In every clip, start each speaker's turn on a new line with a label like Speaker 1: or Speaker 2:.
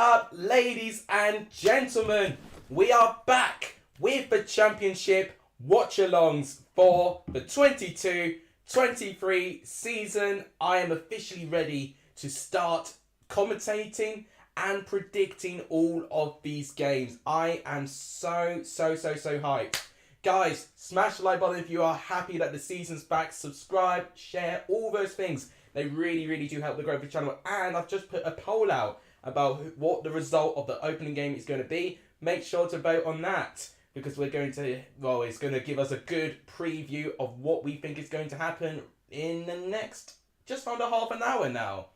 Speaker 1: up, ladies and gentlemen? We are back with the championship watch-alongs for the 22-23 season. I am officially ready to start commentating and predicting all of these games. I am so hyped. Guys, smash the like button if you are happy that the season's back. Subscribe, share, all those things. They really do help the growth of the channel. And I've just put a poll out about what the result of the opening game is going to be. Make sure to vote on that, because we're going to, well, it's going to give us a good preview of what we think is going to happen in the next just under half an hour now.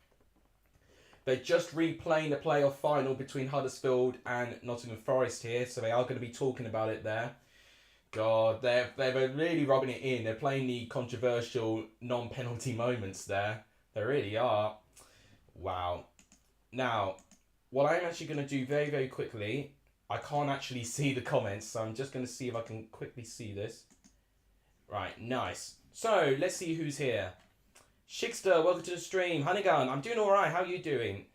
Speaker 1: They're just replaying the playoff final between Huddersfield and Nottingham Forest here, so they are going to be talking about it there. God, they're really rubbing it in. They're playing the controversial non-penalty moments there. They really are. Wow. Now, what I'm actually going to do very quickly, I can't actually see the comments, so I'm just going to see if I can quickly see this. Right, nice. So, let's see who's here. Shikster, welcome to the stream. Honeygun, I'm doing alright. How are you doing?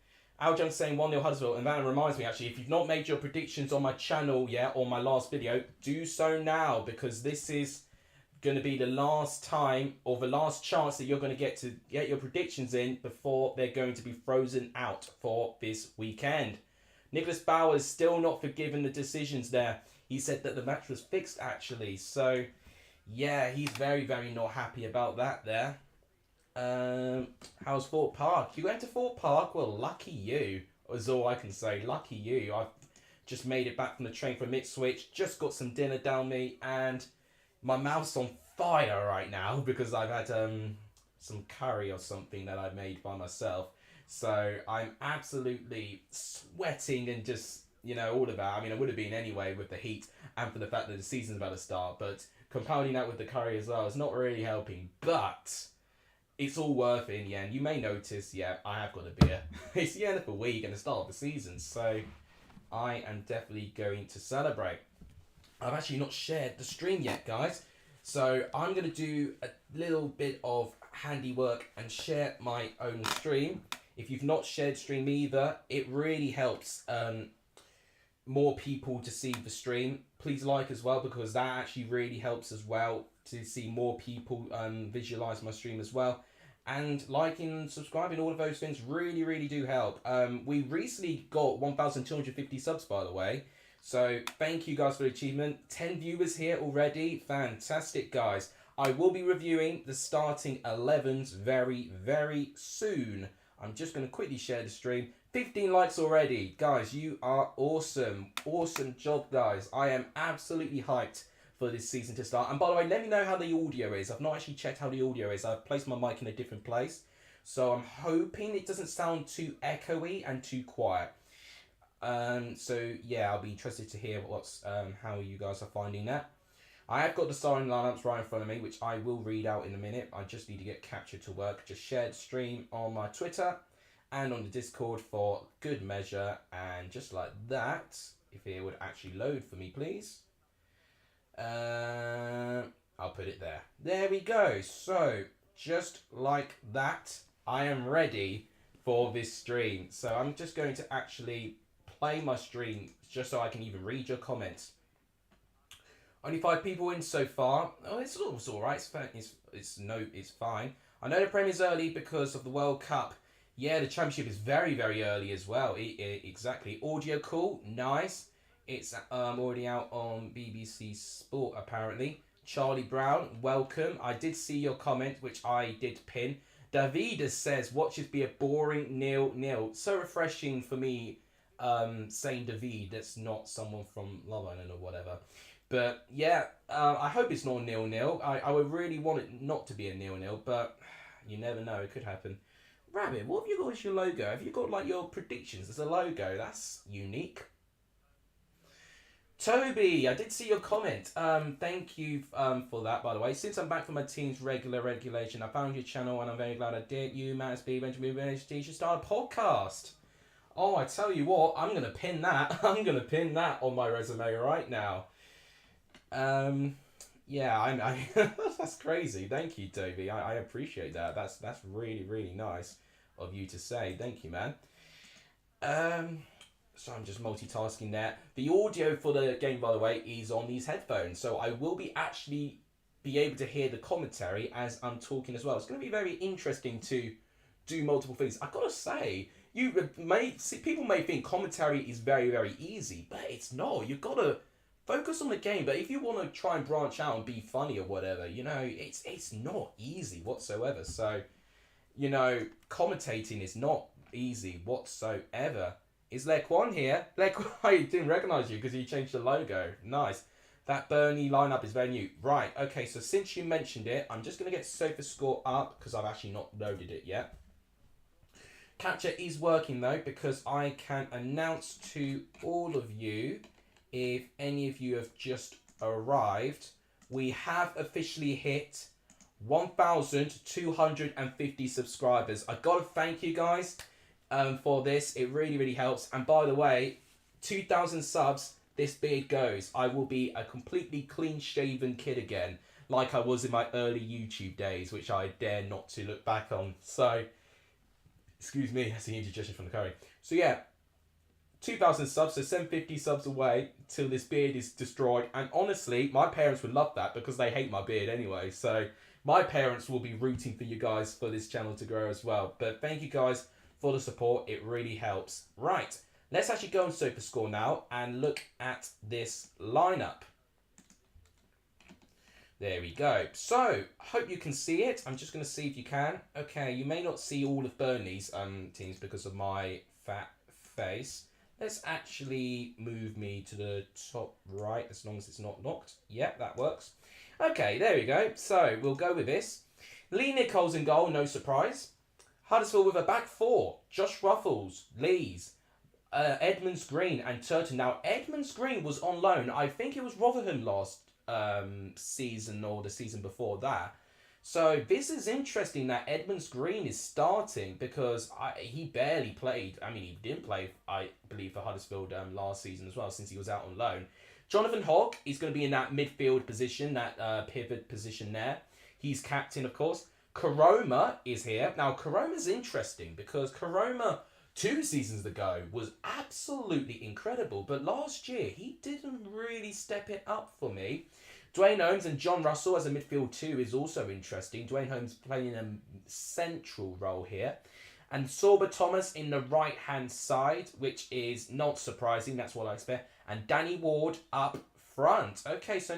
Speaker 1: Aljan saying 1-0 Huddersfield, and that reminds me actually, if you've not made your predictions on my channel yet, or my last video, do so now, because this is going to be the last time, or the last chance that you're going to get your predictions in before they're going to be frozen out for this weekend. Nicholas Bauer's still not forgiven the decisions there. He said that the match was fixed actually, so yeah, he's very not happy about that there. How's Fort Park? You went to Fort Park? Well, lucky you, is all I can say. Lucky you. I've just made it back from the train from Ipswich, just got some dinner down me, and my mouth's on fire right now because I've had some curry or something that I made by myself. So I'm absolutely sweating and just, you know, all of that. I mean, I would have been anyway with the heat and for the fact that the season's about to start, but compounding that with the curry as well is not really helping, but it's all worth it in the end. You may notice, yeah, I have got a beer. It's the end of the week and the start of the season, so I am definitely going to celebrate. I've actually not shared the stream yet, guys, so I'm going to do a little bit of handiwork and share my own stream. If you've not shared stream either, it really helps more people to see the stream. Please like as well, because that actually really helps as well to see more people visualize my stream as well. And liking, subscribing, all of those things really do help. We recently got 1,250 subs, by the way. So thank you guys for the achievement. 10 viewers here already. Fantastic, guys. I will be reviewing the starting 11s very soon. I'm just going to quickly share the stream. 15 likes already. Guys, you are awesome. Awesome job, guys. I am absolutely hyped for this season to start. And by the way, let me know how the audio is. I've not actually checked how the audio is. I've placed my mic in a different place, so I'm hoping it doesn't sound too echoey and too quiet. So yeah, I'll be interested to hear what's how you guys are finding that. I have got the starting lineups right in front of me, which I will read out in a minute. I just need to get captured to work. Just shared stream on my Twitter and on the Discord for good measure, and just like that, if it would actually load for me, please. I'll put it there. There we go. So, just like that, I am ready for this stream. So, I'm just going to actually play my stream just so I can even read your comments. Only 5 people in so far. Oh, it's alright. It's fine. I know the Premier's early because of the World Cup. Yeah, the Championship is very early as well. Exactly. Audio cool. Nice. It's already out on BBC Sport, apparently. Charlie Brown, welcome. I did see your comment, which I did pin. Davidas says, watches be a boring 0-0. So refreshing for me saying David. That's not someone from Love Island or whatever. But, yeah, I hope it's not 0-0. I would really want it not to be a 0-0, but you never know. It could happen. Rabbit, what have you got as your logo? Have you got, like, your predictions as a logo? That's unique. Toby, I did see your comment. Thank you for that, by the way. Since I'm back from my team's regulation, I found your channel and I'm very glad I did. You, Matt B, Benjamin, you should start a podcast. Oh, I tell you what, I'm going to pin that. I'm going to pin that on my resume right now. Yeah, I that's crazy. Thank you, Toby. I appreciate that. That's really nice of you to say. Thank you, man. So I'm just multitasking there. The audio for the game, by the way, is on these headphones. So I will be actually be able to hear the commentary as I'm talking as well. It's going to be very interesting to do multiple things. I've got to say, people may think commentary is very, very easy, but it's not. You've got to focus on the game. But if you want to try and branch out and be funny or whatever, it's not easy whatsoever. So, commentating is not easy whatsoever. Is Lequan here? Lequan, I didn't recognise you because you changed the logo. Nice. That Burnley lineup is very new. Right, okay, so since you mentioned it, I'm just going to get SofaScore up because I've actually not loaded it yet. Capture is working though because I can announce to all of you, if any of you have just arrived, we have officially hit 1,250 subscribers. I got to thank you guys. For this, it really, really helps. And by the way, 2,000 subs, this beard goes. I will be a completely clean-shaven kid again, like I was in my early YouTube days, which I dare not to look back on. So, excuse me, that's the indigestion from the curry. So yeah, 2,000 subs, so 750 subs away till this beard is destroyed. And honestly, my parents would love that because they hate my beard anyway. So my parents will be rooting for you guys for this channel to grow as well. But thank you guys for the support. It really helps. Right, let's actually go on SofaScore now and look at this lineup. There we go. So, hope you can see it. I'm just going to see if you can. Okay, you may not see all of Burnley's teams because of my fat face. Let's actually move me to the top right as long as it's not locked. Yep, that works. Okay, there we go. So, we'll go with this. Lee Nichols in goal, no surprise. Huddersfield with a back four. Josh Ruffles, Lees, Edmonds Green and Turton. Now, Edmonds Green was on loan. I think it was Rotherham last season or the season before that. So this is interesting that Edmonds Green is starting because he barely played. I mean, he didn't play, I believe, for Huddersfield last season as well since he was out on loan. Jonathan Hogg is going to be in that midfield position, that pivot position there. He's captain, of course. Karoma is here. Now, Karoma's interesting because Karoma 2 seasons ago was absolutely incredible. But last year, he didn't really step it up for me. Dwayne Holmes and John Russell as a midfield 2 is also interesting. Dwayne Holmes playing a central role here. And Sorba Thomas in the right-hand side, which is not surprising. That's what I expect. And Danny Ward up front. Okay, so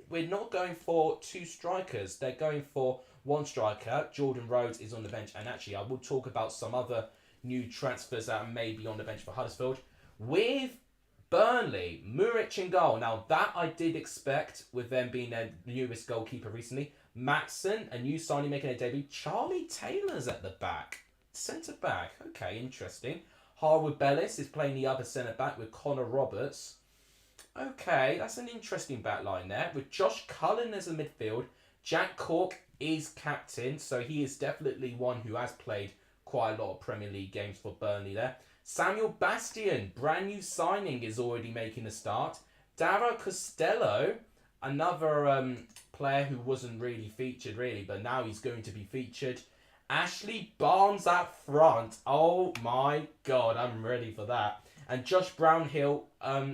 Speaker 1: we're not going for 2 strikers. They're going for 1 striker. Jordan Rhodes is on the bench. And actually, I will talk about some other new transfers that may be on the bench for Huddersfield. With Burnley, Muric in goal. Now, that I did expect with them being their newest goalkeeper recently. Maxson, a new signing making a debut. Charlie Taylor's at the back. Centre-back. Okay, interesting. Harwood Bellis is playing the other centre-back with Connor Roberts. Okay, that's an interesting back line there. With Josh Cullen as a midfield. Jack Cork is captain, so he is definitely one who has played quite a lot of Premier League games for Burnley there. Samuel Bastian, brand new signing, is already making a start. Dara Costello, another player who wasn't really featured but now he's going to be featured. Ashley Barnes up front. Oh my God, I'm ready for that. And Josh Brownhill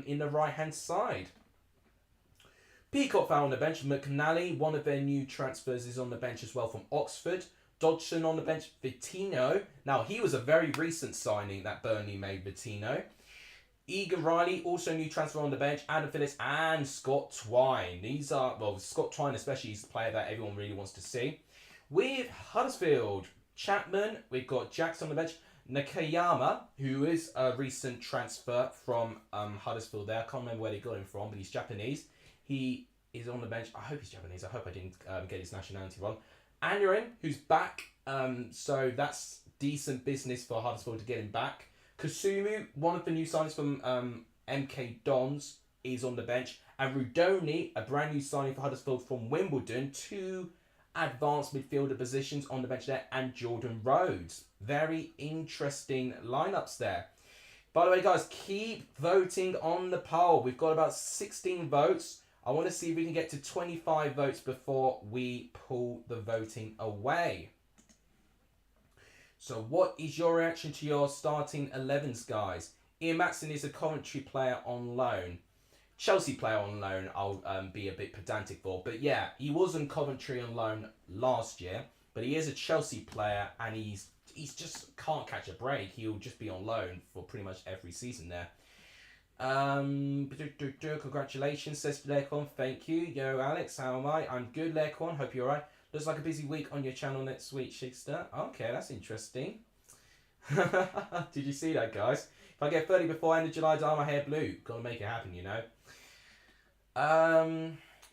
Speaker 1: in the right-hand side. Peacock found on the bench. McNally, one of their new transfers, is on the bench as well from Oxford. Dodgson on the bench. Vittino. Now, he was a very recent signing that Burnley made, Vittino. Egan Riley, also new transfer on the bench. Adam Phillips and Scott Twine. These are, well, Scott Twine especially is the player that everyone really wants to see. With Huddersfield, Chapman, we've got Jackson on the bench. Nakayama, who is a recent transfer from Huddersfield there. I can't remember where they got him from, but he's Japanese. He is on the bench. I hope he's Japanese. I hope I didn't get his nationality wrong. Aneurin, who's back. So that's decent business for Huddersfield to get him back. Kasumu, one of the new signings from MK Dons, is on the bench. And Rudoni, a brand new signing for Huddersfield from Wimbledon. 2 advanced midfielder positions on the bench there. And Jordan Rhodes. Very interesting lineups there. By the way, guys, keep voting on the poll. We've got about 16 votes. I want to see if we can get to 25 votes before we pull the voting away. So what is your reaction to your starting 11s, guys? Ian Matson is a Coventry player on loan. Chelsea player on loan, I'll be a bit pedantic for. But yeah, he was in Coventry on loan last year. But he is a Chelsea player, and he's just can't catch a break. He'll just be on loan for pretty much every season there. Congratulations, says Lekon. Thank you. Yo, Alex, how am I? I'm good, Lekon. Hope you're alright. Looks like a busy week on your channel next week, Shigster. Okay, that's interesting. Did you see that, guys? If I get 30 before end of July, dye my hair blue. Gotta make it happen, you know.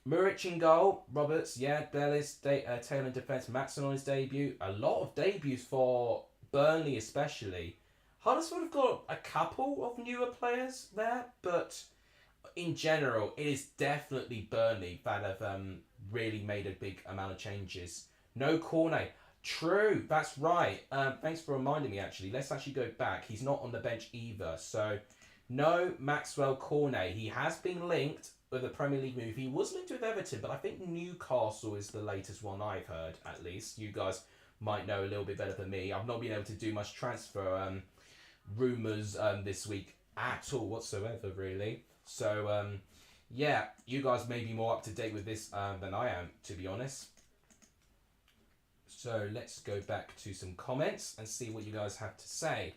Speaker 1: Muric in goal. Roberts, yeah. Bellis, Taylor in defence. Matson on his debut. A lot of debuts for Burnley, especially. Huddersfield have got a couple of newer players there, but in general, it is definitely Burnley that have really made a big amount of changes. No Cornet. True, that's right. Thanks for reminding me, actually. Let's actually go back. He's not on the bench either. So, no Maxwell Cornet. He has been linked with a Premier League move. He was linked with Everton, but I think Newcastle is the latest one I've heard, at least. You guys might know a little bit better than me. I've not been able to do much transfer rumours this week at all whatsoever, really. So, yeah, you guys may be more up to date with this than I am, to be honest. So let's go back to some comments and see what you guys have to say.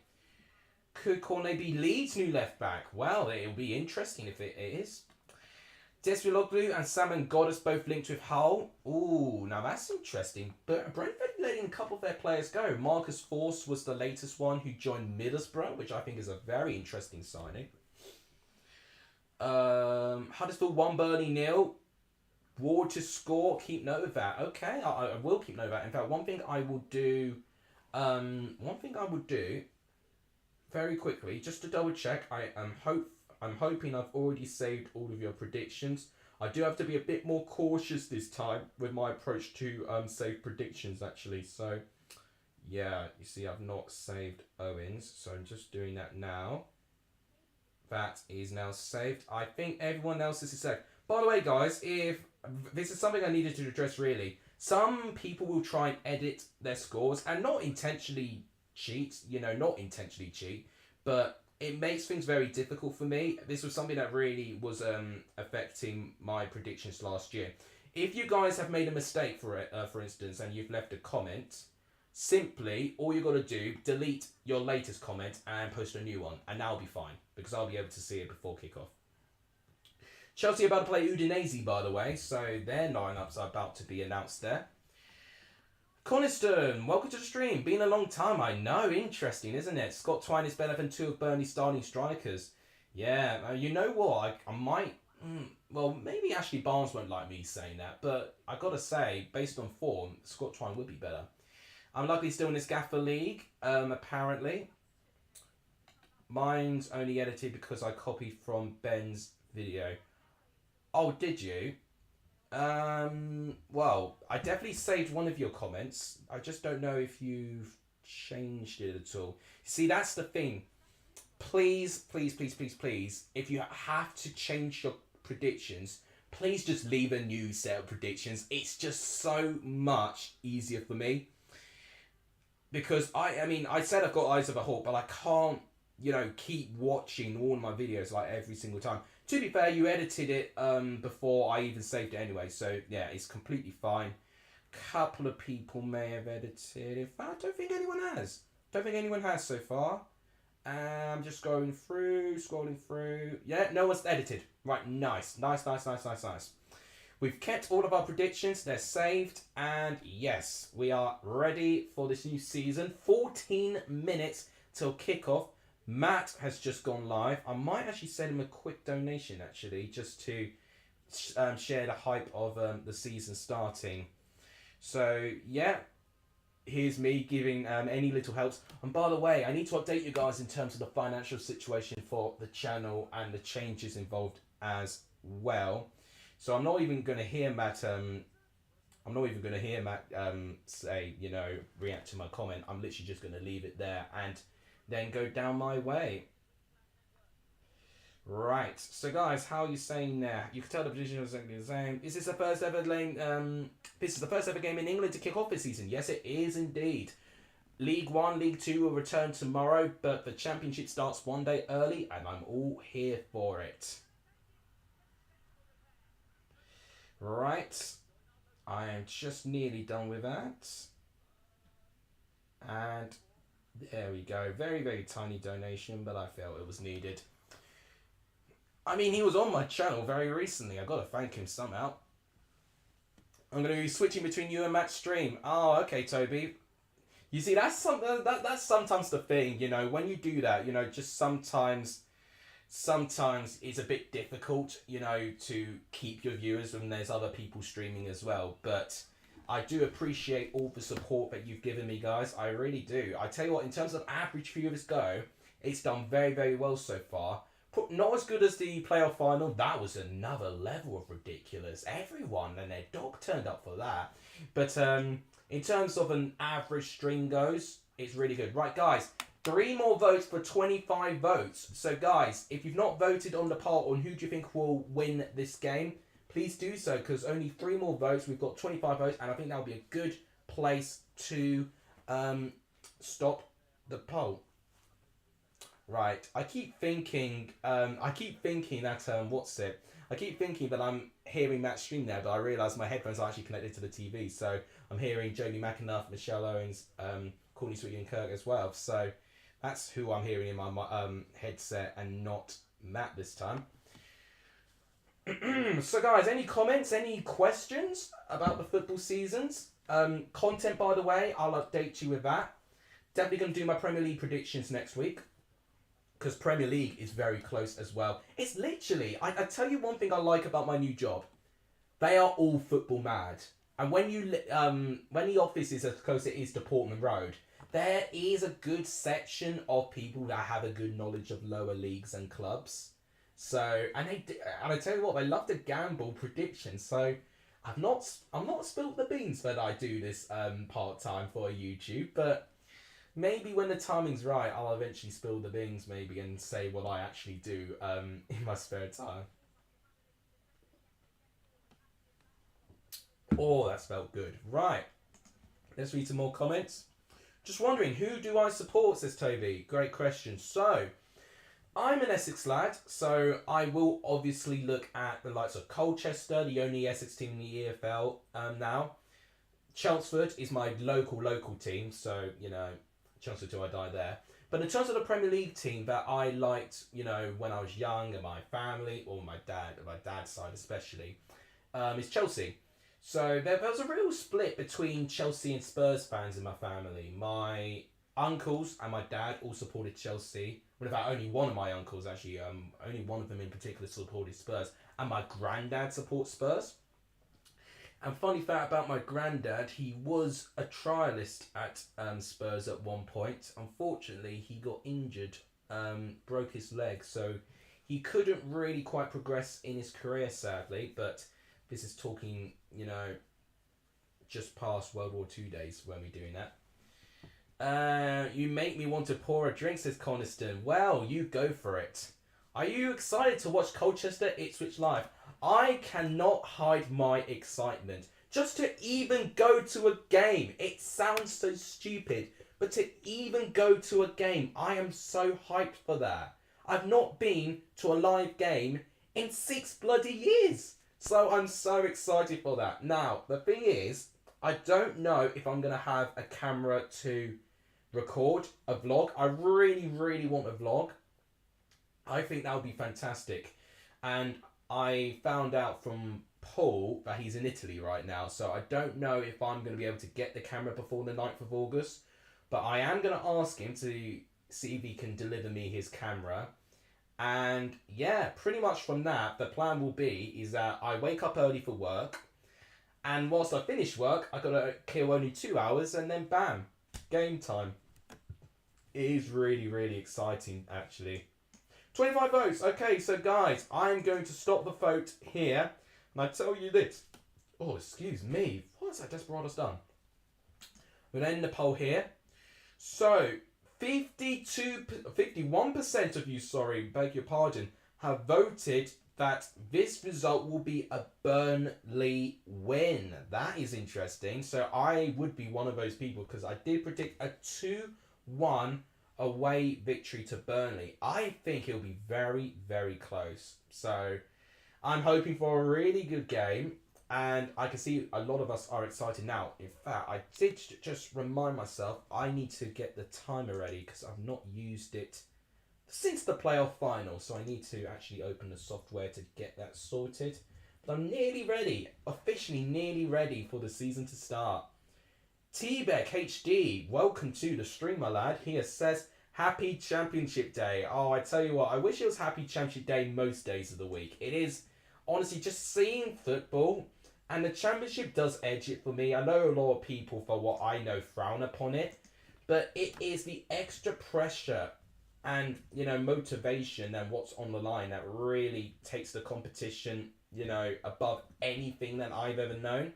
Speaker 1: Could Cornet be Leeds' new left back? Well, it'll be interesting if it is. Desviloglu and Salmon Goddess both linked with Hull. Ooh, now that's interesting. But Brentford letting a couple of their players go. Marcus Force was the latest one who joined Middlesbrough, which I think is a very interesting signing. Huddersfield 1, Burnley 0. Ward to score. Keep note of that. Okay, I will keep note of that. In fact, one thing I will do, very quickly, just to double check. I'm hoping I've already saved all of your predictions. I do have to be a bit more cautious this time with my approach to save predictions, actually. So, yeah, you see, I've not saved Owens, so I'm just doing that now. That is now saved. I think everyone else is saved. By the way, guys, if this is something I needed to address, really. Some people will try and edit their scores and not intentionally cheat, but it makes things very difficult for me. This was something that really was affecting my predictions last year. If you guys have made a mistake, for instance, and you've left a comment, simply, all you've got to do, delete your latest comment and post a new one, and that'll be fine, because I'll be able to see it before kickoff. Chelsea are about to play Udinese, by the way, so their lineups are about to be announced there. Coniston, welcome to the stream. Been a long time, I know. Interesting, isn't it? Scott Twine is better than two of Burnley's starting strikers. Yeah, you know what? I might... well, maybe Ashley Barnes won't like me saying that, but I got to say, based on form, Scott Twine would be better. I'm luckily still in this Gaffer League, apparently. Mine's only edited because I copied from Ben's video. Oh, did you? Well, I definitely saved one of your comments. I just don't know if you've changed it at all. See, that's the thing. Please, please, please, please, please, if you have to change your predictions, please just leave a new set of predictions. It's just so much easier for me. Because, I mean, I said I've got Eyes of a Hawk, but I can't, keep watching all of my videos like every single time. To be fair, you edited it before I even saved it anyway, so yeah, it's completely fine. Couple of people may have edited. In fact, I don't think anyone has. Don't think anyone has so far. I'm just scrolling through. Yeah, no one's edited. Right, nice. We've kept all of our predictions. They're saved. And yes, we are ready for this new season. 14 minutes till kickoff. Matt has just gone live. I might actually send him a quick donation, actually, just to share the hype of the season starting. So, yeah, here's me giving any little helps. And by the way, I need to update you guys in terms of the financial situation for the channel and the changes involved as well. So I'm not even going to hear Matt. Say, react to my comment. I'm literally just going to leave it there and then go down my way. Right. So guys, how are you saying there? You can tell the position was exactly the same. Is this the first ever game? This is the first ever game in England to kick off this season. Yes, it is indeed. League 1, League 2 will return tomorrow, but the Championship starts one day early, and I'm all here for it. Right. I am just nearly done with that. And there we go. Very, very tiny donation, but I felt it was needed. I mean, he was on my channel very recently. I've got to thank him somehow. I'm going to be switching between you and Matt's stream. Oh, okay, Toby. You see, that's sometimes the thing, you know, when you do that, you know, just sometimes it's a bit difficult, you know, to keep your viewers when there's other people streaming as well. But I do appreciate all the support that you've given me, guys. I really do. I tell you what, in terms of average viewers go, it's done very, very well so far. Not as good as the playoff final. That was another level of ridiculous. Everyone and their dog turned up for that. But in terms of an average stream goes, it's really good. Right, guys, 3 more votes for 25 votes. So, guys, if you've not voted on the poll on who do you think will win this game, please do so, because only 3 more votes. We've got 25 votes, and I think that'll be a good place to stop the poll. Right, I keep thinking that, I keep thinking that I'm hearing Matt stream now, but I realise my headphones are actually connected to the TV, so I'm hearing Jodie McAnuff, Michelle Owens, Courtney Sweetie and Kirk as well, so that's who I'm hearing in my headset and not Matt this time. So guys, any comments, any questions about the football seasons? Content, by the way, I'll update you with that. Definitely going to do my Premier League predictions next week, because Premier League is very close as well. It's literally, I tell you one thing I like about my new job. They are all football mad. And when the office is as close as it is to Portman Road, there is a good section of people that have a good knowledge of lower leagues and clubs. So, and I tell you what, they love to gamble predictions. So, I'm not spilled the beans that I do this part-time for YouTube, but maybe when the timing's right, I'll eventually spill the beans maybe and say what I actually do in my spare time. Oh, that's felt good. Right. Let's read some more comments. Just wondering, who do I support, says Toby. Great question. So, I'm an Essex lad, so I will obviously look at the likes of Colchester, the only Essex team in the EFL now. Chelmsford is my local team, so, you know, Chelmsford till I die there. But in terms of the Premier League team that I liked, you know, when I was young and my family, or my dad's side especially, is Chelsea. So there was a real split between Chelsea and Spurs fans in my family. My uncles and my dad all supported Chelsea. Well, in fact, only one of my uncles actually, only one of them in particular supported Spurs. And my granddad supports Spurs. And funny fact about my granddad, he was a trialist at Spurs at one point. Unfortunately, he got injured, broke his leg, so he couldn't really quite progress in his career, sadly. But this is talking, you know, just past World War II days when we're doing that. You make me want to pour a drink, says Coniston. Well, you go for it. Are you excited to watch Colchester Ipswich live? I cannot hide my excitement. Just to even go to a game. It sounds so stupid, but to even go to a game, I am so hyped for that. I've not been to a live game in 6 bloody years. So I'm so excited for that. Now, the thing is, I don't know if I'm going to have a camera to record a vlog. I really, really want a vlog. I think that would be fantastic. And I found out from Paul that he's in Italy right now. So I don't know if I'm going to be able to get the camera before the 9th of August. But I am going to ask him to see if he can deliver me his camera. And yeah, pretty much from that, the plan will be is that I wake up early for work. And whilst I finish work, I got to kill only 2 hours and then bam, game time. It is really, really exciting, actually. 25 votes. Okay, so guys, I'm going to stop the vote here. And I tell you this. Oh, excuse me. What has that Desperados done? We'll end the poll here. So, 51% of you, beg your pardon, have voted that this result will be a Burnley win. That is interesting. So I would be one of those people because I did predict a 2-1 away victory to Burnley. I think it'll be very, very close. So I'm hoping for a really good game. And I can see a lot of us are excited now. In fact, I did just remind myself I need to get the timer ready because I've not used it since the playoff final. So I need to actually open the software to get that sorted. But I'm nearly ready. Officially nearly ready for the season to start. T-Beck HD, welcome to the stream, my lad. He says, Happy Championship Day. Oh, I tell you what, I wish it was Happy Championship Day most days of the week. It is, honestly, just seeing football. And the Championship does edge it for me. I know a lot of people, for what I know, frown upon it. But it is the extra pressure and, motivation and what's on the line that really takes the competition, above anything that I've ever known.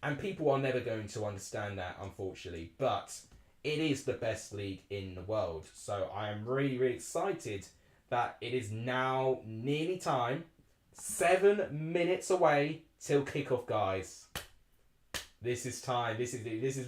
Speaker 1: And people are never going to understand that, unfortunately. But it is the best league in the world. So I am really, really excited that it is now nearly time. 7 minutes away till kickoff, guys. This is time. This is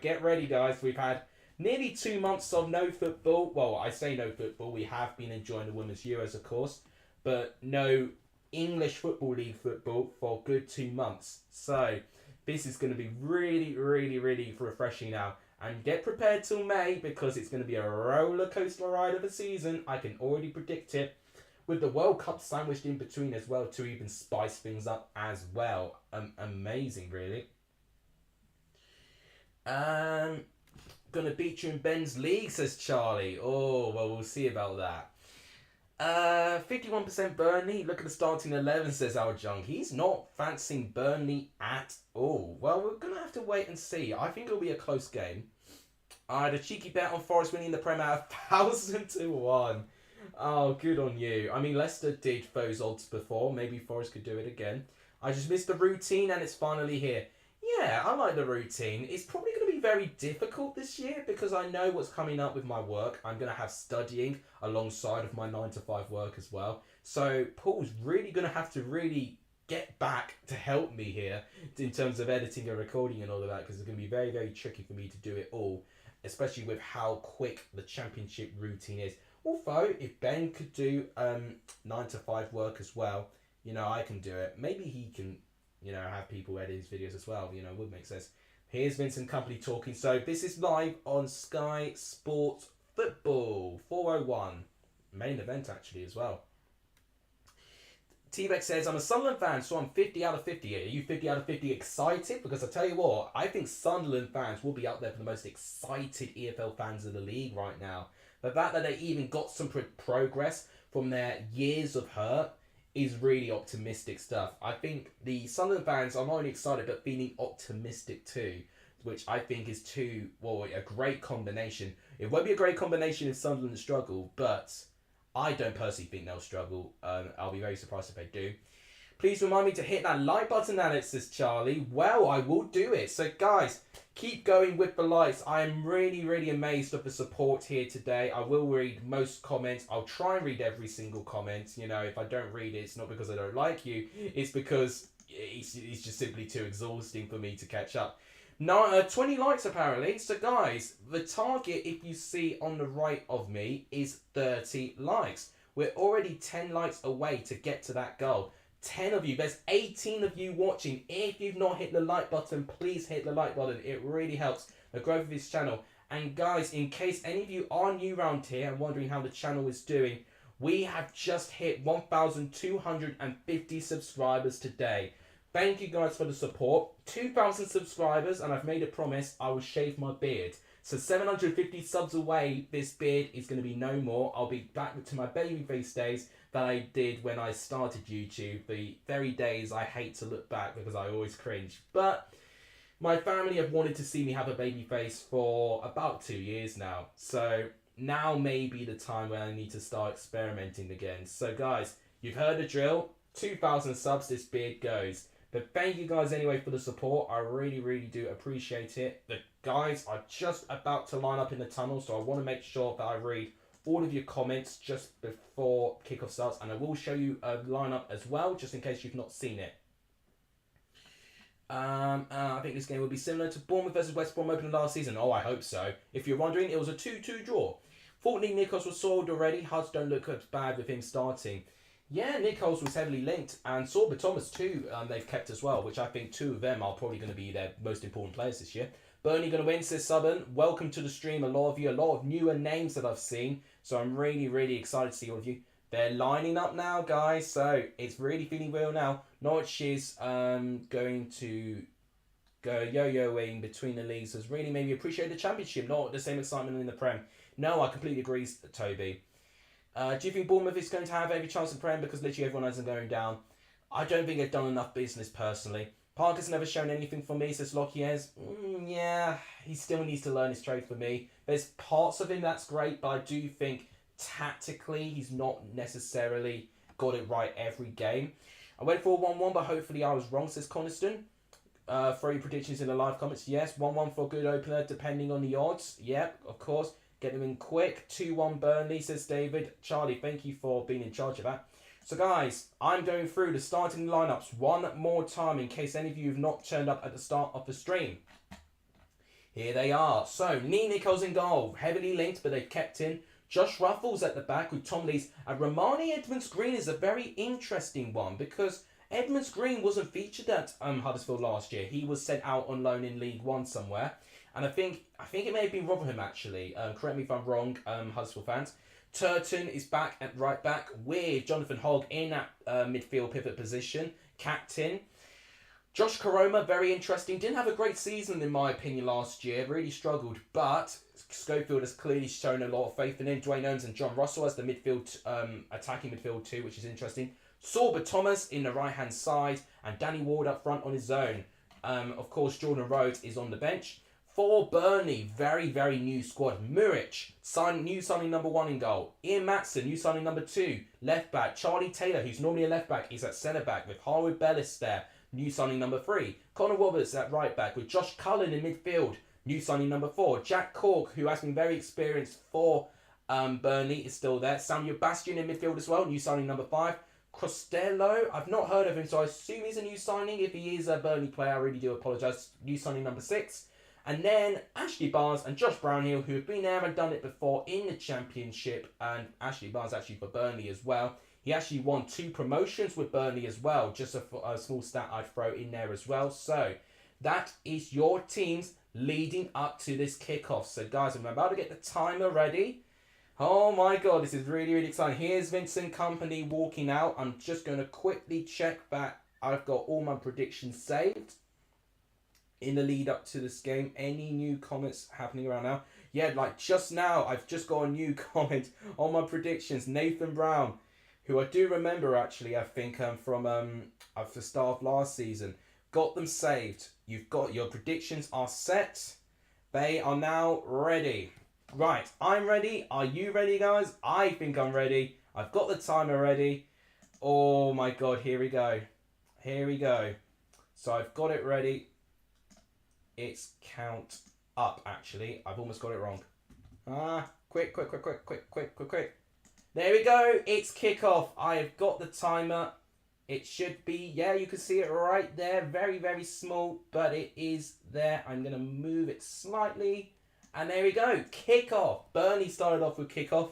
Speaker 1: get ready, guys. We've had nearly 2 months of no football. Well, I say no football. We have been enjoying the Women's Euros, of course. But no English Football League football for a good 2 months. So this is going to be really, really, really refreshing now. And get prepared till May because it's going to be a roller coaster ride of a season. I can already predict it. With the World Cup sandwiched in between as well to even spice things up as well. Amazing, really. Gonna beat you in Ben's league, says Charlie. Oh, well, we'll see about that. 51% Burnley. Look at the starting 11, says Al Jung. He's not fancying Burnley at all. Well, we're gonna have to wait and see. I think it'll be a close game. I had a cheeky bet on Forest winning the Prem at 1,000 to 1. Oh, good on you. I mean, Leicester did those odds before. Maybe Forest could do it again. I just missed the routine and it's finally here. Yeah, I like the routine. It's probably going to be very difficult this year because I know what's coming up with my work. I'm going to have studying alongside of my 9-to-5 work as well. So Paul's really going to have to really get back to help me here in terms of editing and recording and all of that because it's going to be very, very tricky for me to do it all, especially with how quick the Championship routine is. Although, if Ben could do 9-to-5 work as well, I can do it. Maybe he can, have people edit his videos as well. Would make sense. Here's Vincent Company talking. So, this is live on Sky Sports Football 401. Main event, actually, as well. T-Beck says, I'm a Sunderland fan, so I'm 50 out of 50. Are you 50 out of 50 excited? Because I tell you what, I think Sunderland fans will be out there for the most excited EFL fans of the league right now. The fact that they even got some progress from their years of hurt is really optimistic stuff. I think the Sunderland fans are not only excited but feeling optimistic too, which I think is a great combination. It won't be a great combination if Sunderland struggle, but I don't personally think they'll struggle. I'll be very surprised if they do. Please remind me to hit that like button, Alex, says Charlie. Well, I will do it. So, guys, keep going with the likes. I am really, really amazed of the support here today. I will read most comments. I'll try and read every single comment. If I don't read it, it's not because I don't like you. It's because it's just simply too exhausting for me to catch up. Now, 20 likes apparently. So, guys, the target, if you see on the right of me, is 30 likes. We're already 10 likes away to get to that goal. 10 of you, there's 18 of you watching. If you've not hit the like button, please hit the like button. It really helps the growth of this channel. And guys, in case any of you are new around here and wondering how the channel is doing, we have just hit 1,250 subscribers today. Thank you guys for the support. 2,000 subscribers, and I've made a promise I will shave my beard. So 750 subs away, this beard is going to be no more. I'll be back to my babyface days that I did when I started YouTube. The very days I hate to look back because I always cringe. But my family have wanted to see me have a baby face for about 2 years now. So now may be the time when I need to start experimenting again. So guys, you've heard the drill. 2,000 subs, this beard goes. But thank you guys anyway for the support. I really, really do appreciate it. The guys are just about to line up in the tunnel, so I want to make sure that I read all of your comments just before kickoff starts, and I will show you a lineup as well, just in case you've not seen it. I think this game will be similar to Bournemouth versus West Brom opening last season. Oh, I hope so. If you're wondering, it was a 2-2 draw. Fortunately, Nichols was sold already. Huds don't look as bad with him starting. Yeah, Nichols was heavily linked, and Sorba Thomas too, they've kept as well, which I think two of them are probably going to be their most important players this year. Burnley going to win, says Southern. Welcome to the stream, a lot of you, a lot of newer names that I've seen, so I'm really, really excited to see all of you. They're lining up now, guys, so it's really feeling real now. Norwich is going to go yo-yoing between the leagues, has really made me appreciate the Championship, not the same excitement in the Prem. No, I completely agree, Toby. Do you think Bournemouth is going to have every chance in Prem because literally everyone has them going down? I don't think they've done enough business personally. Parker's never shown anything for me, says Lockier's. Yeah, he still needs to learn his trade for me. There's parts of him that's great, but I do think tactically he's not necessarily got it right every game. I went for a 1-1, but hopefully I was wrong, says Coniston. Throw your predictions in the live comments. Yes, 1-1 for a good opener, depending on the odds. Yep, of course. Get them in quick. 2-1 Burnley, says David. Charlie, thank you for being in charge of that. So guys, I'm going through the starting lineups one more time in case any of you have not turned up at the start of the stream. Here they are. So, Lee Nichols in goal. Heavily linked, but they've kept in. Josh Ruffles at the back with Tom Lees. And Romani Edmonds-Green is a very interesting one because Edmonds-Green wasn't featured at Huddersfield last year. He was sent out on loan in League One somewhere. And I think it may have been Rotherham actually. Correct me if I'm wrong, Huddersfield fans. Turton is back at right back with Jonathan Hogg in that midfield pivot position. Captain. Josh Koroma, very interesting. Didn't have a great season in my opinion last year. Really struggled. But Schofield has clearly shown a lot of faith in him. Dwayne Owens and John Russell as the midfield, attacking midfield too, which is interesting. Sorba Thomas in the right hand side. And Danny Ward up front on his own. Of course, Jordan Rhodes is on the bench. For Burnley, very, very new squad. Muric, new signing number 1 in goal. Ian Matson, new signing number 2. Left back. Charlie Taylor, who's normally a left back, is at centre back with Harwood Bellis there. New signing number 3. Connor Roberts at right back with Josh Cullen in midfield. New signing number 4. Jack Cork, who has been very experienced for Burnley, is still there. Samuel Bastian in midfield as well. New signing number 5. Costello, I've not heard of him, so I assume he's a new signing. If he is a Burnley player, I really do apologise. New signing number 6. And then Ashley Barnes and Josh Brownhill, who have been there and done it before in the Championship. And Ashley Barnes actually for Burnley as well. He actually won 2 promotions with Burnley as well. Just a small stat I'd throw in there as well. So that is your teams leading up to this kickoff. So guys, I'm about to get the timer ready. Oh my god, this is really, really exciting. Here's Vincent Kompany walking out. I'm just going to quickly check that I've got all my predictions saved in the lead up to this game. Any new comments happening around now? Yeah, like just now, I've just got a new comment on my predictions. Nathan Brown, who I do remember actually, I think from the start of last season, got them saved. You've got your predictions are set. They are now ready. Right, I'm ready. Are you ready, guys? I think I'm ready. I've got the timer ready. Oh my god, here we go. Here we go. So I've got it ready. It's count up, actually. I've almost got it wrong. Quick. There we go. It's kickoff. I have got the timer. It should be, yeah, you can see it right there. Very, very small, but it is there. I'm going to move it slightly. And there we go. Kickoff. Burnley started off with kickoff.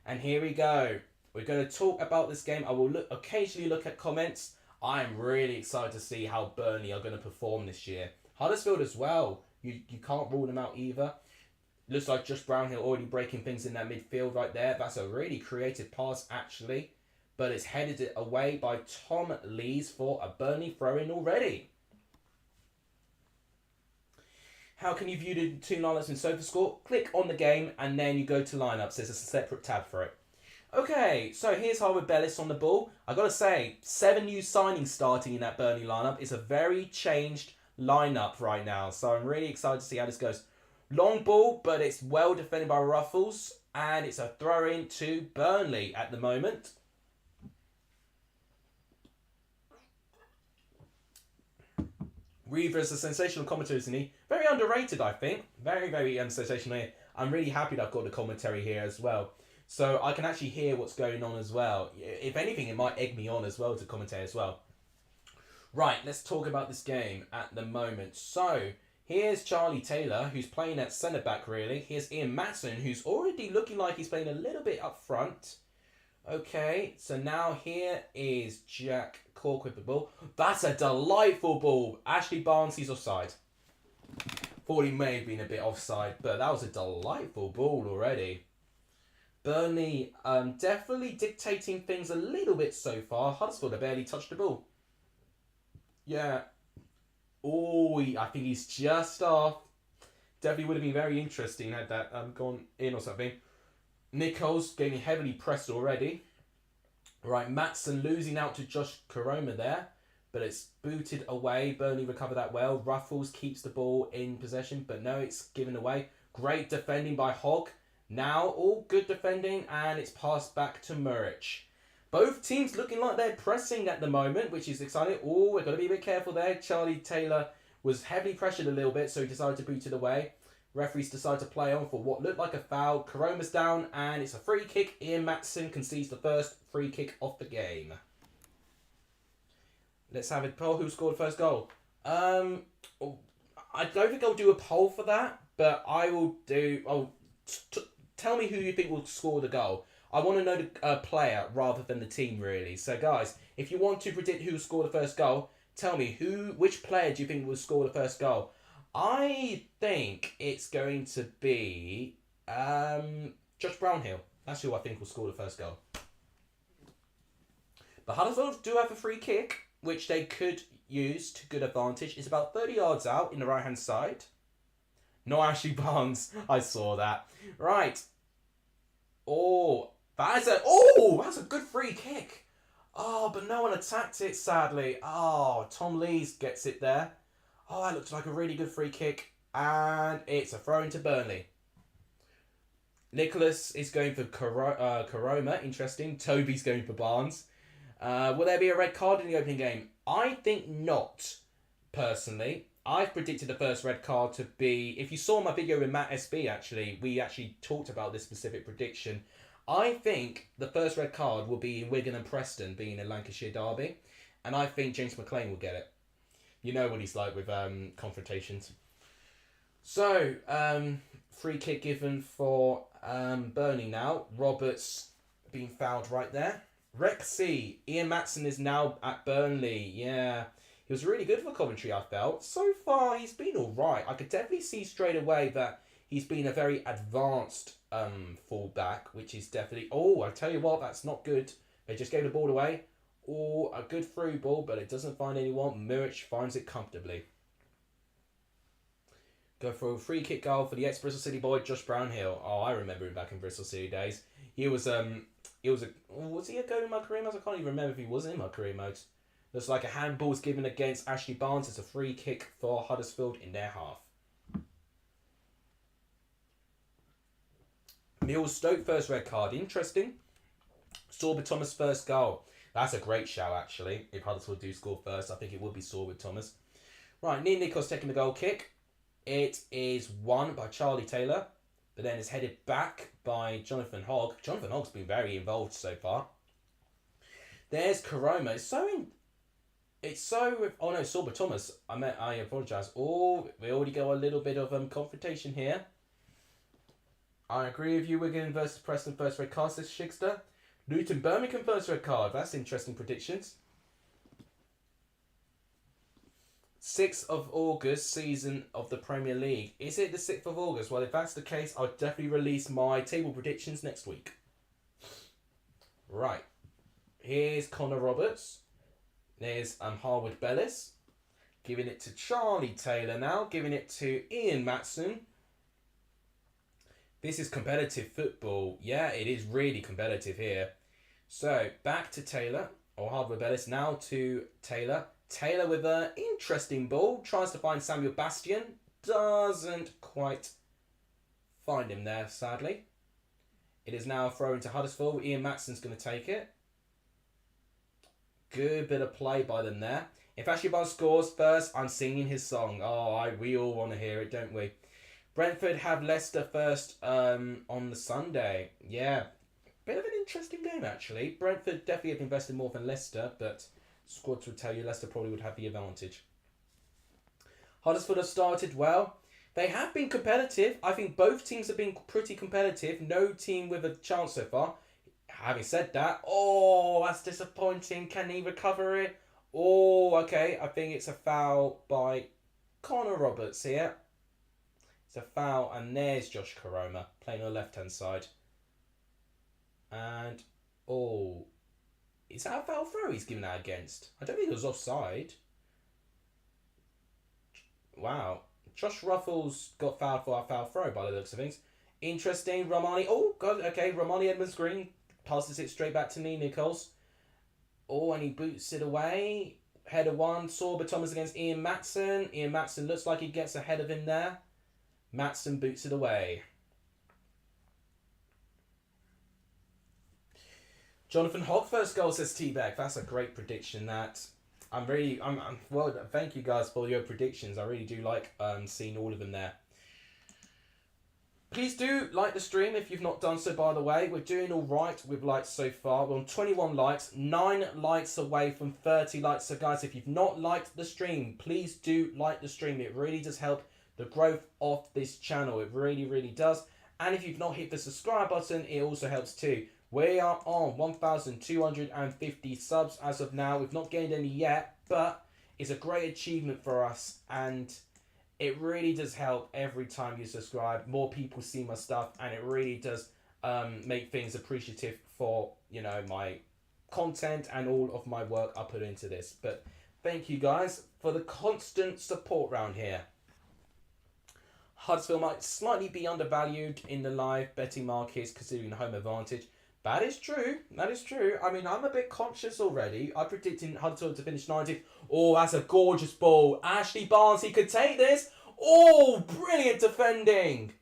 Speaker 1: And here we go. We're going to talk about this game. I will occasionally look at comments. I am really excited to see how Burnley are going to perform this year. Huddersfield as well. You can't rule them out either. Looks like Josh Brownhill already breaking things in that midfield right there. That's a really creative pass actually. But it's headed it away by Tom Lees for a Burnley throw-in already. How can you view the 2 lineups in SofaScore? Click on the game and then you go to lineups. There's a separate tab for it. Okay, so here's Harwood Bellis on the ball. I got to say, 7 new signings starting in that Burnley lineup. It's a very changed lineup right now, so I'm really excited to see how this goes. Long ball, but it's well defended by Ruffles, and it's a throw-in to Burnley at the moment. Reaver is a sensational commentator, isn't he? Very underrated, I think. Very, very sensational here. I'm really happy that I've got the commentary here as well. So I can actually hear what's going on as well. If anything, it might egg me on as well to commentate as well. Right, let's talk about this game at the moment. So, here's Charlie Taylor, who's playing at centre-back, really. Here's Ian Matson, who's already looking like he's playing a little bit up front. Okay, so now here is Jack Cork with the ball. That's a delightful ball. Ashley Barnes, he's offside. Thought he may have been a bit offside, but that was a delightful ball already. Burnley definitely dictating things a little bit so far. Huddersfield have barely touched the ball. Yeah. Oh, I think he's just off. Definitely would have been very interesting had that gone in or something. Nichols getting heavily pressed already. Right, Matson losing out to Josh Karoma there. But it's booted away. Burnley recover that well. Ruffles keeps the ball in possession. But no, it's given away. Great defending by Hogg. Now, all good defending. And it's passed back to Muric. Both teams looking like they're pressing at the moment, which is exciting. Oh, we've got to be a bit careful there. Charlie Taylor was heavily pressured a little bit, so he decided to boot it away. Referees decided to play on for what looked like a foul. Karoma's down, and it's a free kick. Ian Matson concedes the first free kick of the game. Let's have a poll. Who scored first goal? I don't think I'll do a poll for that, but I will do... tell me who you think will score the goal. I want to know the player rather than the team, really. So, guys, if you want to predict who will score the first goal, tell me which player do you think will score the first goal? I think it's going to be Josh Brownhill. That's who I think will score the first goal. But Huddersfield do have a free kick, which they could use to good advantage. It's about 30 yards out in the right-hand side. No Ashley Barnes. I saw that. Right. Oh, that's a good free kick. Oh, but no one attacked it, sadly. Oh, Tom Lees gets it there. Oh, that looks like a really good free kick. And it's a throw into Burnley. Nicholas is going for Karoma. Interesting. Toby's going for Barnes. Will there be a red card in the opening game? I think not, personally. I've predicted the first red card to be... If you saw my video with Matt SB, actually, we actually talked about this specific prediction. I think the first red card will be in Wigan and Preston, being a Lancashire derby. And I think James McLean will get it. You know what he's like with confrontations. So, free kick given for Burnley now. Roberts being fouled right there. Rexy. Ian Matson is now at Burnley. Yeah. He was really good for Coventry, I felt. So far, he's been alright. I could definitely see straight away that he's been a very advanced fullback, which is definitely... Oh, I tell you what, that's not good. They just gave the ball away. Oh, a good through ball, but it doesn't find anyone. Muric finds it comfortably. Go for a free kick goal for the ex-Bristol City boy, Josh Brownhill. Oh, I remember him back in Bristol City days. Was he a go in my career mode? I can't even remember if he was in my career mode. Looks like a handball is given against Ashley Barnes. It's a free kick for Huddersfield in their half. Mills Stoke first red card. Interesting. Sorba Thomas first goal. That's a great shout, actually. If Huddersfield do score first, I think it would be Sorba Thomas. Right, Neil Nichols taking the goal kick. It is won by Charlie Taylor, but then it's headed back by Jonathan Hogg. Jonathan Hogg's been very involved so far. There's Karoma. Oh no, Sorba Thomas. I apologise. Oh, we already got a little bit of confrontation here. I agree with you. Wigan versus Preston first red card, says Shigster. Luton Birmingham first red card. That's interesting predictions. 6th of August, season of the Premier League. Is it the 6th of August? Well, if that's the case, I'll definitely release my table predictions next week. Right. Here's Connor Roberts. There's Harwood Bellis. Giving it to Charlie Taylor now. Giving it to Ian Matson. This is competitive football. Yeah, it is really competitive here. So, back to Taylor. Or Harwood Bellis. Now to Taylor. Taylor with an interesting ball. Tries to find Samuel Bastian. Doesn't quite find him there, sadly. It is now thrown to Huddersfield. Ian Matson's going to take it. Good bit of play by them there. If Ashley Barnes scores first, I'm singing his song. Oh, we all want to hear it, don't we? Brentford have Leicester first on the Sunday. Yeah, bit of an interesting game, actually. Brentford definitely have invested more than Leicester, but squads would tell you Leicester probably would have the advantage. Huddersfield have started well. They have been competitive. I think both teams have been pretty competitive. No team with a chance so far. Having said that, oh, that's disappointing. Can he recover it? Oh, okay. I think it's a foul by Connor Roberts here. It's a foul, and there's Josh Koroma playing on the left-hand side. And, oh, is that a foul throw he's given that against? I don't think it was offside. Wow. Josh Ruffles got fouled for a foul throw by the looks of things. Interesting. Romani. Oh, God. Okay. Romani Edmonds-Green passes it straight back to Lee Nichols. Oh, and he boots it away. Header one. Sorba Thomas against Ian Matson. Ian Matson looks like he gets ahead of him there. Matson boots it away. Jonathan Hogg first goal, says T-Bag. That's a great prediction. That I'm well. Thank you guys for your predictions. I really do like seeing all of them there. Please do like the stream if you've not done so. By the way, we're doing all right with likes so far. We're on 21 likes, 9 likes away from 30 likes. So guys, if you've not liked the stream, please do like the stream. It really does help the growth of this channel. It really, really does. And if you've not hit the subscribe button, it also helps too. We are on 1,250 subs as of now. We've not gained any yet, but it's a great achievement for us, and it really does help every time you subscribe. More people see my stuff, and it really does make things appreciative for, you know, my content and all of my work I put into this. But thank you guys for the constant support around here. Huddersfield might slightly be undervalued in the live betting markets considering the home advantage. That is true. That is true. I mean, I'm a bit conscious already. I predicted Huddersfield to finish 90th. Oh, that's a gorgeous ball. Ashley Barnes, he could take this. Oh, brilliant defending.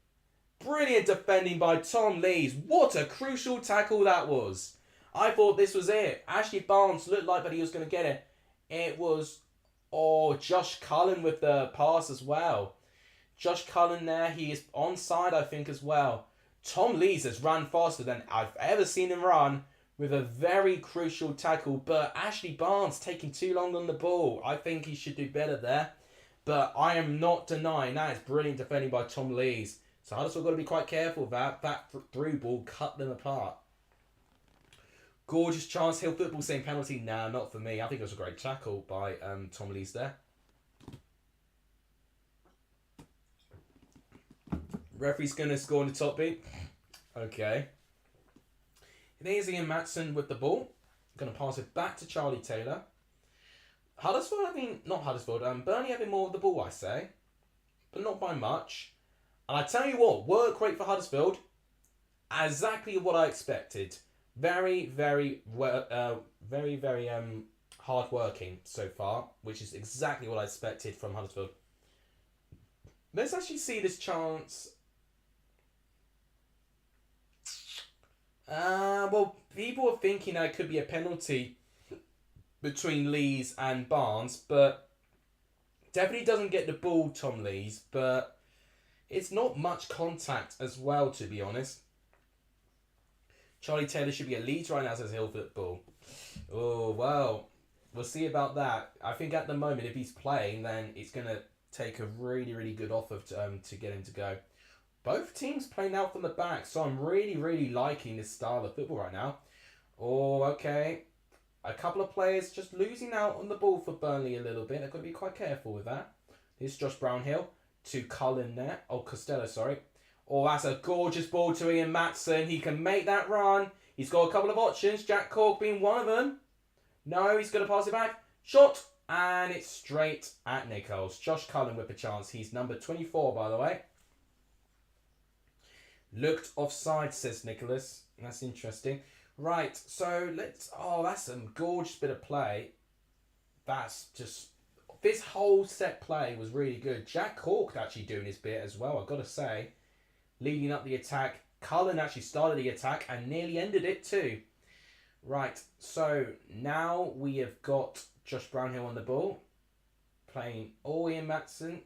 Speaker 1: Brilliant defending by Tom Lees. What a crucial tackle that was. I thought this was it. Ashley Barnes looked like that he was going to get it. It was, oh, Josh Cullen with the pass as well. Josh Cullen there. He is onside, I think, as well. Tom Lees has run faster than I've ever seen him run with a very crucial tackle. But Ashley Barnes taking too long on the ball. I think he should do better there. But I am not denying that is brilliant defending by Tom Lees. So Huddersfield got to be quite careful of that. That through ball cut them apart. Gorgeous chance. Hill Football saying penalty. Nah, not for me. I think it was a great tackle by Tom Lees there. Referee's going to score on the top beat. Okay. There's Ian Matson with the ball. Going to pass it back to Charlie Taylor. Burnley having more of the ball, I say. But not by much. And I tell you what, work rate for Huddersfield. Exactly what I expected. Very, very hard working so far. Which is exactly what I expected from Huddersfield. Let's actually see this chance. Well, people are thinking that it could be a penalty between Lees and Barnes, but definitely doesn't get the ball, Tom Lees, but it's not much contact as well, to be honest. Charlie Taylor should be a Leeds right now, says Hill Football. Oh, well, we'll see about that. I think at the moment, if he's playing, then it's going to take a really, really good offer to get him to go. Both teams playing out from the back, so I'm really, really liking this style of football right now. Oh, okay. A couple of players just losing out on the ball for Burnley a little bit. They've got to be quite careful with that. Here's Josh Brownhill to Cullen there. Oh, Costello, sorry. Oh, that's a gorgeous ball to Ian Matson. He can make that run. He's got a couple of options. Jack Cork being one of them. No, he's going to pass it back. Shot. And it's straight at Nichols. Josh Cullen with a chance. He's number 24, by the way. Looked offside, says Nicholas. That's interesting. Right, so let's... Oh, that's some gorgeous bit of play. That's just... This whole set play was really good. Jack Cork actually doing his bit as well, I've got to say. Leading up the attack. Cullen actually started the attack and nearly ended it too. Right, so now we have got Josh Brownhill on the ball. Playing all Ian Matson.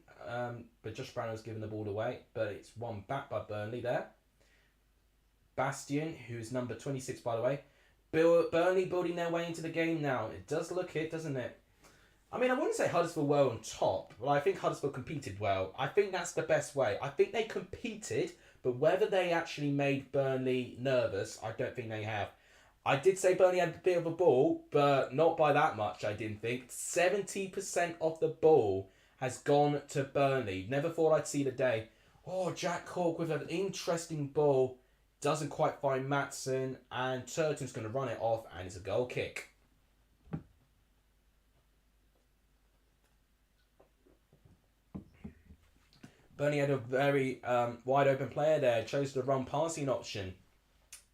Speaker 1: But Josh Brownhill's given the ball away. But it's won back by Burnley there. Bastion, who's number 26, by the way. Burnley building their way into the game now. It does look it, doesn't it? I mean, I wouldn't say Huddersfield were on top, but I think Huddersfield competed well. I think that's the best way. I think they competed, but whether they actually made Burnley nervous, I don't think they have. I did say Burnley had a bit of a ball, but not by that much, I didn't think. 70% of the ball has gone to Burnley. Never thought I'd see the day. Oh, Jack Cork with an interesting ball. Doesn't quite find Maatsen, and Turton's going to run it off, and it's a goal kick. Burnley had a very wide open player there. Chose the run passing option.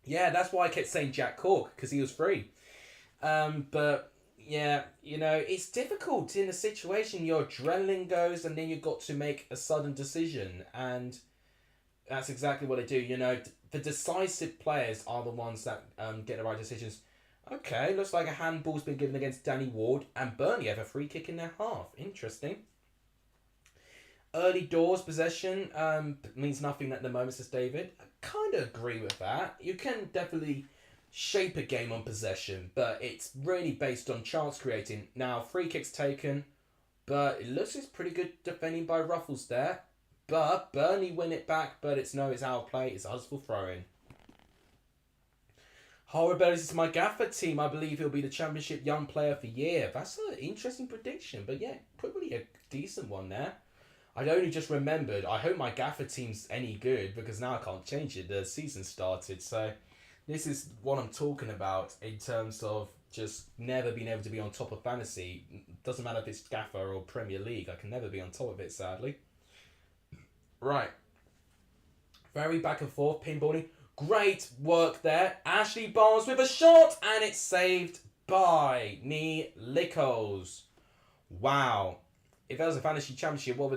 Speaker 1: Yeah, that's why I kept saying Jack Cork, because he was free. But, yeah, you know, it's difficult in a situation. Your adrenaline goes, and then you've got to make a sudden decision. And that's exactly what they do. You know, the decisive players are the ones that get the right decisions. Okay, looks like a handball's been given against Danny Ward, and Burnley have a free kick in their half. Interesting. Early doors possession means nothing at the moment, says David. I kind of agree with that. You can definitely shape a game on possession, but it's really based on chance creating. Now, free kicks taken, but it looks like it's pretty good defending by Ruffles there. But Burnley win it back, but it's out of play. It's a Huddersfield throw-in. Hull Rebellions is my gaffer team. I believe he'll be the Championship Young Player of the Year. That's an interesting prediction, but yeah, probably a decent one there. I'd only just remembered, I hope my gaffer team's any good, because now I can't change it. The season started, so this is what I'm talking about in terms of just never being able to be on top of fantasy. Doesn't matter if it's gaffer or Premier League, I can never be on top of it, sadly. Right. Very back and forth, pinballing. Great work there. Ashley Barnes with a shot, and it's saved by Nichols. Wow. If that was a fantasy championship, what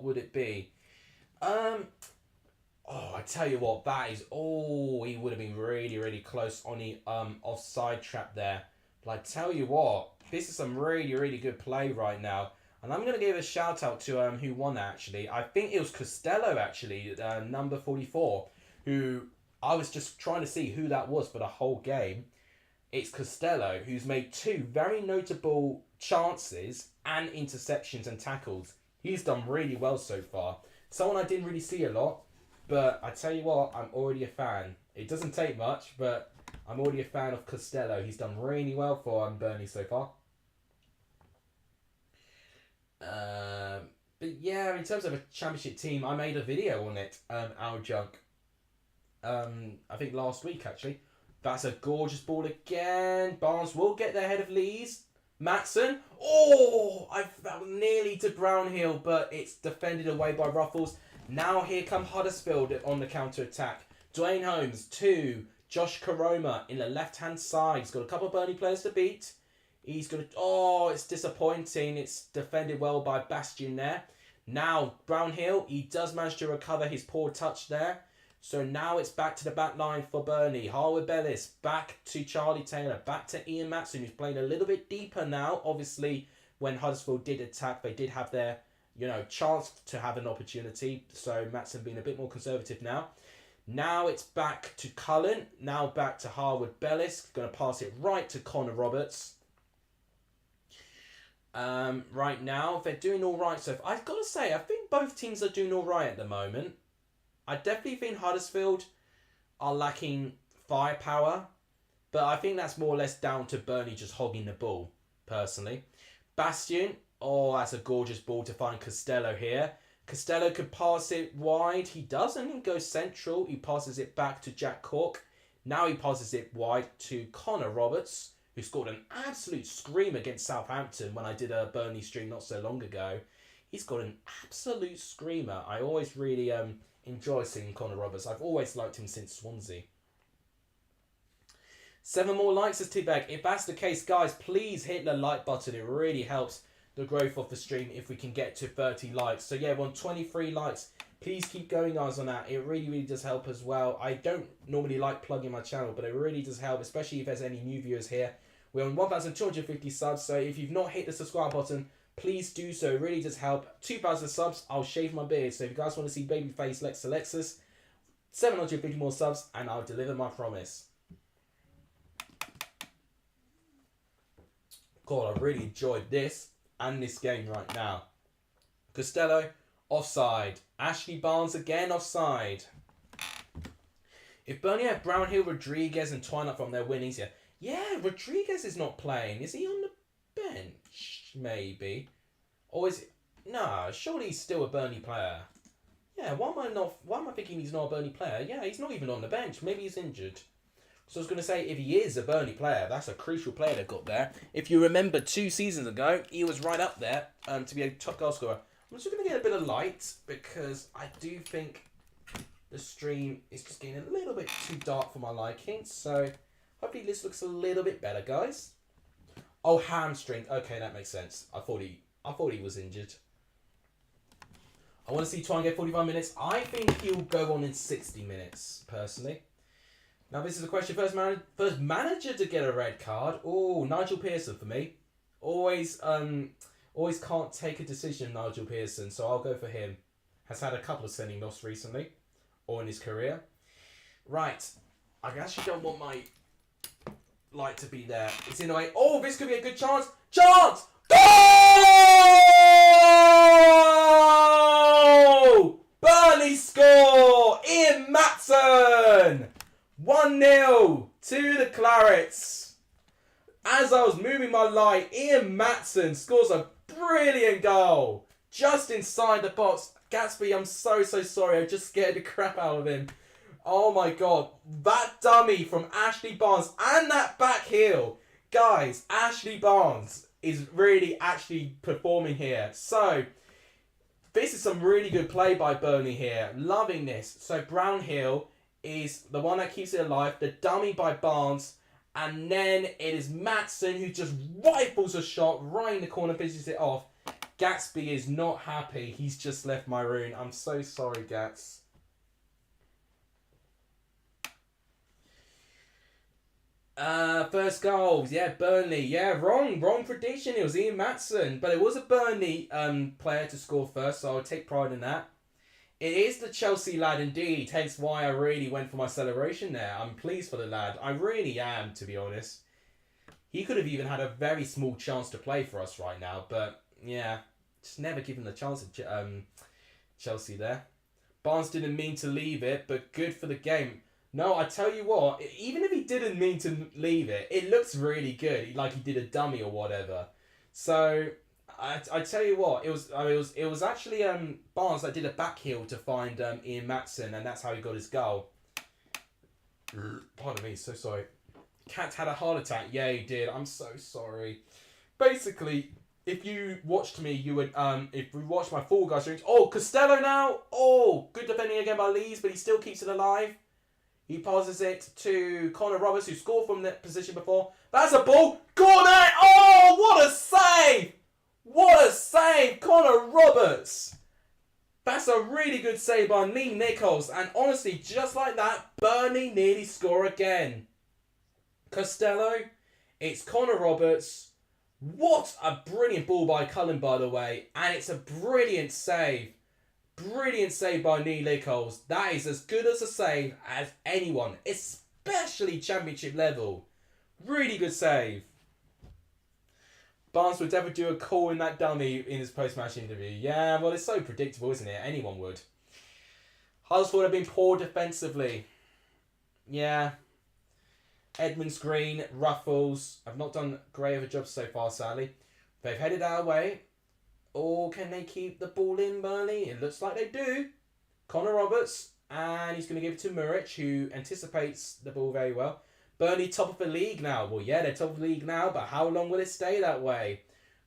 Speaker 1: would it be? I tell you what, he would have been really, really close on the offside trap there. But I tell you what, this is some really, really good play right now. And I'm going to give a shout out to who won actually. I think it was Costello actually, number 44, who I was just trying to see who that was for the whole game. It's Costello, who's made 2 very notable chances and interceptions and tackles. He's done really well so far. Someone I didn't really see a lot, but I tell you what, I'm already a fan. It doesn't take much, but I'm already a fan of Costello. He's done really well for Burnley so far. But yeah, in terms of a championship team, I made a video on it, Our Junk. I think last week actually. That's a gorgeous ball again. Barnes will get there ahead of Lees. Maatsen. Oh, that was nearly to Brownhill, but it's defended away by Ruffles. Now here come Huddersfield on the counter-attack. Dwayne Holmes, 2. Josh Karoma in the left-hand side. He's got a couple of Burnley players to beat. He's going to... Oh, it's disappointing. It's defended well by Bastion there. Now, Brownhill, he does manage to recover his poor touch there. So now it's back to the back line for Burnley. Harwood Bellis, back to Charlie Taylor, back to Ian Maatsen, who's playing a little bit deeper now. Obviously, when Huddersfield did attack, they did have their, chance to have an opportunity. So Maatsen being a bit more conservative now. Now it's back to Cullen. Now back to Harwood Bellis. Going to pass it right to Connor Roberts. Right now, they're doing all right. So I've got to say, I think both teams are doing all right at the moment. I definitely think Huddersfield are lacking firepower, but I think that's more or less down to Burnley just hogging the ball, personally. Bastion, that's a gorgeous ball to find Costello here. Costello could pass it wide. He doesn't. He goes central. He passes it back to Jack Cork. Now he passes it wide to Connor Roberts, who scored an absolute scream against Southampton when I did a Burnley stream not so long ago. He's got an absolute screamer. I always really... enjoy seeing Connor Roberts. I've always liked him since Swansea. 7 more likes, says T-Bag. If that's the case, guys, please hit the like button. It really helps the growth of the stream if we can get to 30 likes. So yeah, we're on 23 likes. Please keep going, guys, on that. It really, really does help as well. I don't normally like plugging my channel, but it really does help, especially if there's any new viewers here. We're on 1,250 subs, so if you've not hit the subscribe button, please do so. It really does help. 2,000 subs, I'll shave my beard. So if you guys want to see babyface Alexis, 750 more subs, and I'll deliver my promise. God, I really enjoyed this and this game right now. Costello, offside. Ashley Barnes again, offside. If Burnley had Brownhill, Rodriguez and Twine up from their winnings here. Yeah, Rodriguez is not playing. Is he on the bench? Maybe. Or is it... Nah, surely he's still a Burnley player. Yeah, why am I thinking he's not a Burnley player? Yeah, he's not even on the bench. Maybe he's injured. So I was going to say, if he is a Burnley player, that's a crucial player they've got there. If you remember 2 seasons ago, he was right up there to be a top goal scorer. I'm just going to get a bit of light because I do think the stream is just getting a little bit too dark for my liking. So hopefully this looks a little bit better, guys. Oh, hamstring. Okay, that makes sense. I thought he was injured. I want to see Twine get 45 minutes. I think he'll go on in 60 minutes, personally. Now, this is a question. First manager to get a red card. Oh, Nigel Pearson for me. Always can't take a decision, Nigel Pearson, so I'll go for him. Has had a couple of sending offs recently, or in his career. Right. I actually don't want my light to be there. It's in the way. Oh, this could be a good chance. Chance! Goal! Burnley score! Ian Matson! 1-0 to the Clarets. As I was moving my light, Ian Matson scores a brilliant goal. Just inside the box. Gatsby, I'm so sorry. I just scared the crap out of him. Oh my god. That dummy from Ashley Barnes and that back heel. Guys, Ashley Barnes is really actually performing here. So, this is some really good play by Burnley here. Loving this. So, Brownhill is the one that keeps it alive. The dummy by Barnes. And then it is Matson who just rifles a shot right in the corner, pitches it off. Gatsby is not happy. He's just left my room. I'm so sorry, Gats. First goals. Yeah, Burnley. Yeah, wrong prediction. It was Ian Matson. But it was a Burnley player to score first, so I'll take pride in that. It is the Chelsea lad indeed, hence why I really went for my celebration there. I'm pleased for the lad. I really am, to be honest. He could have even had a very small chance to play for us right now, but yeah, just never given the chance at Chelsea there. Barnes didn't mean to leave it, but good for the game. No, I tell you what, even if he didn't mean to leave it, it looks really good, like he did a dummy or whatever. So I tell you what, it was actually Barnes that did a back heel to find Ian Matson, and that's how he got his goal. Pardon me, so sorry. Cat had a heart attack. Yeah, he did. I'm so sorry. Basically, if you watched me, you would if we watched my Fall Guys streams. Oh, Costello now. Oh, good defending again by Lees, but he still keeps it alive. He passes it to Connor Roberts, who scored from that position before. That's a ball. Corner! Oh, what a save! What a save, Connor Roberts! That's a really good save by Lee Nichols. And honestly, just like that, Burnley nearly score again. Costello, it's Connor Roberts. What a brilliant ball by Cullen, by the way. And it's a brilliant save. Brilliant save by Lee Nichols. That is as good as a save as anyone, especially championship level. Really good save. Barnes would never do a call in that dummy in his post-match interview. Yeah, well, it's so predictable, isn't it? Anyone would. Huddersfield have been poor defensively. Yeah. Edmonds Green, Ruffles have not done great of a job so far, sadly. They've headed our way. Or can they keep the ball in, Burnley? It looks like they do. Connor Roberts, and he's going to give it to Muric, who anticipates the ball very well. Burnley top of the league now. Well, yeah, they're top of the league now, but how long will it stay that way?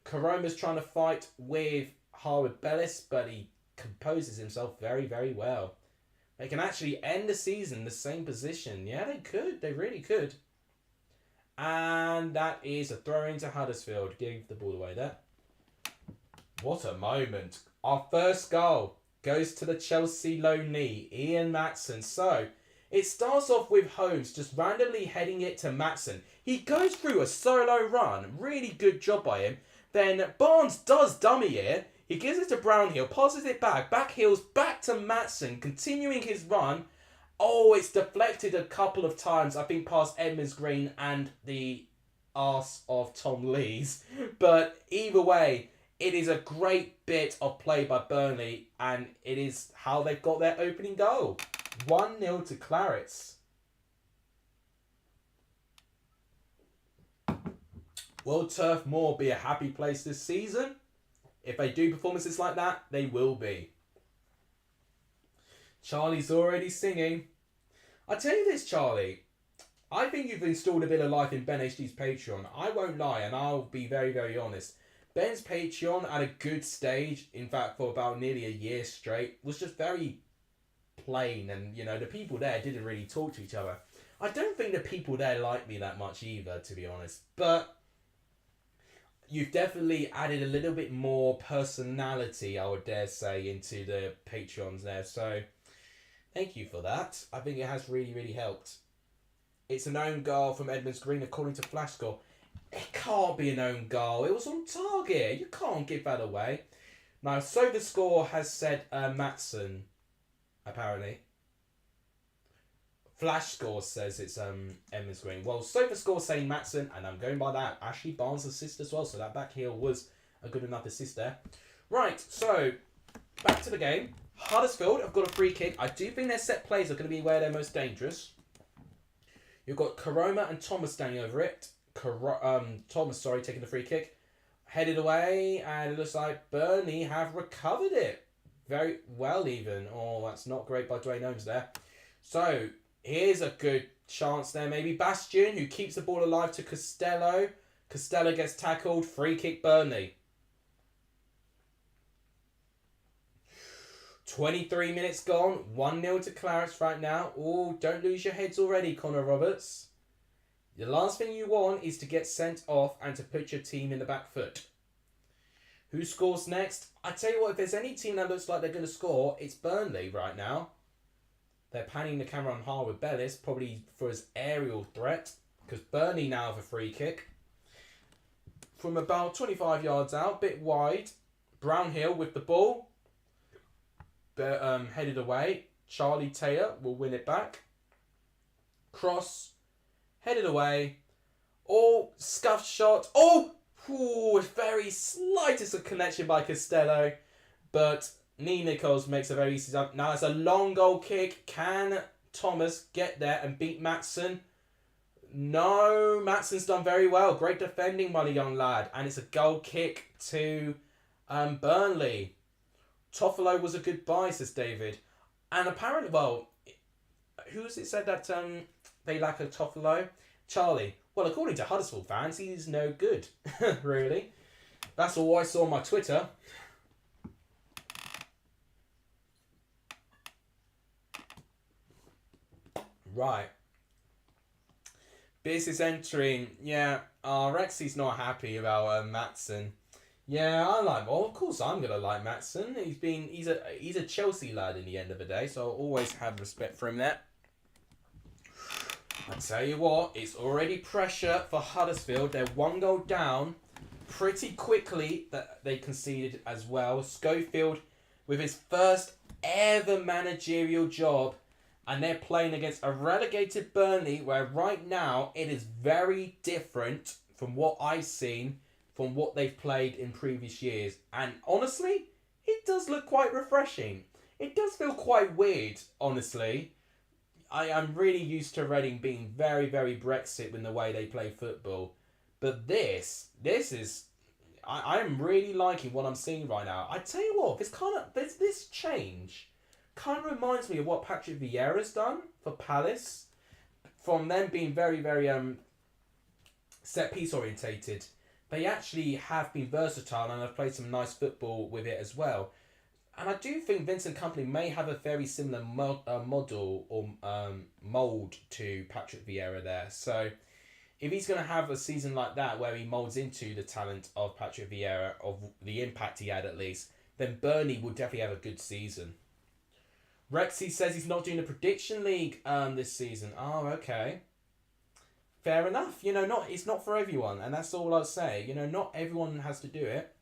Speaker 1: Karoma's trying to fight with Harwood Bellis, but he composes himself very, very well. They can actually end the season in the same position. Yeah, they could. They really could. And that is a throw into Huddersfield. Giving the ball away there. What a moment. Our first goal goes to the Chelsea loanee, Ian Matson. So, it starts off with Holmes just randomly heading it to Matson. He goes through a solo run. Really good job by him. Then Barnes does dummy it. He gives it to Brownhill, passes it back heels back to Matson, continuing his run. Oh, it's deflected a couple of times, I think, past Edmonds Green and the arse of Tom Lees. But either way, it is a great bit of play by Burnley, and it is how they've got their opening goal. 1-0 to Clarets. Will Turf Moor be a happy place this season? If they do performances like that, they will be. Charlie's already singing. I tell you this, Charlie. I think you've installed a bit of life in Ben HD's Patreon. I won't lie, and I'll be very, very honest. Ben's Patreon at a good stage, in fact, for about nearly a year straight, was just very plain, and, you know, the people there didn't really talk to each other. I don't think the people there like me that much either, to be honest. But you've definitely added a little bit more personality, I would dare say, into the Patreons there. So, thank you for that. I think it has really, really helped. It's an own goal from Edmonds Green, according to Flashscore. It can't be an own goal. It was on target. You can't give that away. Now, SofaScore has said Matson, apparently. Flashscore says it's Edmonds Green. Well, SofaScore saying Matson, and I'm going by that. Ashley Barnes' assist as well, so that back heel was a good enough assist there. Right, so back to the game. Huddersfield have got a free kick. I do think their set plays are going to be where they're most dangerous. You've got Karoma and Thomas standing over it. Thomas, taking the free kick. Headed away, and it looks like Burnley have recovered it. Very well even. Oh, that's not great by Dwayne Holmes there. So, here's a good chance there. Maybe Bastian, who keeps the ball alive to Costello. Costello gets tackled. Free kick Burnley. 23 minutes gone. 1-0 to Clarets right now. Oh, don't lose your heads already, Connor Roberts. The last thing you want is to get sent off and to put your team in the back foot. Who scores next? I tell you what, if there's any team that looks like they're going to score, it's Burnley right now. They're panning the camera on Harwood Bellis, probably for his aerial threat, because Burnley now have a free kick. From about 25 yards out, bit wide. Brownhill with the ball. Headed away. Charlie Taylor will win it back. Cross. Headed away. Oh, scuffed shot. Oh! Ooh, very slightest of connection by Costello. But Nee Nichols makes a very easy jump. Now it's a long goal kick. Can Thomas get there and beat Matson? No, Matson's done very well. Great defending by the young lad. And it's a goal kick to Burnley. Toffolo was a good buy, says David. And apparently, well, who's it said that they lack a Toffolo? Charlie. Well, according to Huddersfield fans, he's no good. Really. That's all I saw on my Twitter. Right. Business entering. Yeah, Rexy's not happy about Matson. Yeah, I like. Well, of course, I'm gonna like Matson. He's a Chelsea lad in the end of the day, so I'll always have respect for him there. I tell you what, it's already pressure for Huddersfield. They're 1 goal down pretty quickly. That they conceded as well. Schofield with his first ever managerial job, and they're playing against a relegated Burnley, where right now it is very different from what I've seen from what they've played in previous years. And honestly, it does look quite refreshing. It does feel quite weird, honestly. I'm really used to Reading being very, very Brexit in the way they play football. But this is... I'm really liking what I'm seeing right now. I tell you what, this change kind of reminds me of what Patrick Vieira's done for Palace. From them being very, very set-piece orientated, they actually have been versatile and have played some nice football with it as well. And I do think Vincent Kompany may have a very similar model or mould to Patrick Vieira there. So if he's going to have a season like that where he moulds into the talent of Patrick Vieira, of the impact he had at least, then Burnley will definitely have a good season. Rexy says he's not doing the prediction league this season. Oh, okay. Fair enough. It's not for everyone, and that's all I'll say. Not everyone has to do it.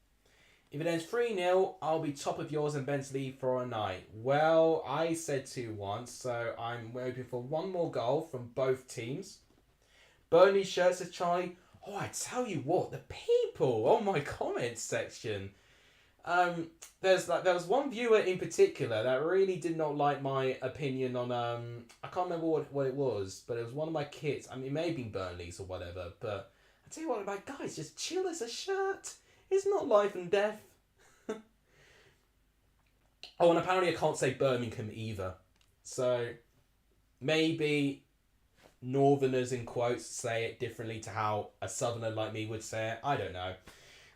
Speaker 1: If it ends 3-0, I'll be top of yours and Ben's lead for a night. Well, I said 2-1, so I'm hoping for one more goal from both teams. Burnley shirt, says Charlie. Oh, I tell you what, the people on my comments section. There was one viewer in particular that really did not like my opinion on I can't remember what it was, but it was one of my kits. I mean, it may have been Burnley's or whatever, but I tell you what, like, guys, just chill as a shirt. It's not life and death. Oh, and apparently I can't say Birmingham either. So maybe Northerners in quotes say it differently to how a Southerner like me would say it. I don't know.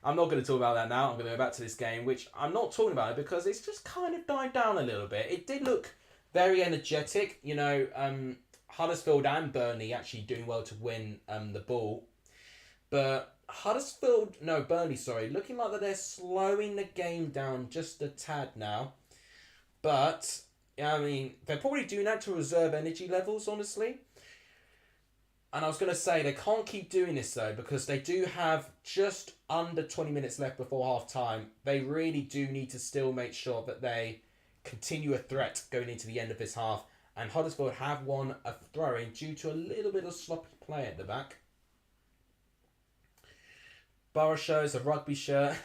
Speaker 1: I'm not going to talk about that now. I'm going to go back to this game, which I'm not talking about it because it's just kind of died down a little bit. It did look very energetic. You know, Huddersfield and Burnley actually doing well to win the ball. But Burnley, looking like that they're slowing the game down just a tad now. But, I mean, they're probably doing that to reserve energy levels, honestly. And I was going to say, they can't keep doing this, though, because they do have just under 20 minutes left before half-time. They really do need to still make sure that they continue a threat going into the end of this half. And Huddersfield have won a throw-in due to a little bit of sloppy play at the back. Borough shows a rugby shirt.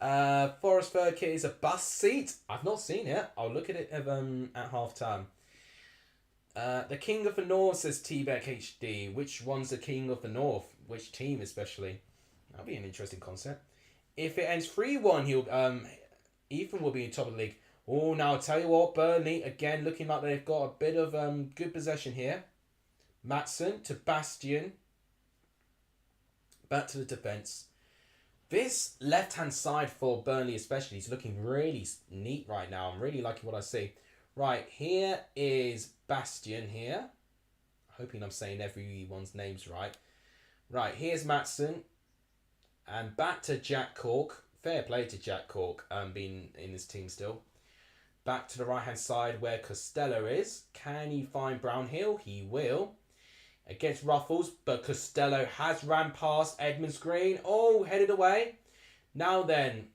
Speaker 1: Forest Fur kit is a bus seat. I've not seen it. I'll look at it at half-time. The King of the North, says T-Beck HD. Which one's the King of the North? Which team especially? That'll be an interesting concept. If it ends 3-1, Ethan will be in top of the league. Oh, now I'll tell you what, Burnley, again, looking like they've got a bit of good possession here. Maatson to Bastion. Back to the defence. This left-hand side for Burnley especially is looking really neat right now. I'm really liking what I see. Right, here is Bastion here. Hoping I'm saying everyone's names right. Right, here's Maatson. And back to Jack Cork. Fair play to Jack Cork, being in this team still. Back to the right-hand side where Costello is. Can he find Brownhill? He will. Against Ruffles, but Costello has ran past Edmonds Green. Oh, headed away. Now then,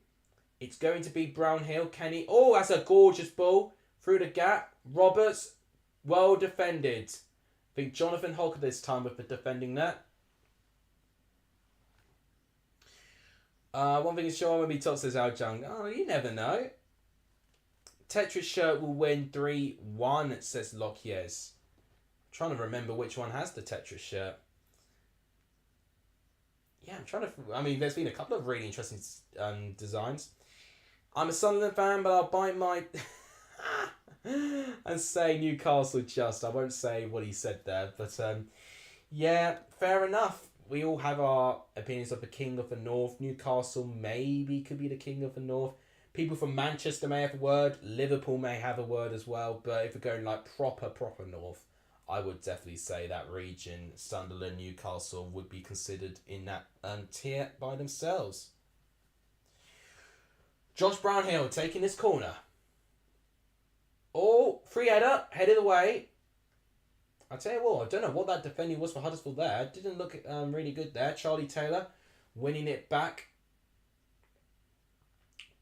Speaker 1: it's going to be Brownhill. Can he? Oh, that's a gorgeous ball through the gap. Roberts, well defended. I think Jonathan Holker this time with the defending that. One thing is sure when we talk, says Al Jung. Oh, you never know. Tetris shirt will win 3-1, says Lockyears. Trying to remember which one has the Tetris shirt. Yeah, I'm trying to... I mean, there's been a couple of really interesting designs. I'm a Sunderland fan, but I'll bite my... and say Newcastle just. I won't say what he said there. But, yeah, fair enough. We all have our opinions of the King of the North. Newcastle maybe could be the King of the North. People from Manchester may have a word. Liverpool may have a word as well. But if we're going like proper North... I would definitely say that region, Sunderland, Newcastle, would be considered in that tier by themselves. Josh Brownhill taking this corner. Oh, free header, headed away. I tell you what, I don't know what that defending was for Huddersfield there. Didn't look really good there. Charlie Taylor winning it back.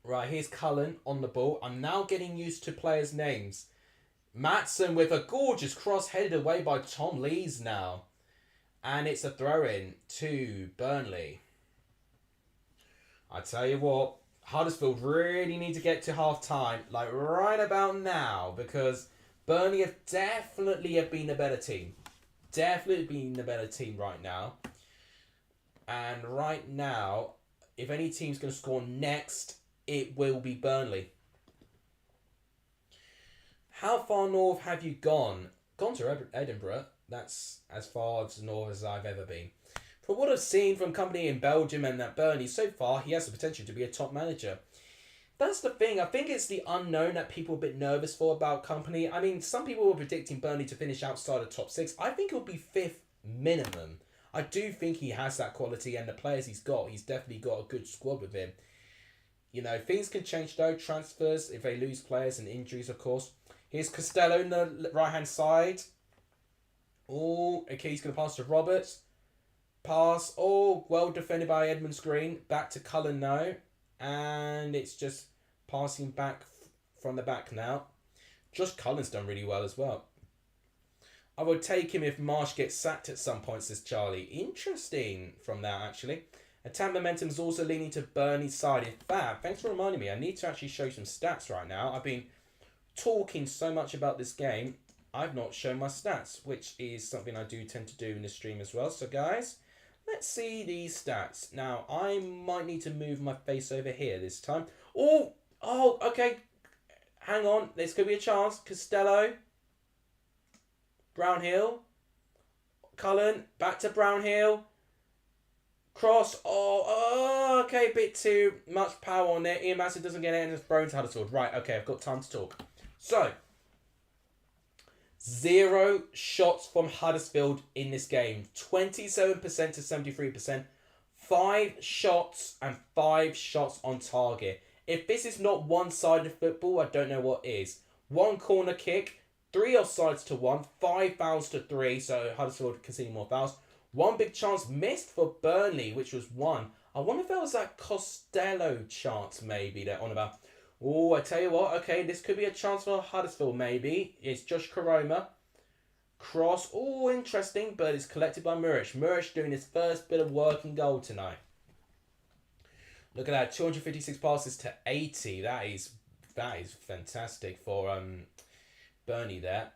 Speaker 1: Right, here's Cullen on the ball. I'm now getting used to players' names. Maatson with a gorgeous cross headed away by Tom Lees now. And it's a throw-in to Burnley. I tell you what, Huddersfield really need to get to half-time, like right about now, because Burnley have definitely been a better team. Definitely been the better team right now. And right now, if any team's going to score next, it will be Burnley. How far north have you gone? Gone to Edinburgh. That's as far as north as I've ever been. From what I've seen from company in Belgium and that Burnley, so far he has the potential to be a top manager. That's the thing. I think it's the unknown that people are a bit nervous for about company. I mean, some people were predicting Burnley to finish outside the top 6. I think it'll be 5th minimum. I do think he has that quality, and the players he's got, he's definitely got a good squad with him. You know, things can change though. Transfers, if they lose players and injuries, of course. Here's Costello on the right-hand side. Oh, okay, he's going to pass to Roberts. Pass. Oh, well defended by Edmonds Green. Back to Cullen now. And it's just passing back from the back now. Josh Cullen's done really well as well. I would take him if Marsh gets sacked at some point, says Charlie. Interesting from that, actually. Attack momentum is also leaning to Burnley's side. In fact, thanks for reminding me, I need to actually show some stats right now. I've been talking so much about this game, I've not shown my stats, which is something I do tend to do in the stream as well. So, guys, let's see these stats. Now, I might need to move my face over here this time. Oh, okay. Hang on. This could be a chance. Costello. Brownhill. Cullen. Back to Brownhill. Cross. Okay. Bit too much power on there. Ian Massey doesn't get it and it's thrown to Huddersfield. Right, okay. I've got time to talk. So, 0 shots from Huddersfield in this game. 27% to 73%. 5 shots and 5 shots on target. If this is not one-sided football, I don't know what is. 1 corner kick, 3 offsides to 1, 5 fouls to 3, so Huddersfield conceding more fouls. 1 big chance missed for Burnley, which was 1. I wonder if that was that Costello chance maybe they're on about. Oh, I tell you what, okay, this could be a chance for Huddersfield maybe. It's Josh Koroma. Cross, oh, interesting, but it's collected by Muric. Muric doing his first bit of work in goal tonight. Look at that, 256 passes to 80. That is fantastic for Burnley there.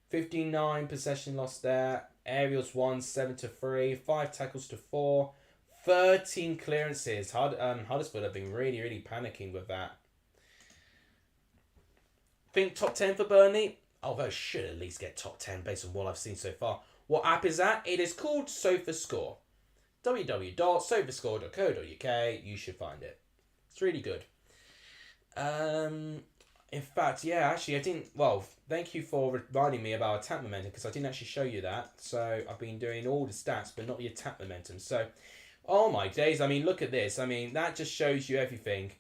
Speaker 1: 59 possession lost there. Aerials 1, 7 to 3. 5 tackles to 4. 13 clearances. Huddersfield have been really, really panicking with that. Think top 10 for Burnley? Although should at least get top 10 based on what I've seen so far. What app is that? It is called SofaScore. www.sofascore.co.uk. You should find it. It's really good. In fact, yeah, actually, I didn't... Well, thank you for reminding me about attack momentum because I didn't actually show you that. So I've been doing all the stats, but not the attack momentum. So, oh my days. I mean, look at this. I mean, that just shows you everything.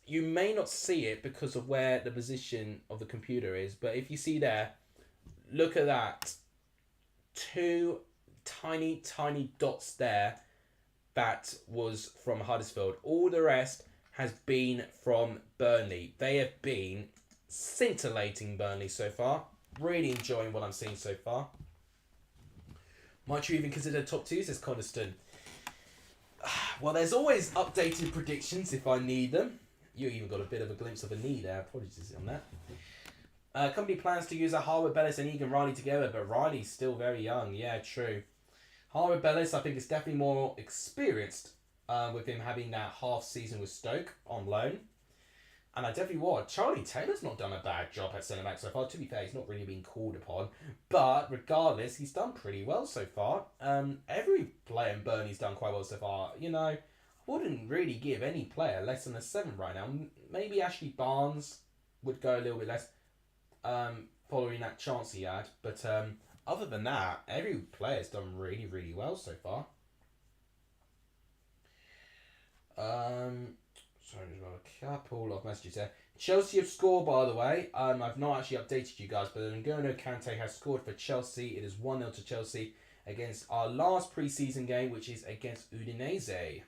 Speaker 1: You may not see it because of where the position of the computer is, but if you see there, look at that. 2 tiny, tiny dots there. That was from Huddersfield. All the rest has been from Burnley. They have been scintillating Burnley so far. Really enjoying what I'm seeing so far. Might you even consider top 2, says Coniston. Well, there's always updated predictions if I need them. You even got a bit of a glimpse of a knee there. Apologies on that. Company plans to use Harwood Bellis and Egan Riley together, but Riley's still very young. Yeah, true. Harwood Bellis, I think, is definitely more experienced with him having that half season with Stoke on loan. And I definitely would. Charlie Taylor's not done a bad job at centre back so far. To be fair, he's not really been called upon. But regardless, he's done pretty well so far. Every player in Burnley's done quite well so far. You know, I wouldn't really give any player less than a 7 right now. Maybe Ashley Barnes would go a little bit less following that chance he had. But other than that, every player's done really, really well so far. Sorry, there's got a couple of messages there. Chelsea have scored, by the way. I've not actually updated you guys, but N'Golo Kante has scored for Chelsea. It is 1-0 to Chelsea against our last pre-season game, which is against Udinese.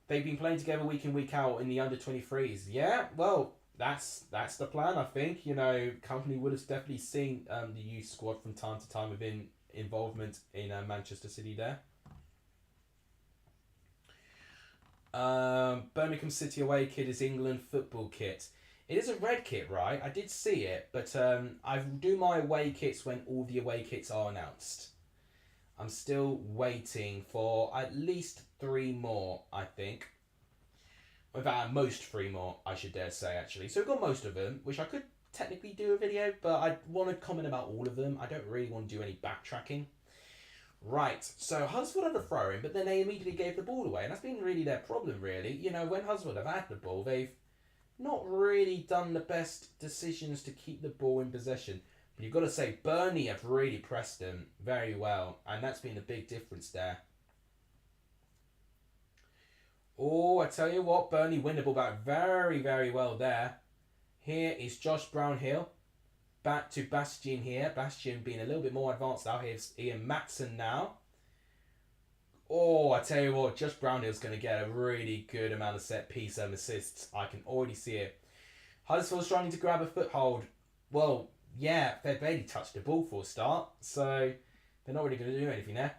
Speaker 1: They've been playing together week in, week out in the under-23s. Yeah, well, that's the plan, I think. You know, company would have definitely seen the youth squad from time to time within involvement in Manchester City there. Birmingham City away kit is England football kit. It is a red kit, right? I did see it, but I do my away kits when all the away kits are announced. I'm still waiting for at least 3 more, I think. At most 3 more, I should dare say, actually. So we've got most of them, which I could technically do a video, but I want to comment about all of them. I don't really want to do any backtracking. Right, so Huddersfield had a throw-in, but then they immediately gave the ball away, and that's been really their problem, really. You know, when Huddersfield have had the ball, they've not really done the best decisions to keep the ball in possession. But you've got to say, Burnley have really pressed them very well, and that's been a big difference there. Oh, I tell you what, Burnley win the ball back very, very well there. Here is Josh Brownhill. back to Bastion here. Bastion being a little bit more advanced now. Here's Ian Matson now. Oh, I tell you what, Josh Brownhill's going to get a really good amount of set piece assists. I can already see it. Huddersfield's trying to grab a foothold. Well, yeah, they barely touched the ball for a start, so they're not really going to do anything there.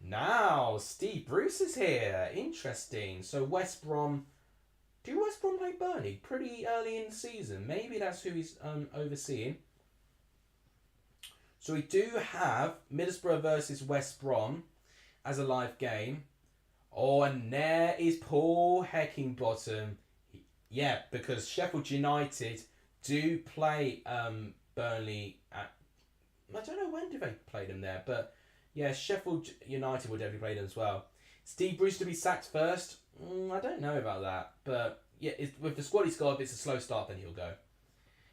Speaker 1: Now, Steve Bruce is here. Interesting. So West Brom... Do West Brom play Burnley pretty early in the season? Maybe that's who he's overseeing. So we do have Middlesbrough versus West Brom as a live game. Oh, and there is Paul Heckingbottom. Yeah, because Sheffield United do play Burnley at... I don't know when do they play them there, but yeah, Sheffield United would definitely play them as well. Steve Bruce to be sacked first? I don't know about that, but yeah, with the squad he's got, if it's a slow start, then he'll go.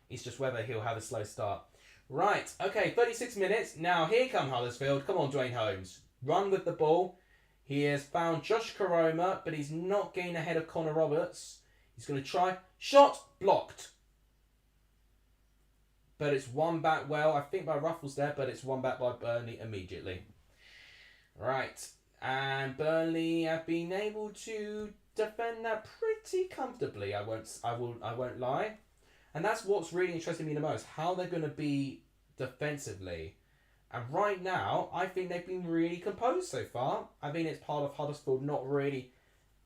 Speaker 1: It's just whether he'll have a slow start. Right, okay, 36 minutes. Now, here come Huddersfield. Come on, Dwayne Holmes. Run with the ball. He has found Josh Koroma, but he's not getting ahead of Connor Roberts. He's going to try. Shot! Blocked. But it's won back well, I think by Ruffles there, but it's won back by Burnley immediately. Right, and Burnley have been able to defend that pretty comfortably. I won't lie, and that's what's really interesting me the most: how they're going to be defensively. And right now, I think they've been really composed so far. I mean, it's part of Huddersfield not really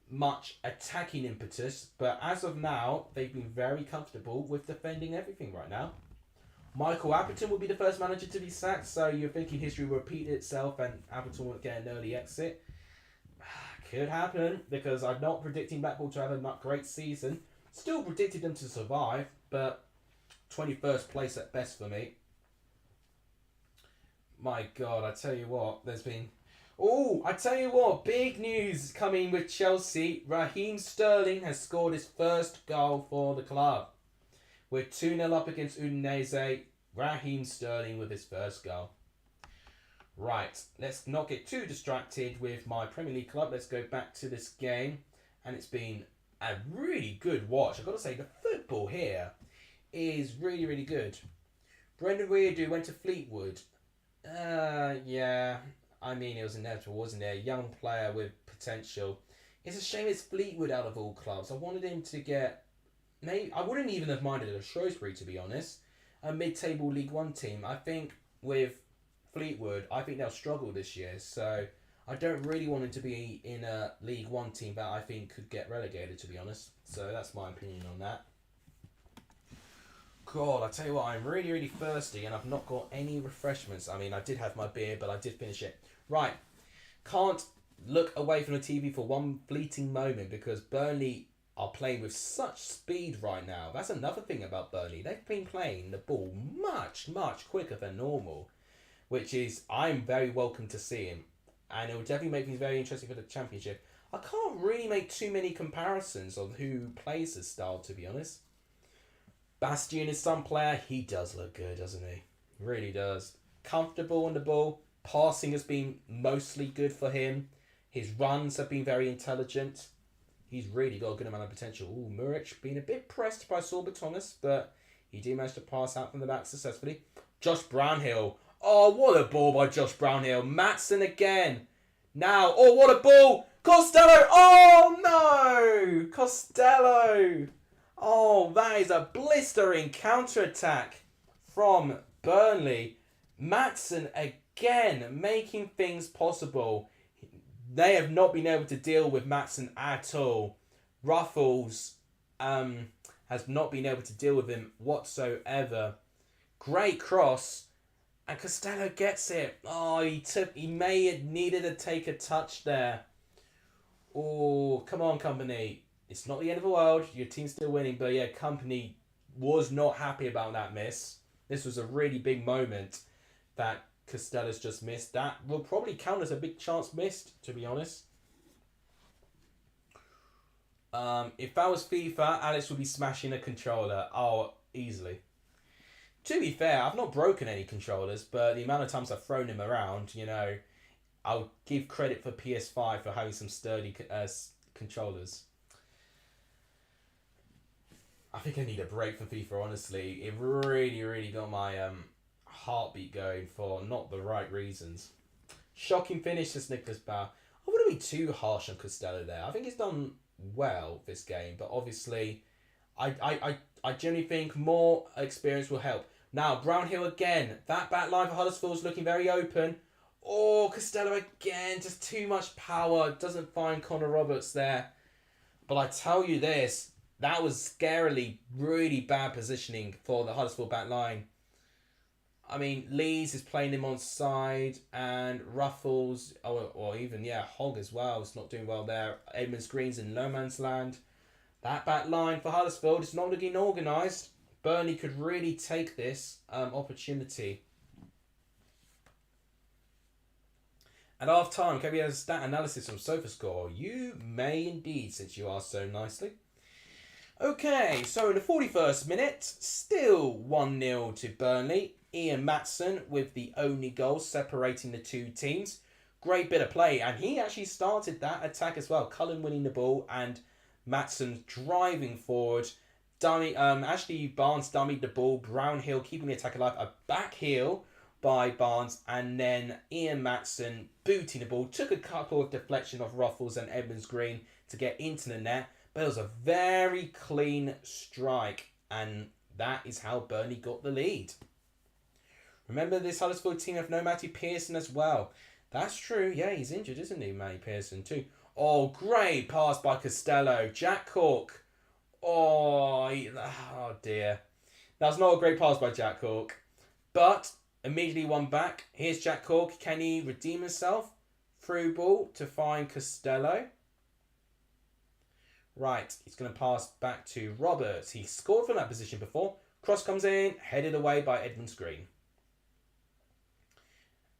Speaker 1: much attacking impetus, but as of now, they've been very comfortable with defending everything right now. Michael Appleton will be the first manager to be sacked, so you're thinking history will repeat itself and Appleton will get an early exit. Could happen, because I'm not predicting Blackpool to have a great season. Still predicted them to survive, but 21st place at best for me. My God, I tell you what, there's been... Oh, I tell you what, big news coming with Chelsea. Raheem Sterling has scored his first goal for the club. We're 2-0 up against Udinese. Raheem Sterling with his first goal. Right, let's not get too distracted with my Premier League club. Let's go back to this game. And it's been a really good watch. I've got to say, the football here is really, really good. Brendan Reardon went to Fleetwood. Yeah, I mean, it was inevitable, wasn't it? A young player with potential. It's a shame it's Fleetwood out of all clubs. I wanted him to get... Maybe I wouldn't even have minded a Shrewsbury, to be honest. A mid-table League One team. I think with Fleetwood, I think they'll struggle this year. So I don't really want him to be in a League One team that I think could get relegated, to be honest. So that's my opinion on that. God, I tell you what, I'm really, really thirsty and I've not got any refreshments. I mean, I did have my beer, but I did finish it. Right. Can't look away from the TV for one fleeting moment because Burnley are playing with such speed right now. That's another thing about Burnley. They've been playing the ball much, much quicker than normal, which is, I'm very welcome to seeing. And it will definitely make things very interesting for the Championship. I can't really make too many comparisons on who plays this style, to be honest. Bastion is some player. He does look good, doesn't he? Really does. Comfortable on the ball. Passing has been mostly good for him. His runs have been very intelligent. He's really got a good amount of potential. Ooh, Muric being a bit pressed by Sorba Thomas, but he did manage to pass out from the back successfully. Josh Brownhill. Oh, what a ball by Josh Brownhill. Matson again. Now, oh, what a ball. Costello. Oh, no. Costello. Oh, that is a blistering counter-attack from Burnley. Matson again making things possible. They have not been able to deal with Matson at all. Ruffles has not been able to deal with him whatsoever. Great cross. And Costello gets it. Oh, he may have needed to take a touch there. Oh, come on, Company. It's not the end of the world. Your team's still winning. But yeah, Company was not happy about that miss. This was a really big moment that Costello's just missed. That will probably count as a big chance missed, to be honest. If that was FIFA, Alex would be smashing a controller. Oh, easily. To be fair, I've not broken any controllers, but the amount of times I've thrown them around, you know, I'll give credit for PS5 for having some sturdy controllers. I think I need a break from FIFA, honestly. It really, really got my heartbeat going for not the right reasons. Shocking finish, says Nicholas Bauer. I wouldn't be too harsh on Costello there. I think he's done well this game, but obviously, I generally think more experience will help. Now, Brownhill again. That back line for Huddersfield is looking very open. Oh, Costello again. Just too much power. Doesn't find Connor Roberts there. But I tell you this, that was scarily really bad positioning for the Huddersfield back line. I mean, Lees is playing him on side, and Ruffles, or even, Hogg as well, is not doing well there. Edmonds Green's in no man's land. That back line for Huddersfield is not looking organised. Burnley could really take this opportunity. At half time, can we have a stat analysis from SofaScore? You may indeed, since you asked so nicely. Okay, so in the 41st minute, still 1-0 to Burnley. Ian Matson with the only goal separating the two teams. Great bit of play, and he actually started that attack as well. Cullen winning the ball and Matson driving forward. Ashley Barnes dummied the ball. Brownhill keeping the attack alive. A back heel by Barnes, and then Ian Matson booting the ball. Took a couple of deflection of Ruffles and Edmonds Green to get into the net, but it was a very clean strike, and that is how Burnley got the lead. Remember, this Huddersfield team have no Matty Pearson as well. That's true. Yeah, he's injured, isn't he, Matty Pearson, too? Oh, great pass by Costello. Jack Cork. Oh dear. That's not a great pass by Jack Cork. But immediately one back. Here's Jack Cork. Can he redeem himself? Through ball to find Costello. Right, he's going to pass back to Roberts. He scored from that position before. Cross comes in, headed away by Edmonds Green.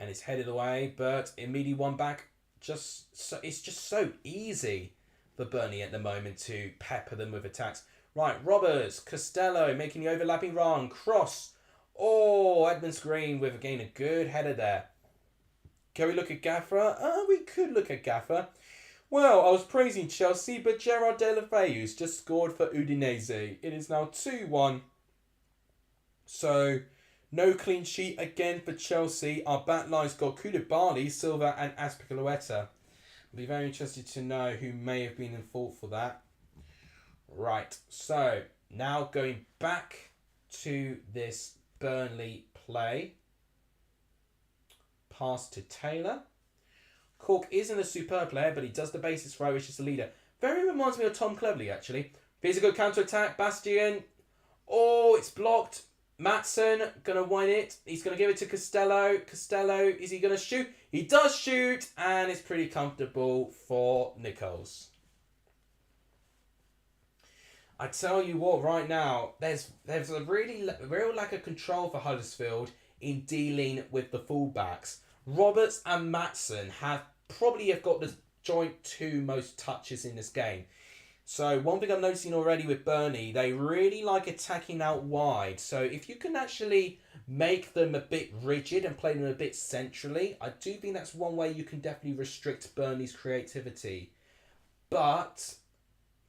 Speaker 1: And it's headed away, but immediately one back. It's just so easy for Burnley at the moment to pepper them with attacks. Right, Roberts, Costello making the overlapping run. Cross. Oh, Edmonds Green with, again, a good header there. Can we look at Gaffer? We could look at Gaffer. Well, I was praising Chelsea, but Gerard Deulofeu's just scored for Udinese. It is now 2-1. So, no clean sheet again for Chelsea. Our back line's got Koulibaly, Silva and Azpilicueta. I'll be very interested to know who may have been in fault for that. Right, so now going back to this Burnley play. Pass to Taylor. Cork isn't a superb player, but he does the basics right, which is the leader. Very reminds me of Tom Cleverley, actually. Here's a good counter-attack. Bastian. Oh, it's blocked. Matson going to win it. He's going to give it to Costello. Costello, is he going to shoot? He does shoot, and it's pretty comfortable for Nichols. I tell you what, right now, there's a real lack of control for Huddersfield in dealing with the fullbacks. Roberts and Matson have got the joint two most touches in this game. So one thing I'm noticing already with Burnley, they really like attacking out wide. So if you can actually make them a bit rigid and play them a bit centrally, I do think that's one way you can definitely restrict Burnley's creativity. But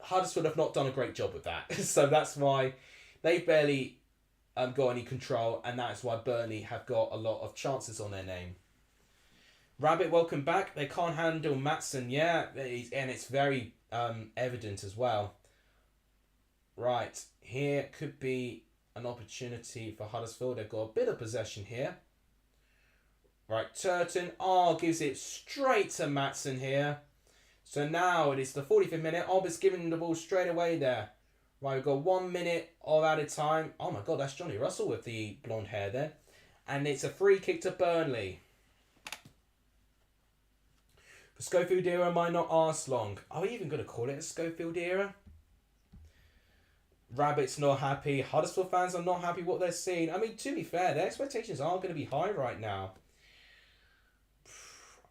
Speaker 1: Huddersfield have not done a great job with that. So that's why they've barely got any control, and that's why Burnley have got a lot of chances on their name. Rabbit, welcome back. They can't handle Matson, and it's very evident as well. Right, here could be an opportunity for Huddersfield. They've got a bit of possession here. Right, Turton, gives it straight to Matson here. So now it is the 45th minute. Ob's giving the ball straight away there. Right, we've got 1 minute of added time. Oh my God, that's Johnny Russell with the blonde hair there. And it's a free kick to Burnley. The Schofield era might not last long. Are we even going to call it a Schofield era? Rabbit's not happy. Huddersfield fans are not happy what they're seeing. I mean, to be fair, their expectations are going to be high right now.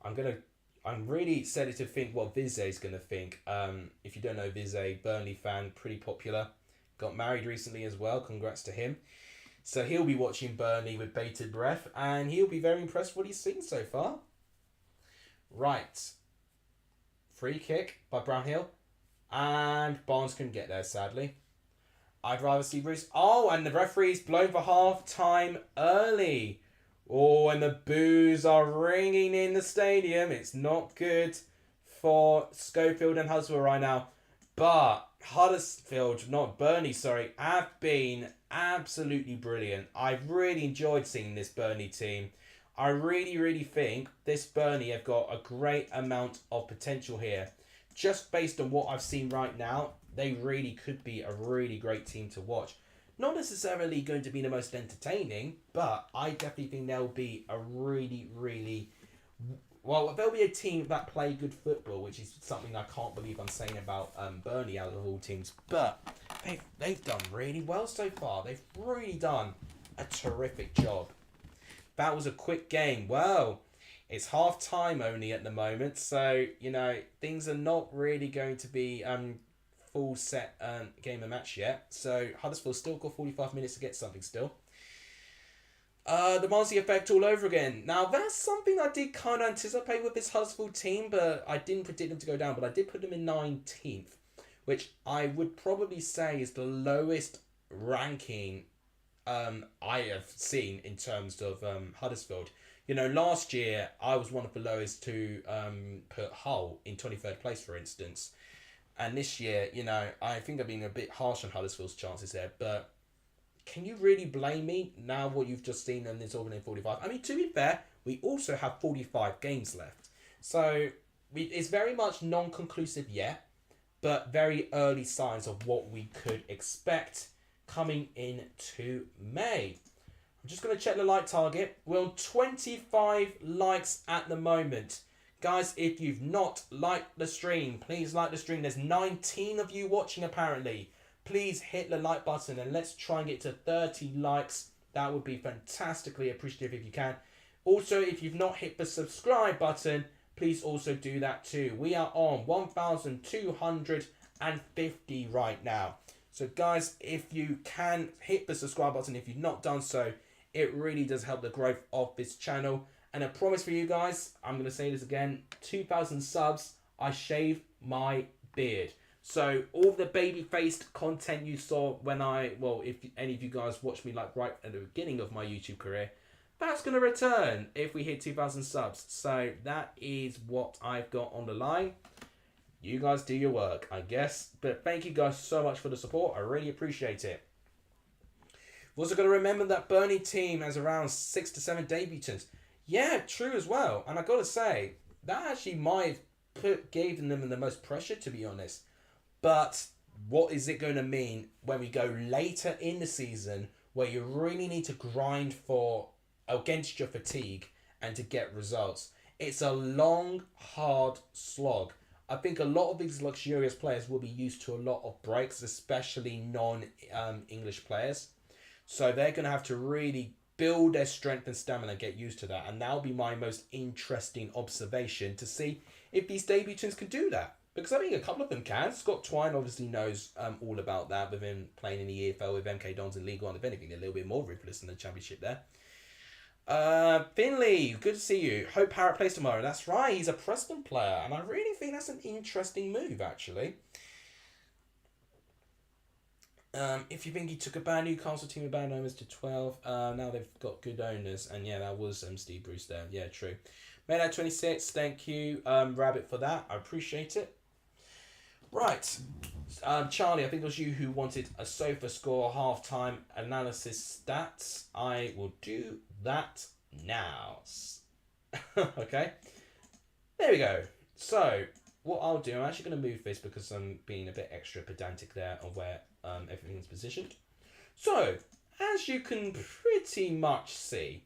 Speaker 1: I'm really excited to think what Vizay's going to think. If you don't know Vizay, Burnley fan, pretty popular. Got married recently as well. Congrats to him. So he'll be watching Burnley with bated breath, and he'll be very impressed with what he's seen so far. Right. Free kick by Brownhill. And Barnes couldn't get there, sadly. I'd rather see Bruce. Oh, and the referee's blown for half time early. Oh, and the boos are ringing in the stadium. It's not good for Schofield and Huddersfield right now. But Huddersfield, not Burnley, sorry, have been absolutely brilliant. I've really enjoyed seeing this Burnley team. I really, really think this Burnley have got a great amount of potential here. Just based on what I've seen right now, they really could be a really great team to watch. Not necessarily going to be the most entertaining, but I definitely think they'll be a really, really... Well, they'll be a team that play good football, which is something I can't believe I'm saying about Burnley out of all teams. But they've done really well so far. They've really done a terrific job. That was a quick game. Well, it's half time only at the moment, so things are not really going to be full set game and match yet. So Huddersfield still got 45 minutes to get something still. The Marzi effect all over again. Now, that's something I did kind of anticipate with this Huddersfield team, but I didn't predict them to go down. But I did put them in 19th, which I would probably say is the lowest ranking I have seen in terms of Huddersfield. Last year, I was one of the lowest to put Hull in 23rd place, for instance. And this year, I think I've been a bit harsh on Huddersfield's chances there, but... Can you really blame me now what you've just seen and it's all in 45? I mean, to be fair, we also have 45 games left. So it's very much non-conclusive yet, but very early signs of what we could expect coming into May. I'm just going to check the like target. We're on 25 likes at the moment. Guys, if you've not liked the stream, please like the stream. There's 19 of you watching apparently. Please hit the like button and let's try and get to 30 likes. That would be fantastically appreciative if you can. Also, if you've not hit the subscribe button, please also do that too. We are on 1,250 right now. So guys, if you can hit the subscribe button, if you've not done so, it really does help the growth of this channel. And a promise for you guys, I'm going to say this again, 2,000 subs, I shave my beard. So all the baby-faced content you saw when if any of you guys watched me right at the beginning of my YouTube career, that's going to return if we hit 2,000 subs. So that is what I've got on the line. You guys do your work, I guess. But thank you guys so much for the support. I really appreciate it. We're also going to remember that Burnley team has around 6 to 7 debutants. Yeah, true as well. And I got to say, that actually might have gave them the most pressure, to be honest. But what is it going to mean when we go later in the season where you really need to grind against your fatigue and to get results? It's a long, hard slog. I think a lot of these luxurious players will be used to a lot of breaks, especially non-English players. So they're going to have to really build their strength and stamina and get used to that. And that'll be my most interesting observation to see if these debutants can do that. Because I think a couple of them can. Scott Twine obviously knows all about that with him playing in the EFL with MK Dons in League One. If anything, they're a little bit more ruthless in the Championship there. Finley, good to see you. Hope Parrott plays tomorrow. That's right, he's a Preston player. And I really think that's an interesting move, actually. If you think he took a bad Newcastle team with bad owners to 12, now they've got good owners. And yeah, that was Steve Bruce there. Yeah, true. Made out 26, thank you, Rabbit, for that. I appreciate it. Right, Charlie, I think it was you who wanted a sofa score half-time analysis stats. I will do that now. Okay, there we go. So, what I'll do, I'm actually going to move this because I'm being a bit extra pedantic there on where everything's positioned. So, as you can pretty much see,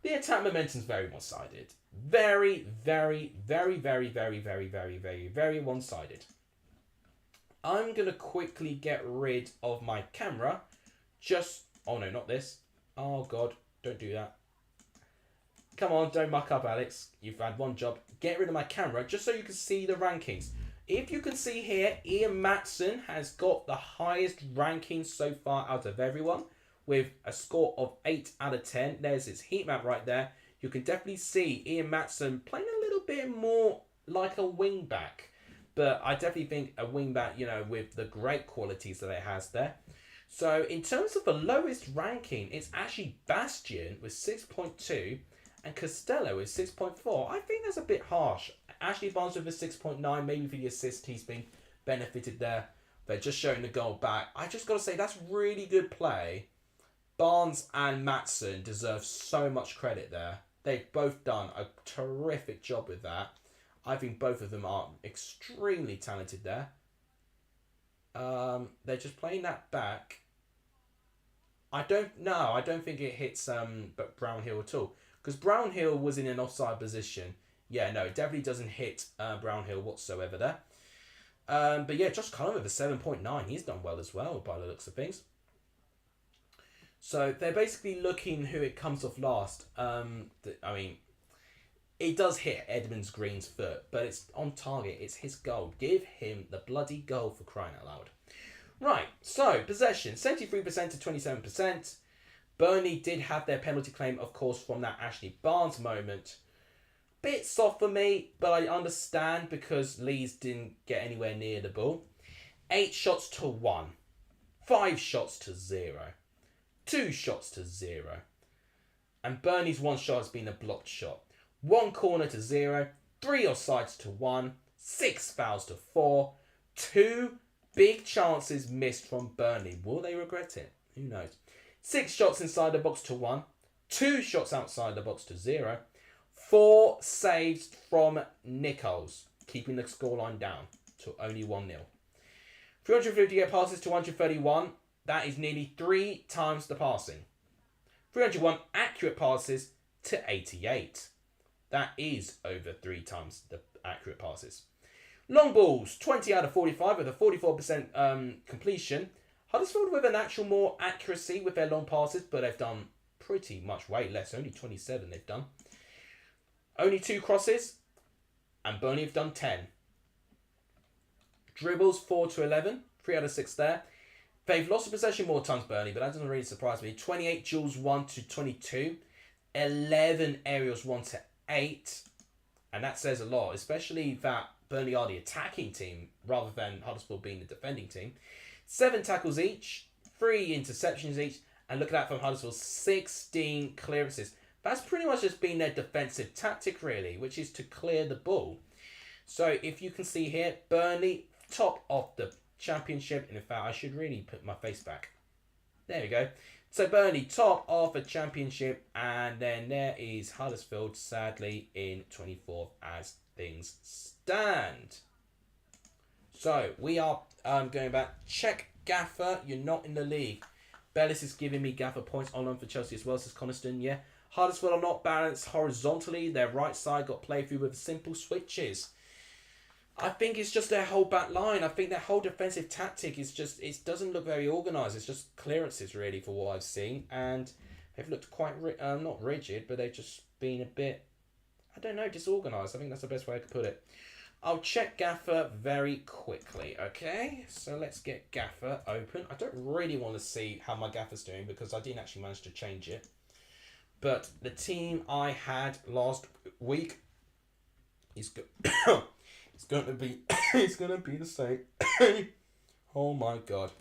Speaker 1: the attack momentum is very one-sided. Very, very, very, very, very, very, very, very, very one-sided. I'm going to quickly get rid of my camera. Oh no, not this. Oh God, don't do that. Come on, don't muck up, Alex. You've had one job. Get rid of my camera just so you can see the rankings. If you can see here, Ian Matson has got the highest ranking so far out of everyone with a score of 8 out of 10. There's his heat map right there. You can definitely see Ian Matson playing a little bit more like a wing back. But I definitely think a wing back, with the great qualities that it has there. So in terms of the lowest ranking, it's actually Bastion with 6.2 and Costello with 6.4. I think that's a bit harsh. Ashley Barnes with a 6.9, maybe for the assist he's been benefited there. They're just showing the goal back. I just got to say, that's really good play. Barnes and Matson deserve so much credit there. They've both done a terrific job with that. I think both of them are extremely talented there. They're just playing that back. I don't think it hits but Brownhill at all. Because Brownhill was in an offside position. Yeah, no, it definitely doesn't hit Brownhill whatsoever there. But yeah, Josh Cullen with a 7.9. He's done well as well by the looks of things. So they're basically looking who it comes off last. I mean, it does hit Edmonds Green's foot, but it's on target. It's his goal. Give him the bloody goal, for crying out loud. Right, so possession, 73% to 27%. Burnley did have their penalty claim, of course, from that Ashley Barnes moment. Bit soft for me, but I understand because Leeds didn't get anywhere near the ball. 8 shots to 1. 5 shots to 0. 2 shots to 0. And Burnley's 1 shot has been a blocked shot. 1 corner to 0. 3 offsides to 1. 6 fouls to 4. 2 big chances missed from Burnley. Will they regret it? Who knows? 6 shots inside the box to 1. 2 shots outside the box to 0. 4 saves from Nichols, keeping the scoreline down to only 1-0. 358 passes to 131. That is nearly 3 times the passing. 301 accurate passes to 88. That is over 3 times the accurate passes. Long balls, 20 out of 45 with a 44% completion. Huddersfield with an actual more accuracy with their long passes, but they've done pretty much way less. Only 27 they've done. Only 2 crosses, and Burnley have done 10. Dribbles, 4 to 11. 3 out of 6 there. They've lost the possession more times, Burnley, but that doesn't really surprise me. 28 duels, 1 to 22. 11 aerials, 1 to 8. And that says a lot, especially that Burnley are the attacking team rather than Huddersfield being the defending team. 7 tackles each, 3 interceptions each, and look at that from Huddersfield, 16 clearances. That's pretty much just been their defensive tactic, really, which is to clear the ball. So if you can see here, Burnley, top of the Championship. And in fact, I should really put my face back. There we go. So Burnley, top of the Championship. And then there is Huddersfield, sadly, in 24th as things stand. So we are going back. Check Gaffer, you're not in the league. Bellis is giving me Gaffer points on for Chelsea as well, says Coniston, yeah. Huddersfield are not balanced horizontally. Their right side got played through with simple switches. I think it's just their whole back line. I think their whole defensive tactic is just, it doesn't look very organised. It's just clearances, really, for what I've seen. And they've looked quite, not rigid, but they've just been a bit, I don't know, disorganised. I think that's the best way I could put it. I'll check Gaffer very quickly, okay? So let's get Gaffer open. I don't really want to see how my Gaffer's doing because I didn't actually manage to change it. But the team I had last week is it's going to be the same. Oh my god.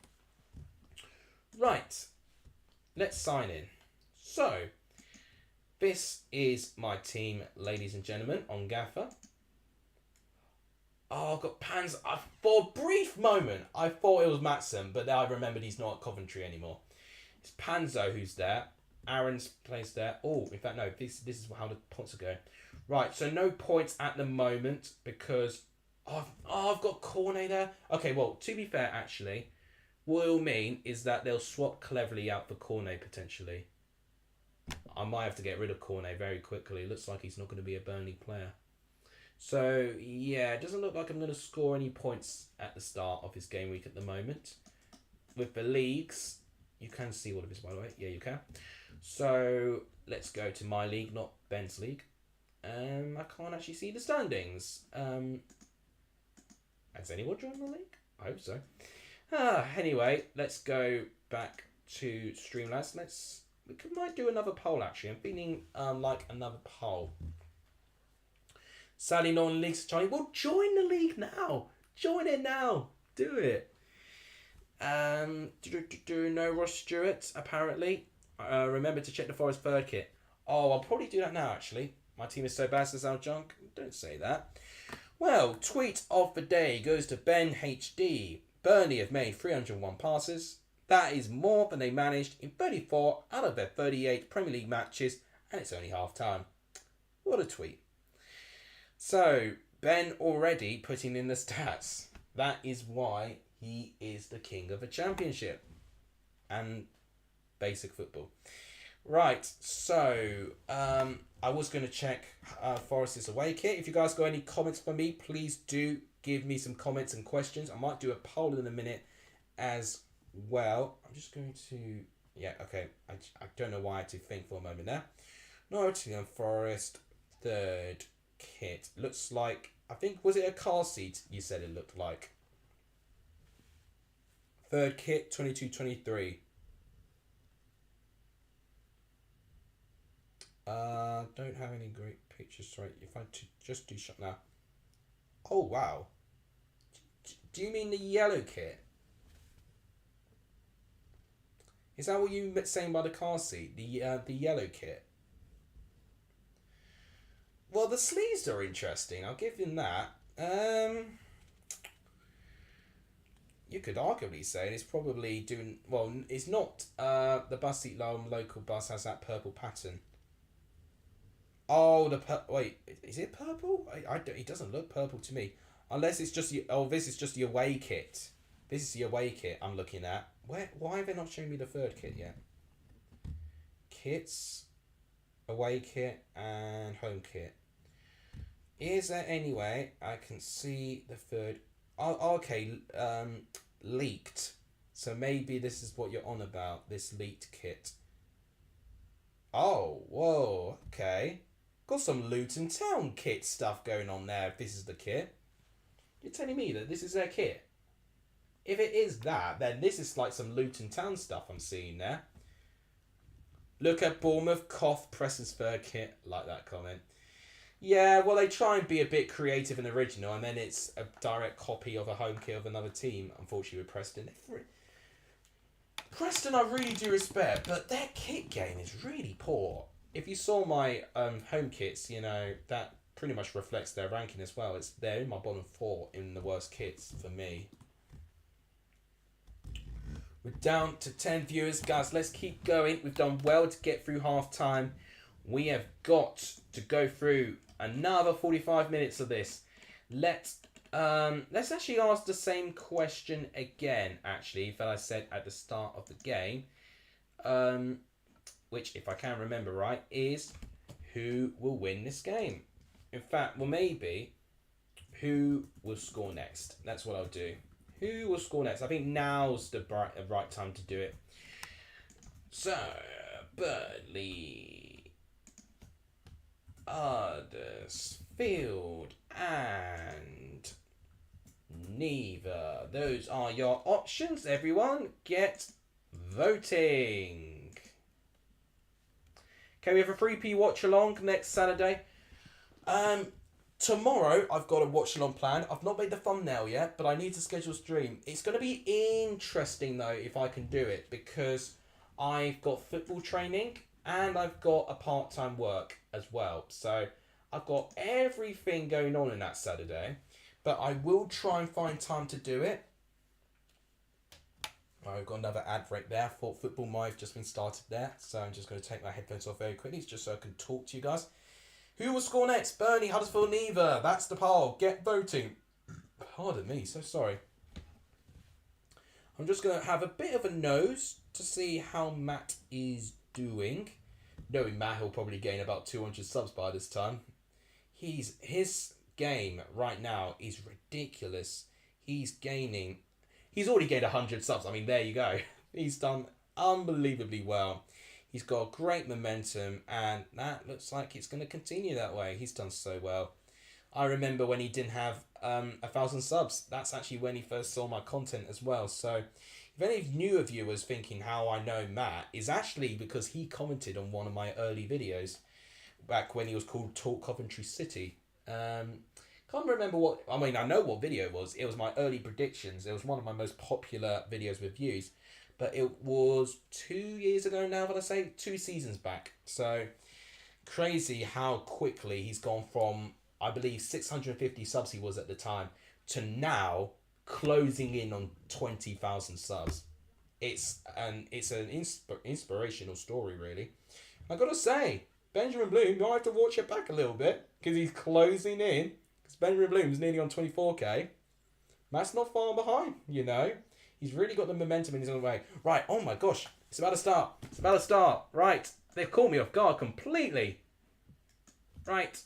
Speaker 1: Right. Let's sign in. So, this is my team, ladies and gentlemen, on Gaffer. Oh, I've got Pans. For a brief moment, I thought it was Matson, but then I remembered he's not at Coventry anymore. It's Panzo who's there. Aaron's plays there. Oh, in fact, no. This is how the points are going. Right, so no points at the moment because I've got Cornet there. Okay, well, to be fair, actually, what it'll mean is that they'll swap Cleverly out for Cornet potentially. I might have to get rid of Cornet very quickly. It looks like he's not going to be a Burnley player. So, yeah, it doesn't look like I'm going to score any points at the start of his game week at the moment. With the leagues, you can see all of this, by the way. Yeah, you can. So, let's go to my league, not Ben's league. I can't actually see the standings. Has anyone joined the league? I hope so. Anyway, let's go back to Streamlabs. We might do another poll, actually. I'm feeling like another poll. Sadly, no one in the league's Charlie. Well, join the league now. Join it now. Do it. No Ross Stewart, apparently. Remember to check the Forest third kit. Oh, I'll probably do that now, actually. My team is so bad to sound junk. Don't say that. Well, tweet of the day goes to Ben HD. Burnley have made 301 passes. That is more than they managed in 34 out of their 38 Premier League matches, and it's only half time. What a tweet. So, Ben already putting in the stats. That is why he is the king of the championship and basic football. Right, so I was going to check Forest's away kit. If you guys got any comments for me, please do give me some comments and questions. I might do a poll in a minute as well. I'm just going to... Yeah, okay. I don't know why I had to think for a moment there. Nottingham Forest third kit. Looks like... I think... Was it a car seat you said it looked like? Third kit, 22-23. Don't have any great pictures. Sorry, if I just do shot now. Oh wow. Do you mean the yellow kit? Is that what you were saying by the car seat? The yellow kit. Well, the sleeves are interesting. I'll give him that. You could arguably say it's probably doing well. It's not. The bus seat local bus has that purple pattern. Oh, wait, is it purple? I don't, it doesn't look purple to me. Unless it's just... this is just the away kit. This is the away kit I'm looking at. Why have they not shown me the third kit yet? Kits, away kit, and home kit. Is there any way I can see the third... Oh, okay, leaked. So maybe this is what you're on about, this leaked kit. Oh, whoa, okay. Got some Luton Town kit stuff going on there, if this is the kit. You're telling me that this is their kit? If it is that, then this is like some Luton Town stuff I'm seeing there. Look at Bournemouth Cough Presses third kit. Like that comment. Yeah, well, they try and be a bit creative and original, and then it's a direct copy of a home kit of another team, unfortunately, with Preston. Preston I really do respect, but their kit game is really poor. If you saw my home kits, you know, that pretty much reflects their ranking as well. They're in my bottom 4 in the worst kits for me. We're down to 10 viewers. Guys, let's keep going. We've done well to get through half time. We have got to go through another 45 minutes of this. Let's actually ask the same question again, actually, that I said at the start of the game. Which, if I can remember right, is who will win this game. In fact, well, maybe who will score next. That's what I'll do. Who will score next? I think now's the right time to do it. So, Burnley, Huddersfield, and neither. Those are your options. Everyone, get voting. Okay, we have a 3p watch along next Saturday. Tomorrow I've got a watch along plan. I've not made the thumbnail yet, but I need to schedule a stream. It's going to be interesting though if I can do it, because I've got football training and I've got a part-time work as well. So I've got everything going on in that Saturday, but I will try and find time to do it. I've got another ad break there. For football might have just been started there, so I'm just going to take my headphones off very quickly just so I can talk to you guys. Who will score next? Burnley, Huddersfield, neither. That's the poll. Get voting. Pardon me, so sorry. I'm just going to have a bit of a nose to see how Matt is doing. Knowing Matt, he'll probably gain about 200 subs by this time. His game right now is ridiculous. He's already gained 100 subs. I mean, there you go. He's done unbelievably well. He's got great momentum, and that looks like it's going to continue that way. He's done so well. I remember when he didn't have 1,000 subs. That's actually when he first saw my content as well. So if any newer viewers thinking how I know Matt, is actually because he commented on one of my early videos back when he was called Talk Coventry City. Can't remember what. I mean, I know what video it was. It was my early predictions. It was one of my most popular videos with views, but it was 2 years ago now. That I say 2 seasons back. So crazy how quickly he's gone from, I believe, 650 subs he was at the time to now closing in on 20,000 subs. It's an inspirational story, really. I gotta say, Benjamin Bloom, you might have to watch it back a little bit because he's closing in. Because Benjamin Bloom's nearly on 24k. Matt's not far behind, you know. He's really got the momentum in his own way. Right, oh my gosh, it's about to start. It's about to start. Right, they've caught me off guard completely. Right.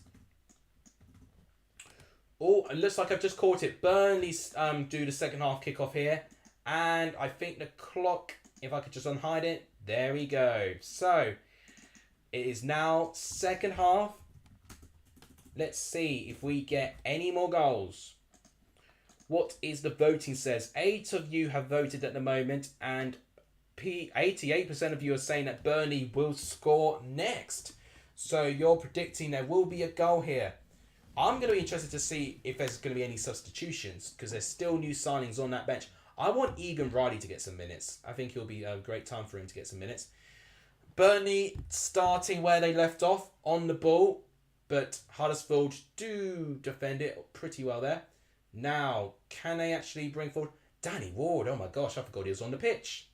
Speaker 1: Oh, it looks like I've just caught it. Burnley do the second half kickoff here. And I think the clock, if I could just unhide it, there we go. So, it is now second half. Let's see if we get any more goals. What is the voting says? 8 of you have voted at the moment, and 88% of you are saying that Burnley will score next. So, you're predicting there will be a goal here. I'm going to be interested to see if there's going to be any substitutions, because there's still new signings on that bench. I want Egan Riley to get some minutes. I think it'll be a great time for him to get some minutes. Burnley starting where they left off on the ball, but Huddersfield do defend it pretty well there. Now, can they actually bring forward Danny Ward? Oh my gosh, I forgot he was on the pitch.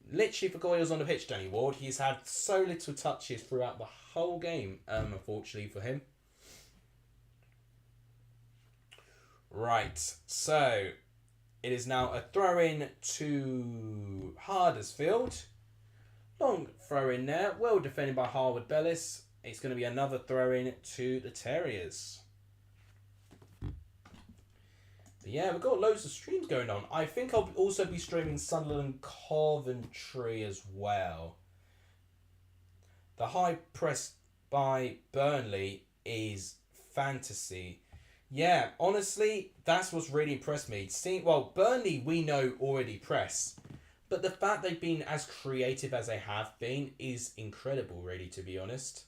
Speaker 1: Literally forgot he was on the pitch, Danny Ward. He's had so little touches throughout the whole game, unfortunately for him. Right, so it is now a throw-in to Huddersfield. Long throw-in there. Well defended by Harwood Bellis. It's going to be another throw-in to the Terriers. But yeah, we've got loads of streams going on. I think I'll also be streaming Sunderland Coventry as well. The high press by Burnley is fantasy. Yeah, honestly, that's what's really impressed me. Burnley, we know already press. But the fact they've been as creative as they have been is incredible, really, to be honest.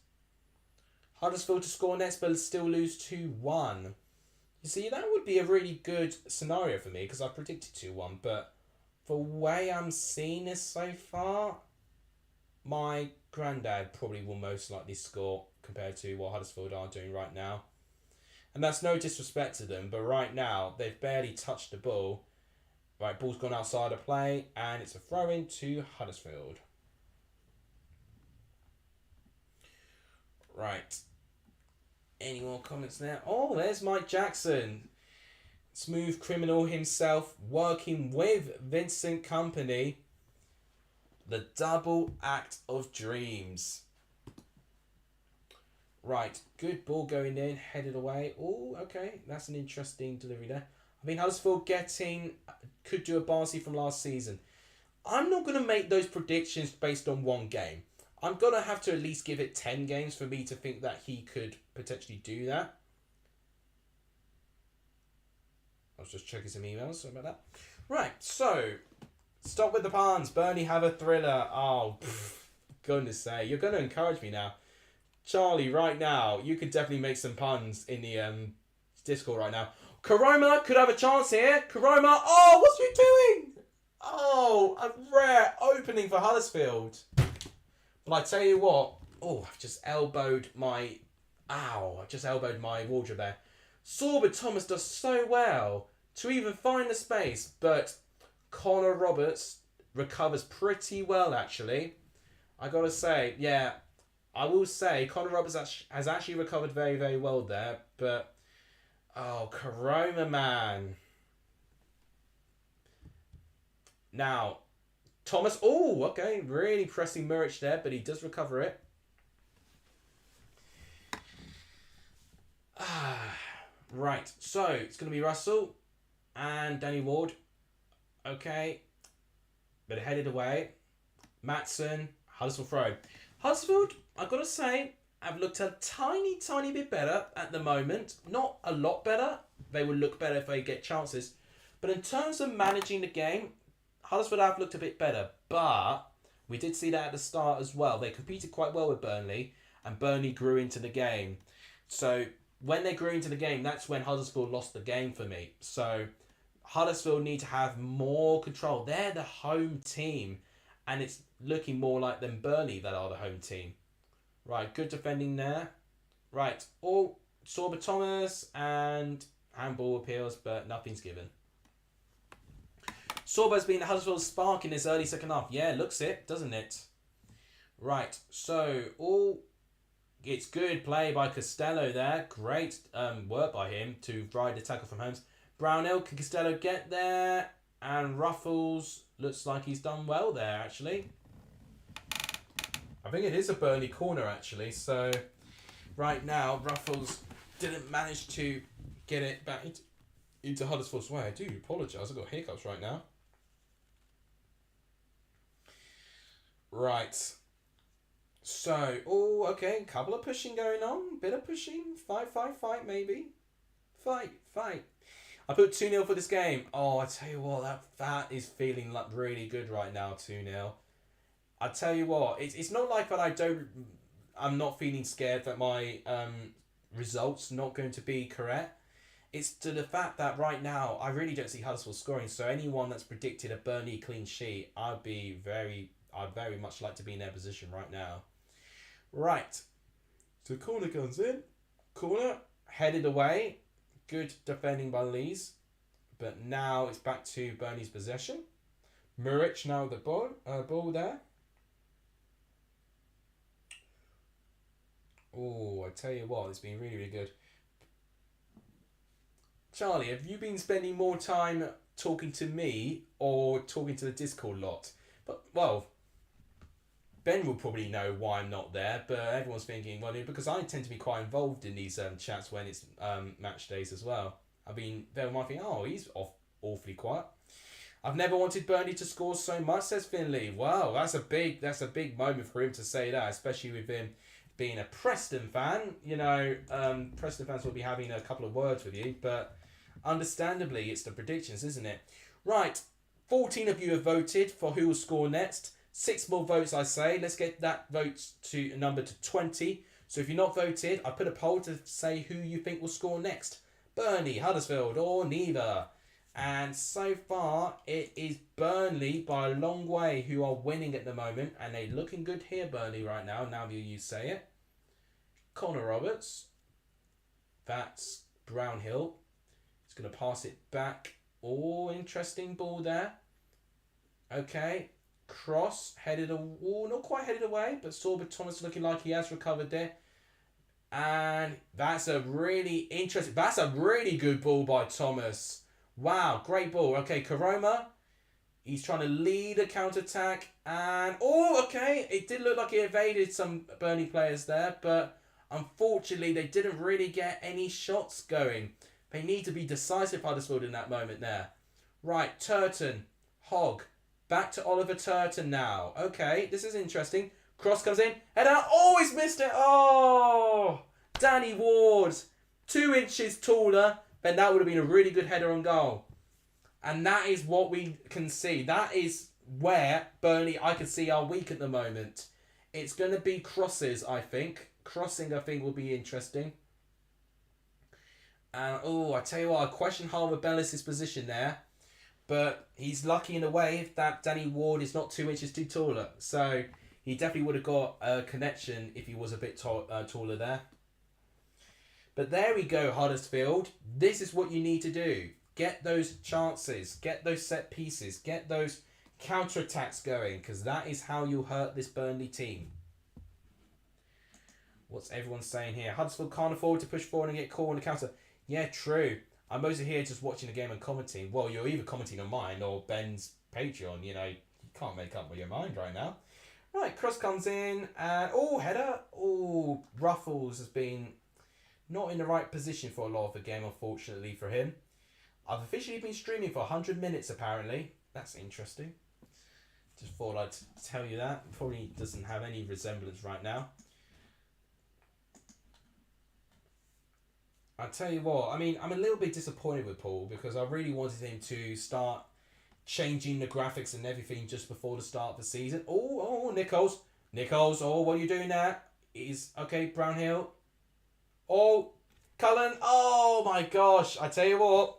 Speaker 1: Huddersfield to score next, but still lose 2-1. You see, that would be a really good scenario for me, because I predicted 2-1. But the way I'm seeing this so far, my granddad probably will most likely score compared to what Huddersfield are doing right now. And that's no disrespect to them, but right now, they've barely touched the ball. Right, ball's gone outside of play, and it's a throw-in to Huddersfield. Right. Any more comments there? Oh, there's Mike Jackson. Smooth criminal himself, working with Vincent Kompany. The double act of dreams. Right, good ball going in, headed away. Oh, okay, that's an interesting delivery there. I mean, Huddersfield could do a Barnsley from last season. I'm not going to make those predictions based on one game. I'm going to have to at least give it 10 games for me to think that he could potentially do that. I was just checking some emails, sorry about that. Right, so, stop with the puns. Burnley have a thriller. Oh, goodness sake, you're going to encourage me now. Charlie, right now, you could definitely make some puns in the Discord right now. Karoma could have a chance here. Karoma, oh, what's you doing? Oh, a rare opening for Huddersfield. But I tell you what, I've just elbowed my wardrobe there. Sorba Thomas does so well to even find the space, but Connor Roberts recovers pretty well, actually. I gotta say, yeah, I will say Connor Roberts has actually recovered very, very well there, but Karoma, man. Now, Thomas, okay, really pressing Muric there, but he does recover it. Right, so it's going to be Russell and Danny Ward. Okay, but headed away. Maatson, Huddersfield throw. Huddersfield, I've got to say, have looked a tiny bit better at the moment. Not a lot better. They will look better if they get chances. But in terms of managing the game, Huddersfield have looked a bit better. But we did see that at the start as well. They competed quite well with Burnley, and Burnley grew into the game. So when they grew into the game, that's when Huddersfield lost the game for me. So Huddersfield need to have more control. They're the home team, and it's looking more like them Burnley that are the home team. Right, good defending there. Right, all Sorba Thomas and handball appeals, but nothing's given. Sorba's been Huddersfield's spark in this early second half. Yeah, looks it, doesn't it? Right, so it's good play by Costello there. Great work by him to ride the tackle from Holmes. Brownhill, can Costello get there? And Ruffles looks like he's done well there, actually. I think it is a Burnley corner, actually. So, right now, Ruffles didn't manage to get it back into Huddersfield's way. I do apologise. I've got hiccups right now. Right. So, okay. Couple of pushing going on. Bit of pushing. Fight, maybe. Fight. I put 2-0 for this game. I tell you what, that is feeling like really good right now, 2-0. I tell you what, it's not like that I'm not feeling scared that my results not going to be correct. It's to the fact that right now, I really don't see Huddersfield scoring. So anyone that's predicted a Burnley clean sheet, I'd very much like to be in their position right now. Right. So corner comes in. Corner, headed away. Good defending by Lees. But now it's back to Burnley's possession. Muric now with the ball there. I tell you what, it's been really, really good. Charlie, have you been spending more time talking to me or talking to the Discord lot? But, well, Ben will probably know why I'm not there, but everyone's thinking, well, because I tend to be quite involved in these chats when it's match days as well. I mean, they might think, he's awfully quiet. I've never wanted Burnley to score so much, says Finley. Wow, that's a big moment for him to say that, especially with him being a Preston fan. You know, Preston fans will be having a couple of words with you, but understandably, it's the predictions, isn't it? Right, 14 of you have voted for who will score next. 6 more votes, I say. Let's get that vote to a number to 20. So if you're not voted, I put a poll to say who you think will score next. Burnley, Huddersfield, or neither. And so far, it is Burnley by a long way who are winning at the moment. And they're looking good here, Burnley, right now that you say it. Connor Roberts. That's Brownhill. He's going to pass it back. Interesting ball there. Okay. Cross, headed not quite headed away, but Sorba Thomas looking like he has recovered there. And that's a really good ball by Thomas. Wow, great ball. Okay, Karoma, he's trying to lead a counter-attack. And, okay, it did look like he evaded some Burnley players there, but unfortunately they didn't really get any shots going. They need to be decisive, Huddersfield, in that moment there. Right, Turton, Hogg. Back to Oliver Turton now. Okay, this is interesting. Cross comes in. Head out. He's missed it. Danny Ward. 2 inches taller. Then that would have been a really good header on goal. And that is what we can see. That is where Burnley, I can see, are weak at the moment. It's going to be crosses, I think. Crossing, I think, will be interesting. And, I tell you what, I question Harbour Bellis' position there. But he's lucky in a way that Danny Ward is not 2 inches too taller. So he definitely would have got a connection if he was a bit taller there. But there we go, Huddersfield. This is what you need to do. Get those chances. Get those set pieces. Get those counter-attacks going. Because that is how you'll hurt this Burnley team. What's everyone saying here? Huddersfield can't afford to push forward and get caught on the counter. Yeah, true. I'm mostly here just watching the game and commenting. Well, you're either commenting on mine or Ben's Patreon. You know, you can't make up with your mind right now. Right, cross comes in. And, header. Ruffles has been not in the right position for a lot of the game, unfortunately, for him. I've officially been streaming for 100 minutes, apparently. That's interesting. Just thought I'd tell you that. Probably doesn't have any resemblance right now. I tell you what, I mean, I'm a little bit disappointed with Paul because I really wanted him to start changing the graphics and everything just before the start of the season. Nichols, what are you doing there? Okay, Brownhill. Cullen, oh my gosh. I tell you what,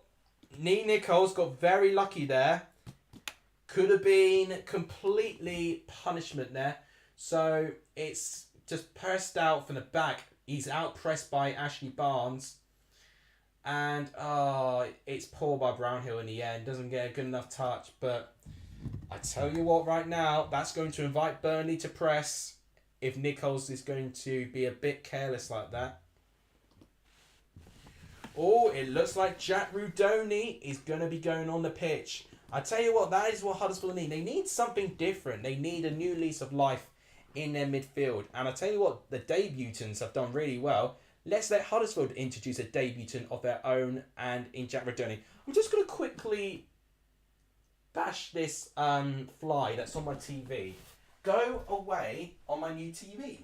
Speaker 1: Nichols got very lucky there. Could have been completely punishment there. So it's just pressed out from the back. He's out pressed by Ashley Barnes. And it's poor by Brownhill in the end. Doesn't get a good enough touch. But I tell you what, right now, that's going to invite Burnley to press if Nichols is going to be a bit careless like that. Oh, it looks like Jack Rudoni is going to be going on the pitch. I tell you what, that is what Huddersfield need. They need something different. They need a new lease of life in their midfield. And I tell you what, the debutants have done really well. Let's let Huddersfield introduce a debutant of their own and in Jack Rudoni. I'm just going to quickly bash this fly that's on my TV. Go away on my new TV.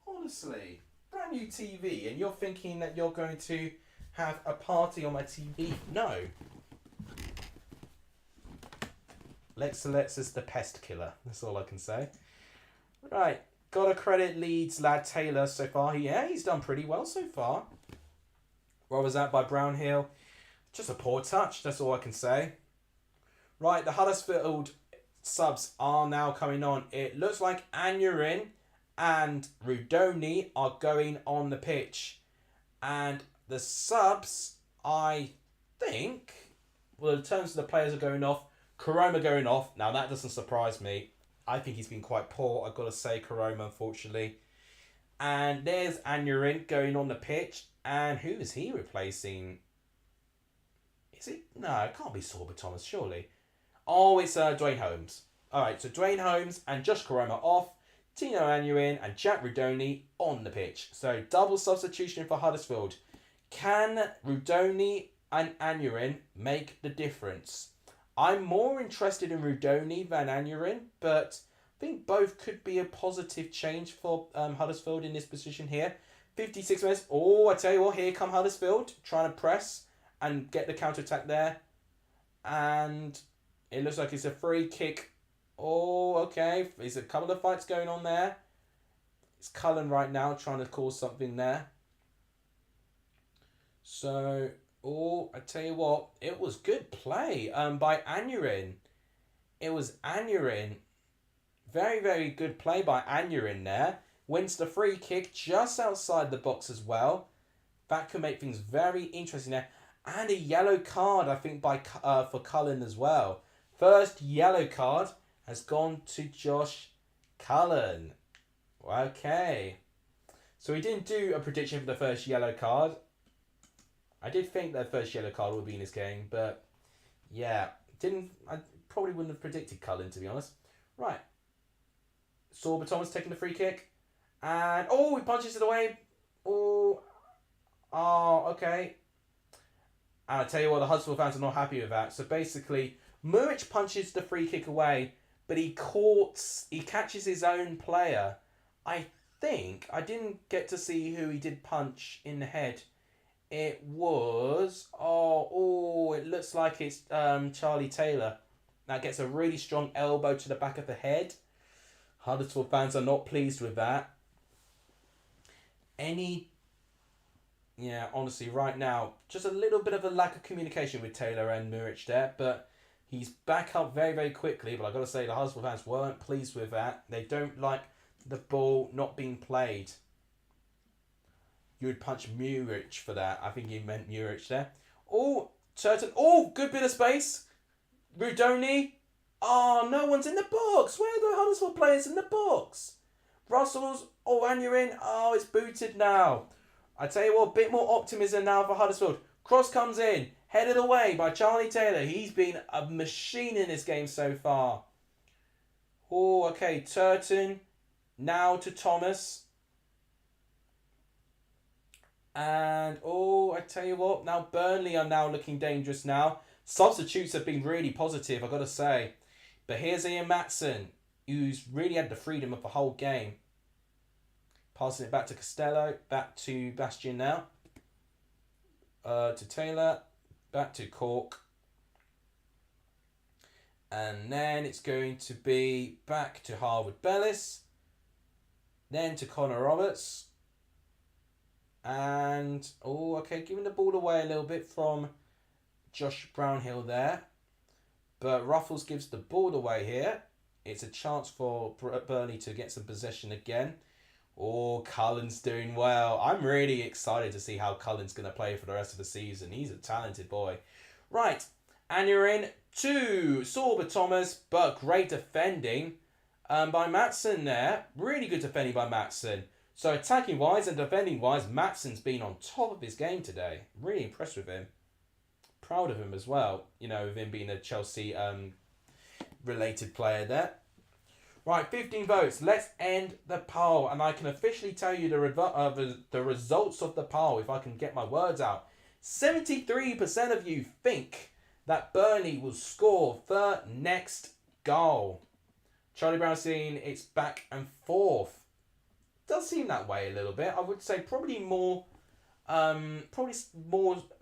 Speaker 1: Honestly, brand new TV, and you're thinking that you're going to have a party on my TV? No. Lex is the pest killer. That's all I can say. Right, got to credit Leeds lad Taylor so far. Yeah, he's done pretty well so far. What was that by Brownhill? Just a poor touch. That's all I can say. Right, the Huddersfield subs are now coming on. It looks like Anurin and Rudoni are going on the pitch. And the subs, I think, well, in terms of the players are going off, Karoma going off. Now, that doesn't surprise me. I think he's been quite poor, I've got to say, Karoma, unfortunately. And there's Anurin going on the pitch. And who is he replacing? Is it? No, it can't be Sorba Thomas, surely. Oh, it's Dwayne Holmes. Alright, so Dwayne Holmes and Josh Karoma off. Tino Anurin and Jack Rudoni on the pitch. So double substitution for Huddersfield. Can Rudoni and Anurin make the difference? I'm more interested in Rudoni than Anurin, but I think both could be a positive change for Huddersfield in this position here. 56 minutes. Oh, I tell you what, here come Huddersfield trying to press and get the counter-attack there. And it looks like it's a free kick. Oh, okay. There's a couple of fights going on there. It's Cullen right now trying to cause something there. So, oh, I tell you what, it was good play by Anurin. It was Anurin. Very, very good play by Anurin there. Wins the free kick just outside the box as well. That could make things very interesting there. And a yellow card, I think, for Cullen as well. First yellow card has gone to Josh Cullen. Okay. So we didn't do a prediction for the first yellow card. I did think that first yellow card would be in this game, but yeah, I probably wouldn't have predicted Cullen, to be honest. Right. Sorba Thomas taking the free kick. And, oh, he punches it away. Oh, okay. And I tell you what, the Huddersfield fans are not happy with that. So basically, Muric punches the free kick away, but he catches his own player. I think, I didn't get to see who he did punch in the head. It was, it looks like it's Charlie Taylor. That gets a really strong elbow to the back of the head. Huddersfield fans are not pleased with that. Honestly, right now, just a little bit of a lack of communication with Taylor and Muric there, but he's back up very, very quickly. But I've got to say, the Huddersfield fans weren't pleased with that. They don't like the ball not being played. You would punch Muric for that. I think he meant Muric there. Oh, Turton. Oh, good bit of space. Rudoni. Oh, no one's in the box. Where are the Huddersfield players in the box? Russell's. Oh, Anurin. Oh, it's booted now. I tell you what, a bit more optimism now for Huddersfield. Cross comes in. Headed away by Charlie Taylor. He's been a machine in this game so far. Oh, okay. Turton. Now to Thomas. And, I tell you what, now Burnley are now looking dangerous now. Substitutes have been really positive, I've got to say. But here's Ian Matson, who's really had the freedom of the whole game. Passing it back to Costello, back to Bastian now. To Taylor, back to Cork. And then it's going to be back to Harwood Bellis. Then to Connor Roberts. And, oh, okay, giving the ball away a little bit from Josh Brownhill there. But Ruffles gives the ball away here. It's a chance for Burnley to get some possession again. Oh, Cullen's doing well. I'm really excited to see how Cullen's going to play for the rest of the season. He's a talented boy. Right, and you're in to Sorba Thomas, but great defending by Maatsen there. Really good defending by Maatsen. So attacking-wise and defending-wise, Maatsen's been on top of his game today. Really impressed with him. Proud of him as well. You know, with him being a Chelsea related player there. Right, 15 votes. Let's end the poll. And I can officially tell you the results of the poll if I can get my words out. 73% of you think that Burnley will score the next goal. Charlie Brown saying it's back and forth. Does seem that way a little bit. I would say probably more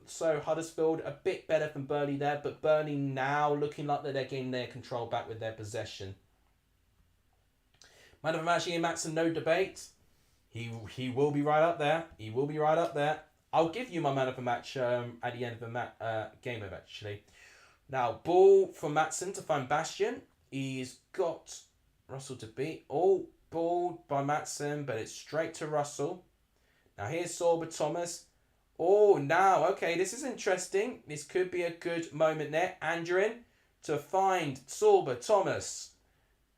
Speaker 1: so Huddersfield, a bit better than Burnley there, but Burnley now looking like they're getting their control back with their possession. Man of the match, Ian Maatsen, no debate. He will be right up there. He will be right up there. I'll give you my man of the match at the end of the game, actually. Now, ball for Maatsen to find Bastian. He's got Russell to beat. Oh, ball by Maatsen, but it's straight to Russell. Now, here's Sorba Thomas. Oh, now, okay, this is interesting. This could be a good moment there. Andrin to find Sorba Thomas.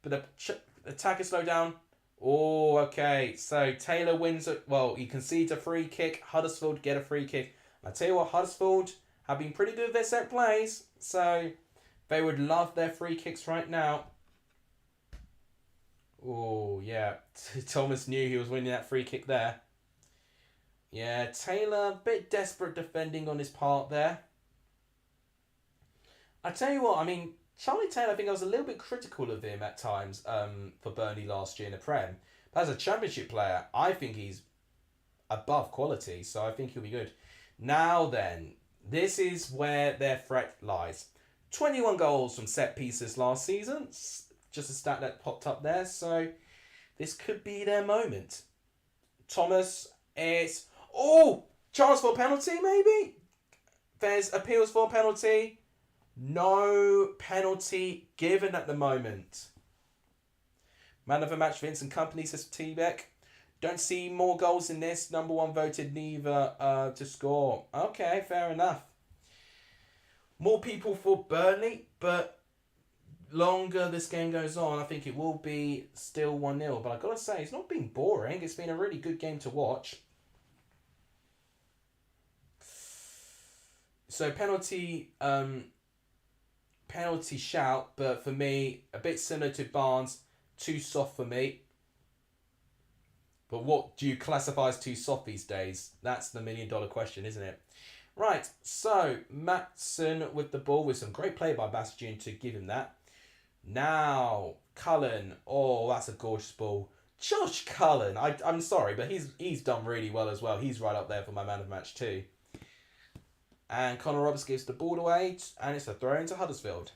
Speaker 1: But the attacker slow down. Oh, okay. So Taylor wins it. Well, he concedes a free kick. Huddersfield get a free kick. And I tell you what, Huddersfield have been pretty good with their set plays. So they would love their free kicks right now. Oh, yeah. Thomas knew he was winning that free kick there. Yeah, Taylor, a bit desperate defending on his part there. I tell you what, I mean, Charlie Taylor, I think I was a little bit critical of him at times for Burnley last year in the Prem. But as a Championship player, I think he's above quality, so I think he'll be good. Now then, this is where their threat lies. 21 goals from set pieces last season. Just a stat that popped up there, so this could be their moment. Thomas is... Oh! Chance for a penalty, maybe? There's appeals for a penalty. No penalty given at the moment. Man of the match, Vincent Kompany, says T-Beck. Don't see more goals in this. Number one voted neither to score. Okay, fair enough. More people for Burnley, but longer this game goes on, I think it will be still 1-0. But I've got to say, it's not been boring. It's been a really good game to watch. So penalty shout, but for me, a bit similar to Barnes, too soft for me. But what do you classify as too soft these days? That's the $1 million question, isn't it? Right, so Maatsen with the ball with some great play by Bastian to give him that. Now, Cullen. Oh, that's a gorgeous ball. Josh Cullen. I'm sorry, but he's done really well as well. He's right up there for my man of the match too. And Connor Roberts gives the ball away, and it's a throw into Huddersfield.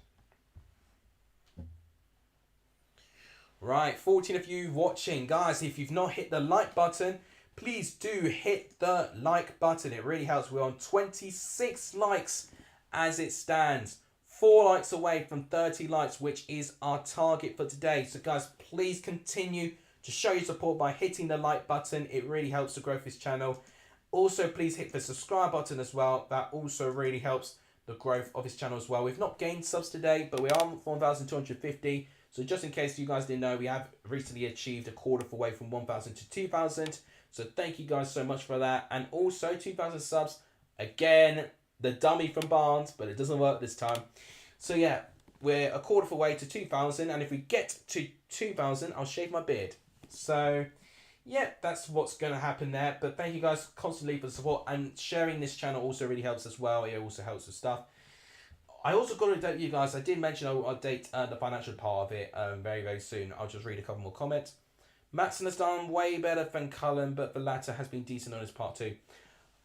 Speaker 1: Right, 14 of you watching. Guys, if you've not hit the like button, please do hit the like button. It really helps. We're on 26 likes as it stands. 4 likes away from 30 likes, which is our target for today. So, guys, please continue to show your support by hitting the like button. It really helps to grow this channel. Also, please hit the subscribe button as well. That also really helps the growth of this channel as well. We've not gained subs today, but we are on 1,250. So just in case you guys didn't know, we have recently achieved a quarter of the way from 1,000 to 2,000. So thank you guys so much for that. And also 2,000 subs. Again, the dummy from Barnes, but it doesn't work this time. So yeah, we're a quarter of the way to 2,000. And if we get to 2,000, I'll shave my beard. So... yeah, that's what's going to happen there. But thank you guys constantly for the support. And sharing this channel also really helps as well. It also helps with stuff. I also got to update you guys. I did mention I'll update the financial part of it very, very soon. I'll just read a couple more comments. Maatsen has done way better than Cullen, but the latter has been decent on his part too.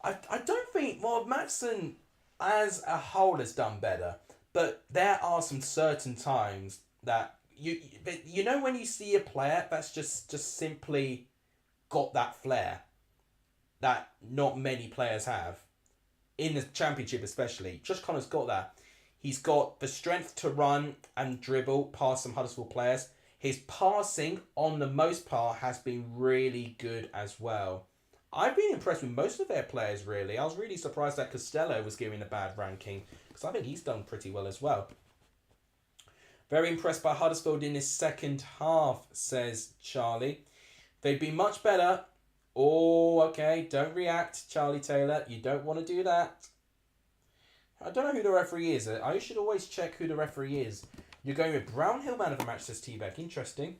Speaker 1: I don't think... well, Maatsen as a whole has done better. But there are some certain times that... you know when you see a player that's just simply... got that flair that not many players have. In the Championship especially, Josh Connor's got that. He's got the strength to run and dribble past some Huddersfield players. His passing, on the most part, has been really good as well. I've been impressed with most of their players, really. I was really surprised that Costello was given a bad ranking, because I think he's done pretty well as well. Very impressed by Huddersfield in this second half, says Charlie. They've been much better. Oh, okay, don't react, Charlie Taylor. You don't want to do that. I don't know who the referee is. I should always check who the referee is. You're going with Brownhill man of the match, says T-Beck. Interesting.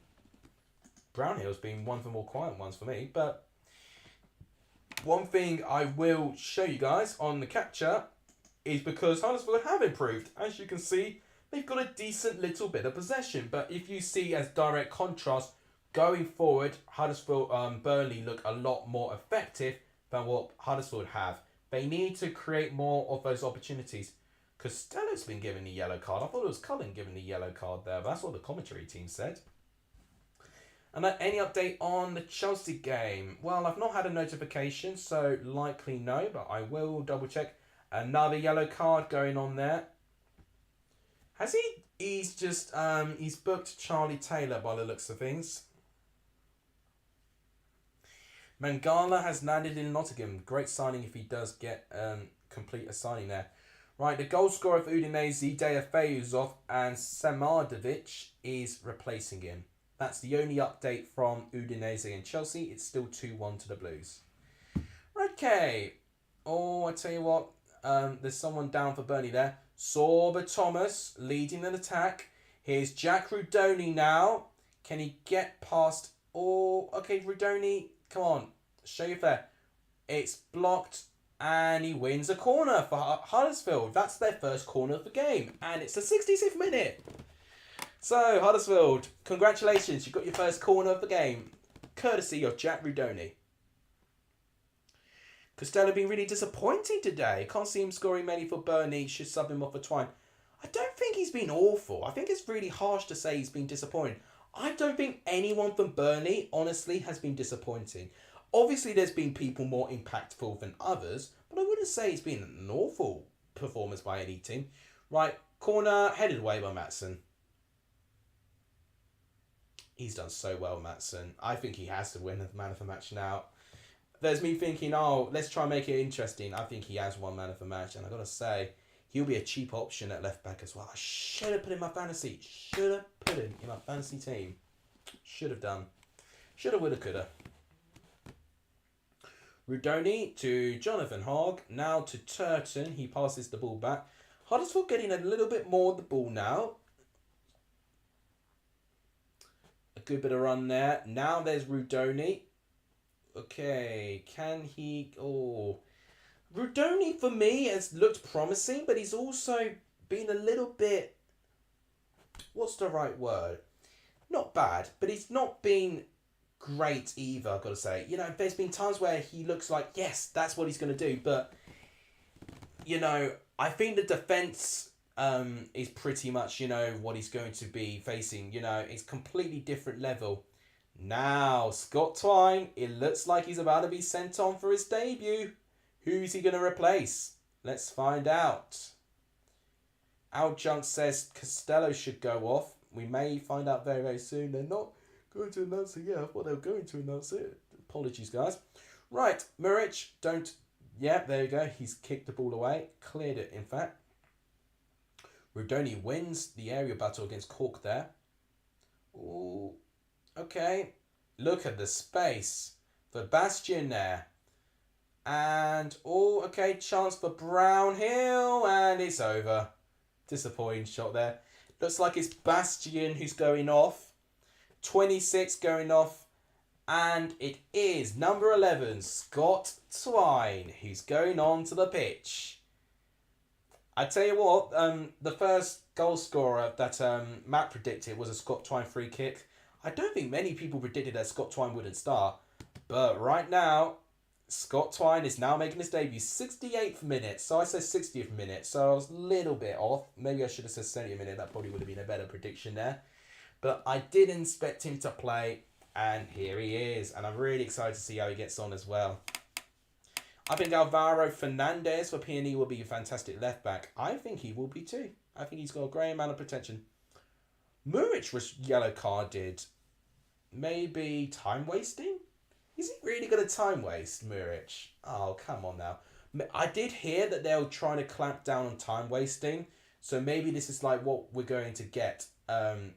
Speaker 1: Brownhill's been one of the more quiet ones for me, but one thing I will show you guys on the capture is because Huddersfield have improved. As you can see, they've got a decent little bit of possession, but if you see as direct contrast, going forward, Huddersfield, Burnley look a lot more effective than what Huddersfield have. They need to create more of those opportunities. Costello's been given the yellow card. I thought it was Cullen given the yellow card there, but that's what the commentary team said. And any update on the Chelsea game? Well, I've not had a notification, so likely no, but I will double check. Another yellow card going on there. Has he? He's just, he's booked Charlie Taylor by the looks of things. Mangala has landed in Nottingham. Great signing if he does get complete a signing there. Right, the goal scorer of Udinese, Deja Feyuzov, and Samardovic is replacing him. That's the only update from Udinese and Chelsea. It's still 2-1 to the Blues. Okay. Oh, I tell you what. There's someone down for Burnley there. Sorba Thomas leading an attack. Here's Jack Rudoni now. Can he get past... Oh, okay, Rudoni... Come on, show your flair. It's blocked and he wins a corner for Huddersfield. That's their first corner of the game. And it's the 66th minute. So, Huddersfield, congratulations. You got your first corner of the game. Courtesy of Jack Rudoni. Costello being really disappointing today. Can't see him scoring many for Burnley. Should sub him off for Twine. I don't think he's been awful. I think it's really harsh to say he's been disappointing. I don't think anyone from Burnley, honestly, has been disappointing. Obviously, there's been people more impactful than others, but I wouldn't say it's been an awful performance by any team. Right, corner, headed away by Maatsen. He's done so well, Maatsen. I think he has to win the man of the match now. There's me thinking, oh, let's try and make it interesting. I think he has won man of the match, and I've got to say, he'll be a cheap option at left back as well. I should have put him in my fantasy. Should have put him in my fantasy team. Should have done. Should have, would have, could have. Rudoni to Jonathan Hogg. Now to Turton. He passes the ball back. Huddersfield getting a little bit more of the ball now. A good bit of run there. Now there's Rudoni. Okay. Can he... Oh... Rudoni, for me, has looked promising, but he's also been a little bit... What's the right word? Not bad, but he's not been great either, I've got to say. You know, there's been times where he looks like, yes, that's what he's going to do, but, you know, I think the defence is pretty much, you know, what he's going to be facing. You know, it's completely different level. Now, Scott Twine, it looks like he's about to be sent on for his debut. Who's he going to replace? Let's find out. Al Junk says Costello should go off. We may find out very, very soon. They're not going to announce it yet. I thought they were going to announce it. Apologies, guys. Right, Muric, don't... Yeah, there you go. He's kicked the ball away. Cleared it, in fact. Rudoni wins the area battle against Cork there. Ooh, okay. Look at the space. For Bastion there. And, oh, okay, chance for Brownhill, and it's over. Disappointing shot there. Looks like it's Bastion who's going off. 26 going off. And it is number 11, Scott Twine, who's going on to the pitch. I tell you what, the first goal scorer that Matt predicted was a Scott Twine free kick. I don't think many people predicted that Scott Twine wouldn't start. But right now... Scott Twine is now making his debut, 68th minute. So I said 60th minute, so I was a little bit off. Maybe I should have said 70th minute. That probably would have been a better prediction there. But I did expect him to play. And here he is. And I'm really excited to see how he gets on as well. I think Alvaro Fernandez for PNE will be a fantastic left back. I think he will be too. I think he's got a great amount of potential. Muric was yellow carded. Maybe time wasting? Is he really going to time waste, Muric? Oh, come on now. I did hear that they're trying to clamp down on time wasting. So maybe this is like what we're going to get.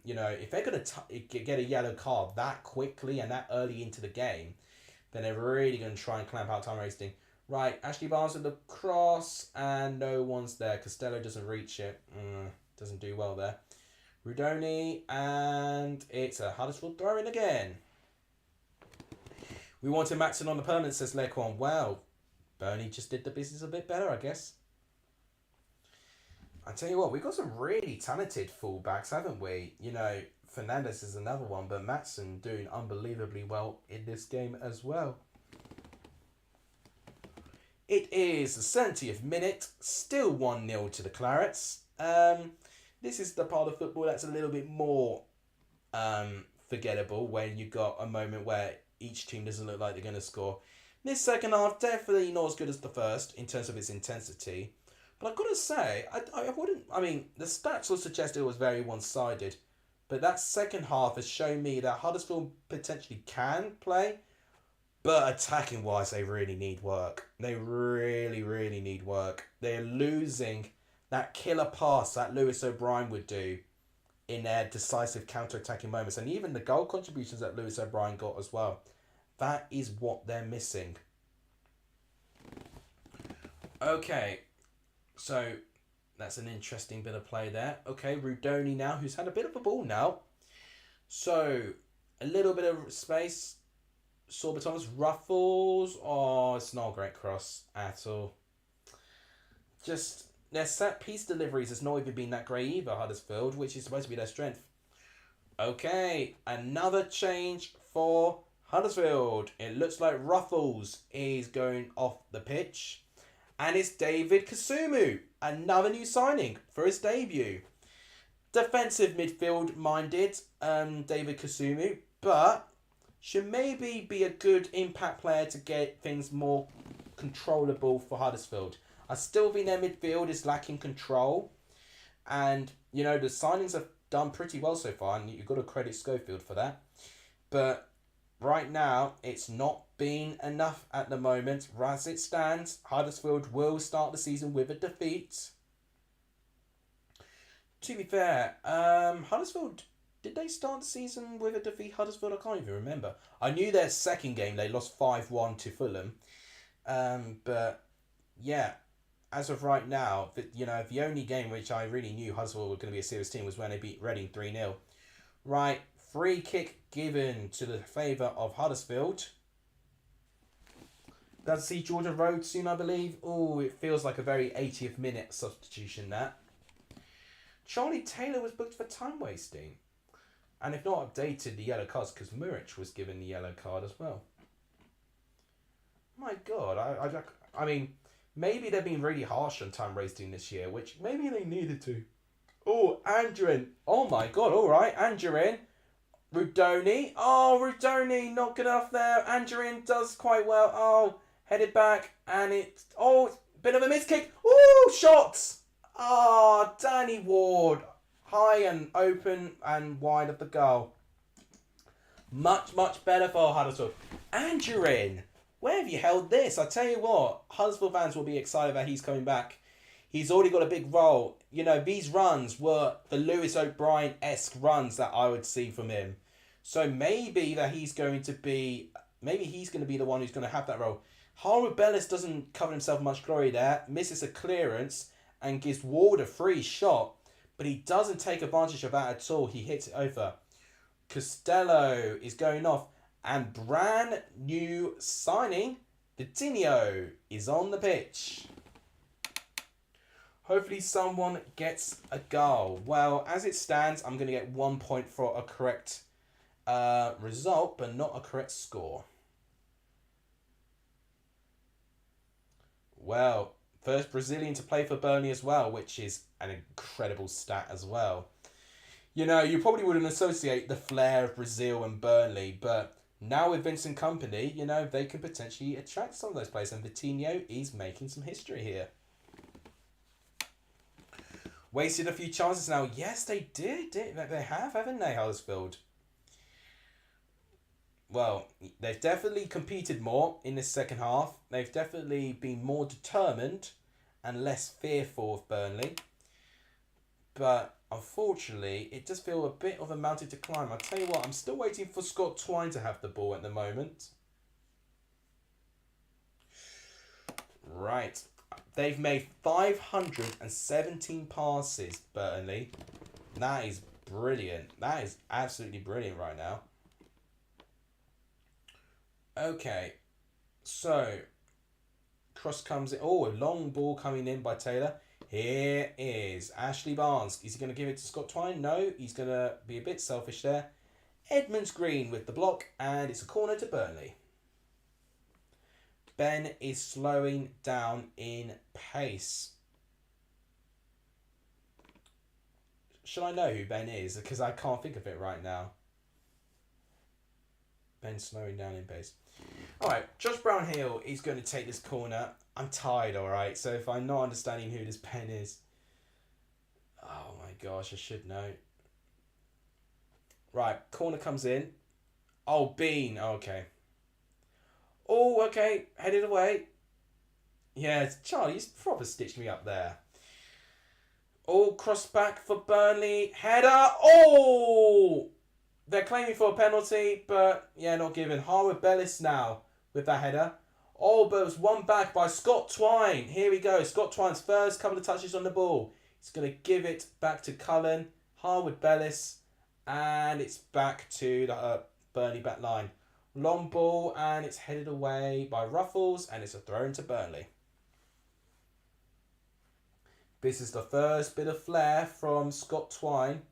Speaker 1: You know, if they're going to get a yellow card that quickly and that early into the game, then they're really going to try and clamp out time wasting. Right, Ashley Barnes with the cross, and no one's there. Costello doesn't reach it. Doesn't do well there. Rudoni, and it's a Huddersfield throw-in again. We wanted Maxson on the permanent, says Lequan. Well, Burnley just did the business a bit better, I guess. I tell you what, we've got some really talented fullbacks, haven't we? You know, Fernandez is another one, but Maxson doing unbelievably well in this game as well. It is the 70th minute, still 1-0 to the Clarets. This is the part of football that's a little bit more forgettable when you got a moment where each team doesn't look like they're going to score. This second half, definitely not as good as the first in terms of its intensity. But I've got to say, I mean, the stats will suggest it was very one-sided. But that second half has shown me that Huddersfield potentially can play. But attacking-wise, they really need work. They really, really need work. They're losing that killer pass that Lewis O'Brien would do in their decisive counter-attacking moments. And even the goal contributions that Lewis O'Brien got as well. That is what they're missing. Okay, so that's an interesting bit of play there. Okay, Rudoni now, who's had a bit of a ball now. So, a little bit of space. Sorbaton's ruffles. Oh, it's not a great cross at all. Just, their set piece deliveries has not even been that great either, Huddersfield, which is supposed to be their strength. Okay, another change for Huddersfield. It looks like Ruffles is going off the pitch. And it's David Kasumu, another new signing for his debut. Defensive midfield minded, David Kasumu, but should maybe be a good impact player to get things more controllable for Huddersfield. I still think their midfield is lacking control. And, you know, the signings have done pretty well so far, and you've got to credit Schofield for that. But right now, it's not been enough at the moment. As it stands, Huddersfield will start the season with a defeat. To be fair, Huddersfield, did they start the season with a defeat? Huddersfield, I can't even remember. I knew their second game, they lost 5-1 to Fulham. But, yeah, as of right now, you know, the only game which I really knew Huddersfield were going to be a serious team was when they beat Reading 3-0. Right, free kick given to the favour of Huddersfield. Does see Georgia Road soon, I believe. Oh, it feels like a very 80th minute substitution, that. Charlie Taylor was booked for time wasting. And if not updated, the yellow cards, because Muric was given the yellow card as well. My God, I mean, maybe they've been really harsh on time wasting this year, which maybe they needed to. Oh, Andrin. Oh my God, alright, Andrin. Rudoni. Oh, Rudoni, not good enough there. Andrin does quite well. Oh, headed back, and it's... Oh, bit of a miss kick. Oh, shots. Ah, Danny Ward. High and open and wide of the goal. Much, much better for Huddersfield. Andrin, where have you held this? I tell you what, Huddersfield fans will be excited that he's coming back. He's already got a big role. You know, these runs were the Lewis O'Brien-esque runs that I would see from him. So maybe that he's going to be... Maybe he's going to be the one who's going to have that role. Haru Bellis doesn't cover himself much glory there. Misses a clearance and gives Ward a free shot. But he doesn't take advantage of that at all. He hits it over. Costello is going off. And brand new signing, Vitinho, is on the pitch. Hopefully someone gets a goal. Well, as it stands, I'm going to get 1 point for a correct result, but not a correct score. Well, first Brazilian to play for Burnley as well, which is an incredible stat as well. You know, you probably wouldn't associate the flair of Brazil and Burnley, but now with Vincent Company, you know, they could potentially attract some of those players, and Vitinho is making some history here. Wasted a few chances now. Yes, they did. They have, haven't they, Huddersfield? Well, they've definitely competed more in this second half. They've definitely been more determined and less fearful of Burnley. But unfortunately, it does feel a bit of a mountain to climb. I'll tell you what, I'm still waiting for Scott Twine to have the ball at the moment. Right. They've made 517 passes, Burnley. That is brilliant. That is absolutely brilliant right now. Okay. So, cross comes in. Oh, a long ball coming in by Taylor. Here is Ashley Barnes. Is he going to give it to Scott Twine? No, he's going to be a bit selfish there. Edmonds Green with the block, and it's a corner to Burnley. Ben is slowing down in pace. Should I know who Ben is? Because I can't think of it right now. Ben slowing down in pace. Alright, Josh Brownhill is going to take this corner. I'm tired, alright? So if I'm not understanding who this Ben is... Oh my gosh, I should know. Right, corner comes in. Oh, Bean. Oh, okay. Oh, okay. Headed away. Yeah, Charlie's proper stitched me up there. Oh, cross back for Burnley. Header. Oh! They're claiming for a penalty, but yeah, not given. Harwood Bellis now with that header. Oh, but it was one back by Scott Twine. Here we go. Scott Twine's first couple of touches on the ball. He's going to give it back to Cullen. Harwood Bellis. And it's back to the Burnley back line. Long ball, and it's headed away by Ruffles, and it's a throw into Burnley. This is the first bit of flair from Scott Twine.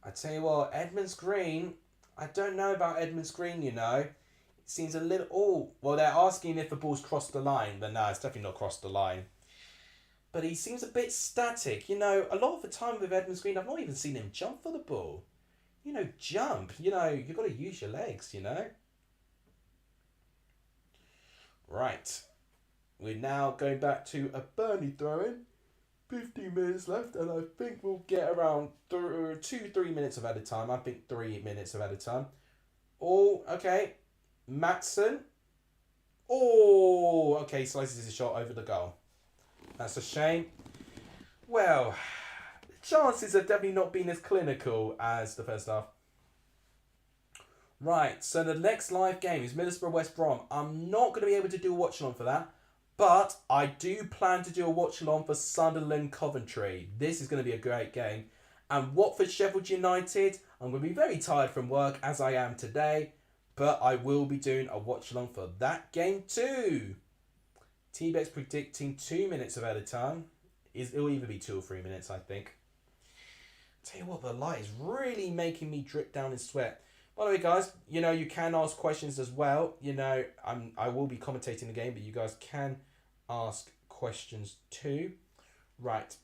Speaker 1: I tell you what, Edmonds Green, I don't know about Edmonds Green, you know. It seems a little... Oh, well, they're asking if the ball's crossed the line, but no, it's definitely not crossed the line. But he seems a bit static. You know, a lot of the time with Edmonds Green, I've not even seen him jump for the ball. You know, jump. You know, you've got to use your legs, you know. Right. We're now going back to a Burnley throw-in. 15 minutes left, and I think we'll get around 2-3 minutes of added time. I think 3 minutes of added time. Oh, okay. Matson. Oh, okay. Slices his shot over the goal. That's a shame. Well, the chances have definitely not been as clinical as the first half. Right, so the next live game is Middlesbrough West Brom. I'm not going to be able to do a watch-along for that, but I do plan to do a watch-along for Sunderland Coventry. This is going to be a great game. And Watford Sheffield United, I'm going to be very tired from work, as I am today, but I will be doing a watch-along for that game too. T-Bex predicting 2 minutes of added time. It'll either be 2 or 3 minutes, I think. Tell you what, the light is really making me drip down in sweat. By the way, guys, you know, you can ask questions as well. You know, I will be commentating the game, but you guys can ask questions too. Right.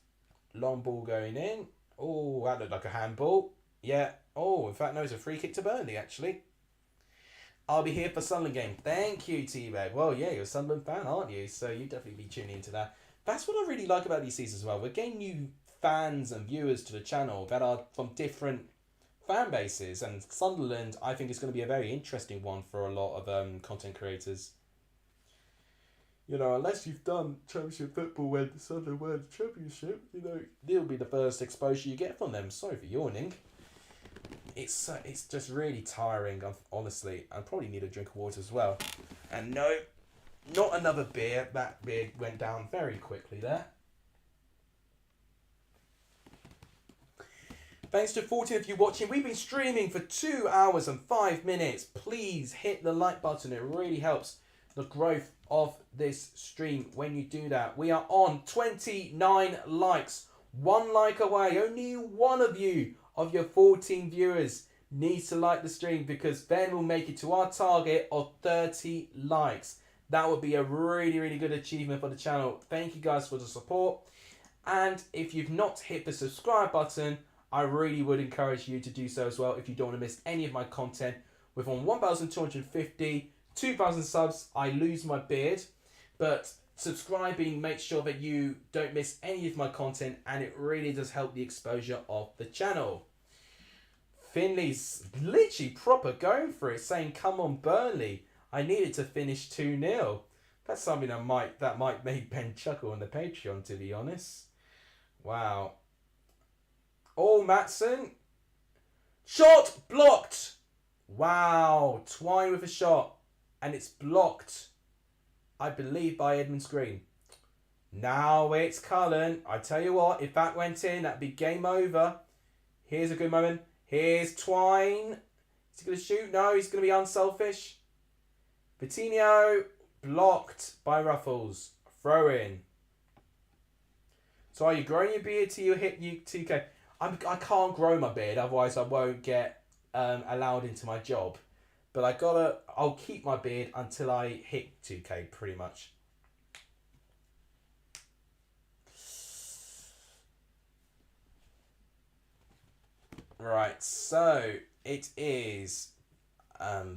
Speaker 1: Long ball going in. Oh, that looked like a handball. Yeah. Oh, in fact, no, it's a free kick to Burnley, actually. I'll be here for Sunderland game. Thank you, T-Bag. Well, yeah, you're a Sunderland fan, aren't you? So you definitely be tuning into that. That's what I really like about these seasons as well. We're getting new fans and viewers to the channel that are from different fan bases, and Sunderland I think is going to be a very interesting one for a lot of content creators. You know, unless you've done Championship football when Sunderland won the Championship, you know, it'll be the first exposure you get from them. Sorry for yawning. It's just really tiring, honestly. I probably need a drink of water as well. And no, not another beer. That beer went down very quickly there. Thanks to 14 of you watching. We've been streaming for 2 hours and 5 minutes. Please hit the like button. It really helps the growth of this stream when you do that. We are on 29 likes. 1 like away. Only one of you, of your 14 viewers, needs to like the stream, because then we'll make it to our target of 30 likes. That would be a really, really good achievement for the channel. Thank you guys for the support. And if you've not hit the subscribe button, I really would encourage you to do so as well if you don't want to miss any of my content. With on 1,250, 2,000 subs, I lose my beard. But subscribing makes sure that you don't miss any of my content, and it really does help the exposure of the channel. Finley's literally proper going for it, saying, "Come on, Burnley. I needed to finish 2-0. That's something that might make Ben chuckle on the Patreon, to be honest. Wow. Oh, Maatson. Shot blocked. Wow. Twine with a shot. And it's blocked, I believe, by Edmund Screen. Now it's Cullen. I tell you what, if that went in, that'd be game over. Here's a good moment. Here's Twine. Is he going to shoot? No, he's going to be unselfish. Coutinho blocked by Ruffles. Throw in. So are you growing your beard till you hit 2K? I can't grow my beard, otherwise I won't get allowed into my job. But I'll keep my beard until I hit 2K, pretty much. Right, so it is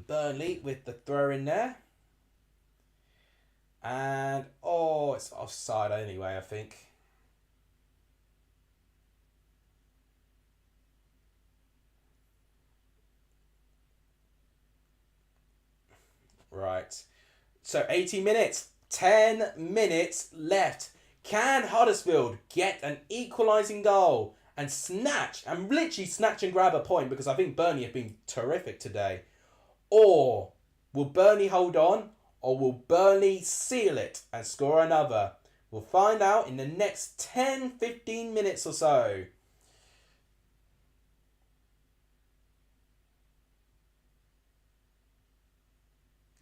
Speaker 1: Burnley with the throw in there. And, it's offside anyway, I think. Right. So 80 minutes. 10 minutes left. Can Huddersfield get an equalising goal and literally snatch and grab a point? Because I think Burnley have been terrific today. Or will Burnley hold on? Or will Burnley seal it and score another? We'll find out in the next 10-15 minutes or so.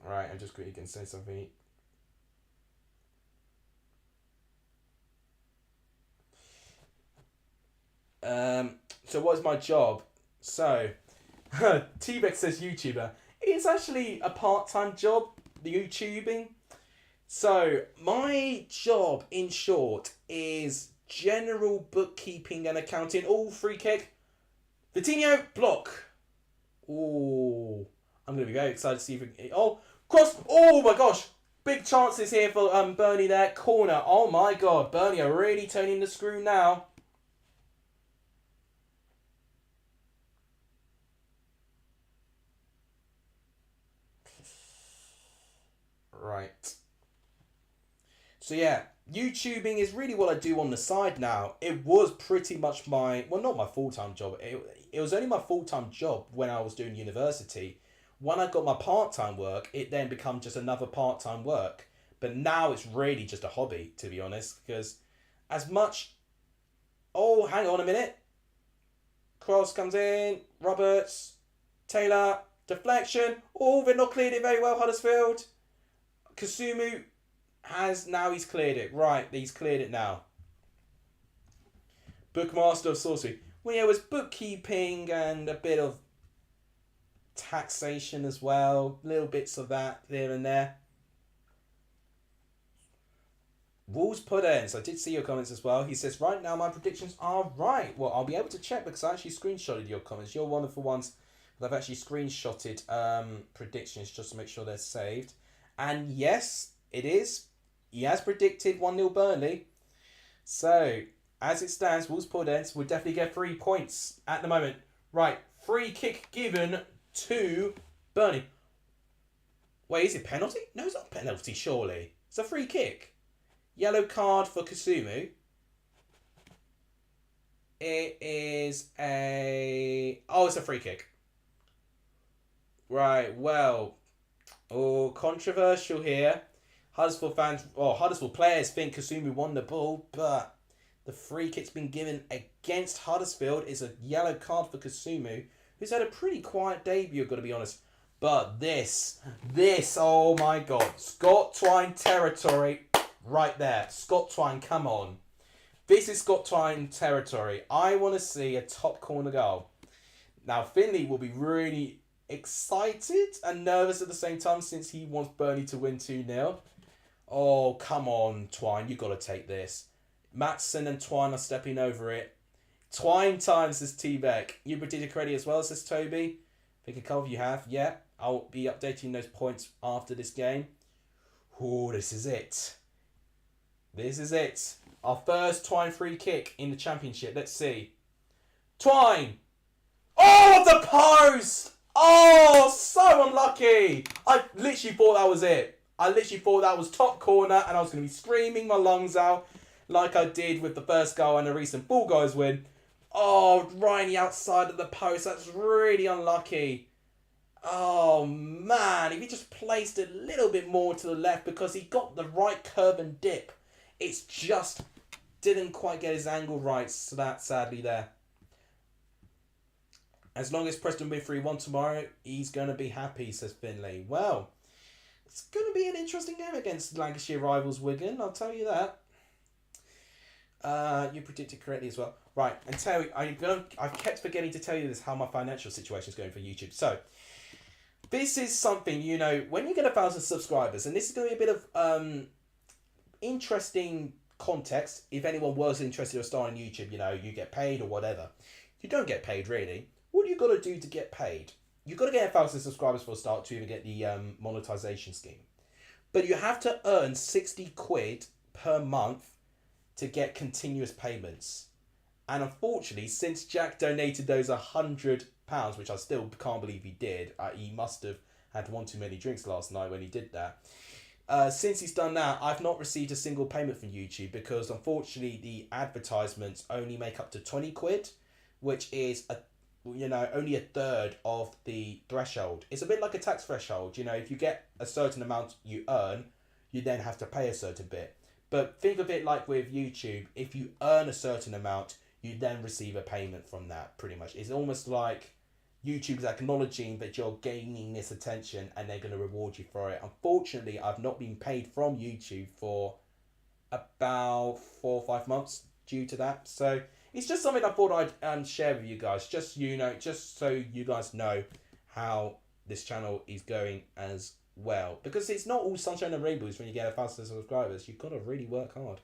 Speaker 1: Right, I'm just quickly going to say something. So what's my job? So, T-Bex says YouTuber. It's actually a part-time job, the YouTubing. So, my job, in short, is general bookkeeping and accounting. Oh, free kick. Coutinho, block. Oh, I'm going to be very excited to see if we can... Oh, cross. Oh, my gosh. Big chances here for Burnley there. Corner. Oh, my God. Burnley are really turning the screw now. Right. So yeah, YouTubing is really what I do on the side now. It was pretty much not my full-time job. It was only my full-time job when I was doing university. When I got my part-time work, it then became just another part-time work. But now it's really just a hobby, to be honest, because as much... Oh, hang on a minute. Cross comes in. Roberts. Taylor. Deflection. Oh, they've not cleared it very well, Huddersfield. Kasumu he's cleared it. Right, he's cleared it now. Bookmaster of Sorcery. Well, yeah, it was bookkeeping and a bit of taxation as well. Little bits of that there and there. Wolves put in. So I did see your comments as well. He says, right now my predictions are right. Well, I'll be able to check because I actually screenshotted your comments. You're one of the ones that I've actually screenshotted predictions just to make sure they're saved. And yes, it is. He has predicted 1-0 Burnley. So, as it stands, Wolves Podence will definitely get 3 points at the moment. Right, free kick given to Burnley. Wait, is it penalty? No, it's not a penalty, surely. It's a free kick. Yellow card for Kasumu. It is it's a free kick. Right, well... Oh, controversial here. Huddersfield players think Kasumu won the ball, but the free kick's been given against Huddersfield. Is a yellow card for Kasumu, who's had a pretty quiet debut, I've got to be honest. But this, oh my God. Scott Twine territory right there. Scott Twine, come on. This is Scott Twine territory. I want to see a top corner goal. Now, Finley will be really excited and nervous at the same time since he wants Burnley to win 2-0. Oh, come on, Twine. You've got to take this. Maatson and Twine are stepping over it. Twine time, says T-Beck. You predicted correctly as well, says Toby. Think a couple you have. Yeah, I'll be updating those points after this game. Oh, this is it. This is it. Our first Twine free kick in the championship. Let's see. Twine! Oh, the post! Oh, so unlucky. I literally thought that was it. I literally thought that was top corner and I was going to be screaming my lungs out like I did with the first goal and the recent Fall Guys win. Oh, right on the outside of the post. That's really unlucky. Oh, man. If he just placed it a little bit more to the left because he got the right curve and dip. It's just didn't quite get his angle right. So that sadly there. As long as Preston win 3-1 tomorrow, he's going to be happy, says Finley. Well, it's going to be an interesting game against Lancashire rivals Wigan, I'll tell you that. You predicted correctly as well. Right, and Terry, I've kept forgetting to tell you this, how my financial situation is going for YouTube. So, this is something, you know, when you get 1,000 subscribers, and this is going to be a bit of interesting context, if anyone was interested or starting YouTube, you know, you get paid or whatever. You don't get paid, really. What you got to do to get paid? You've got to get 1,000 subscribers for a start to even get the monetization scheme. But you have to earn 60 quid per month to get continuous payments. And unfortunately, since Jack donated those £100, which I still can't believe he did, he must have had one too many drinks last night when he did that. Since he's done that, I've not received a single payment from YouTube because unfortunately the advertisements only make up to 20 quid, which is only a third of the threshold. It's a bit like a tax threshold. You know, if you get a certain amount you earn, you then have to pay a certain bit. But think of it like with YouTube. If you earn a certain amount, you then receive a payment from that, pretty much. It's almost like YouTube's acknowledging that you're gaining this attention and they're going to reward you for it. Unfortunately, I've not been paid from YouTube for about 4 or 5 months due to that. So it's just something I thought I'd share with you guys, just so you guys know how this channel is going as well. Because it's not all sunshine and rainbows when you get 1,000 subscribers. You've got to really work hard.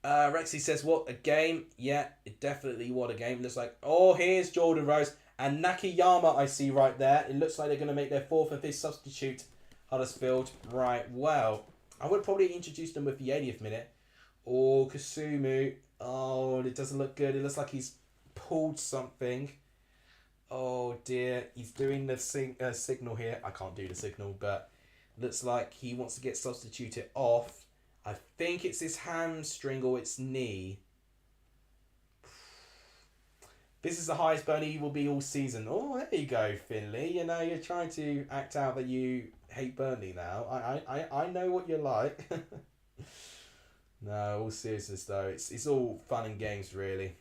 Speaker 1: Rexy says, what a game. Yeah, definitely what a game. It looks like, oh, here's Jordan Rose. And Nakayama I see right there. It looks like they're going to make their 4th and 5th substitute, Huddersfield. Right, well, I would probably introduce them with the 80th minute. Oh, Kasumu. Oh, it doesn't look good. It looks like he's pulled something. Oh, dear. He's doing the signal here. I can't do the signal, but looks like he wants to get substituted off. I think it's his hamstring or its knee. This is the highest Burnley will be all season. Oh, there you go, Finley. You know, you're trying to act out that you hate Burnley now. I know what you're like. No, all seriousness though, it's all fun and games really.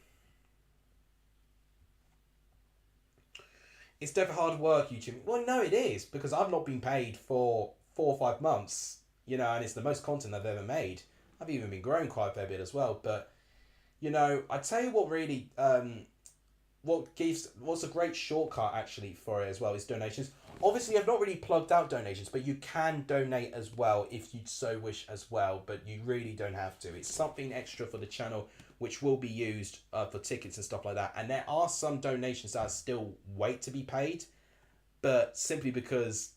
Speaker 1: It's definitely hard work, YouTube. Well, no, it is, because I've not been paid for 4 or 5 months, you know, and it's the most content I've ever made. I've even been growing quite a fair bit as well, but, you know, I tell you what really, what's a great shortcut actually for it as well is donations. Obviously, I've not really plugged out donations, but you can donate as well if you so wish as well, but you really don't have to. It's something extra for the channel, which will be used for tickets and stuff like that. And there are some donations that still wait to be paid, but simply because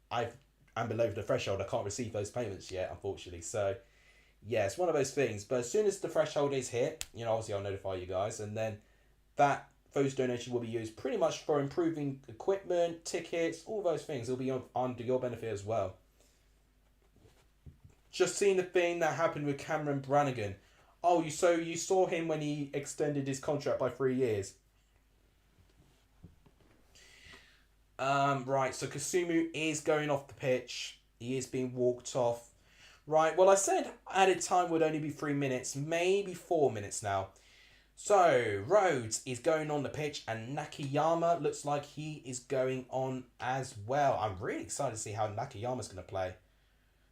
Speaker 1: I'm below the threshold, I can't receive those payments yet, unfortunately. So, yeah, it's one of those things. But as soon as the threshold is hit, you know, obviously I'll notify you guys, and then those donations will be used pretty much for improving equipment, tickets, all those things. It'll be under your benefit as well. Just seeing the thing that happened with Cameron Brannigan. Oh, you saw him when he extended his contract by 3 years. Right, so Kasumu is going off the pitch. He is being walked off. Right, well I said added time would only be 3 minutes, maybe 4 minutes now. So, Rhodes is going on the pitch and Nakayama looks like he is going on as well. I'm really excited to see how Nakayama's going to play.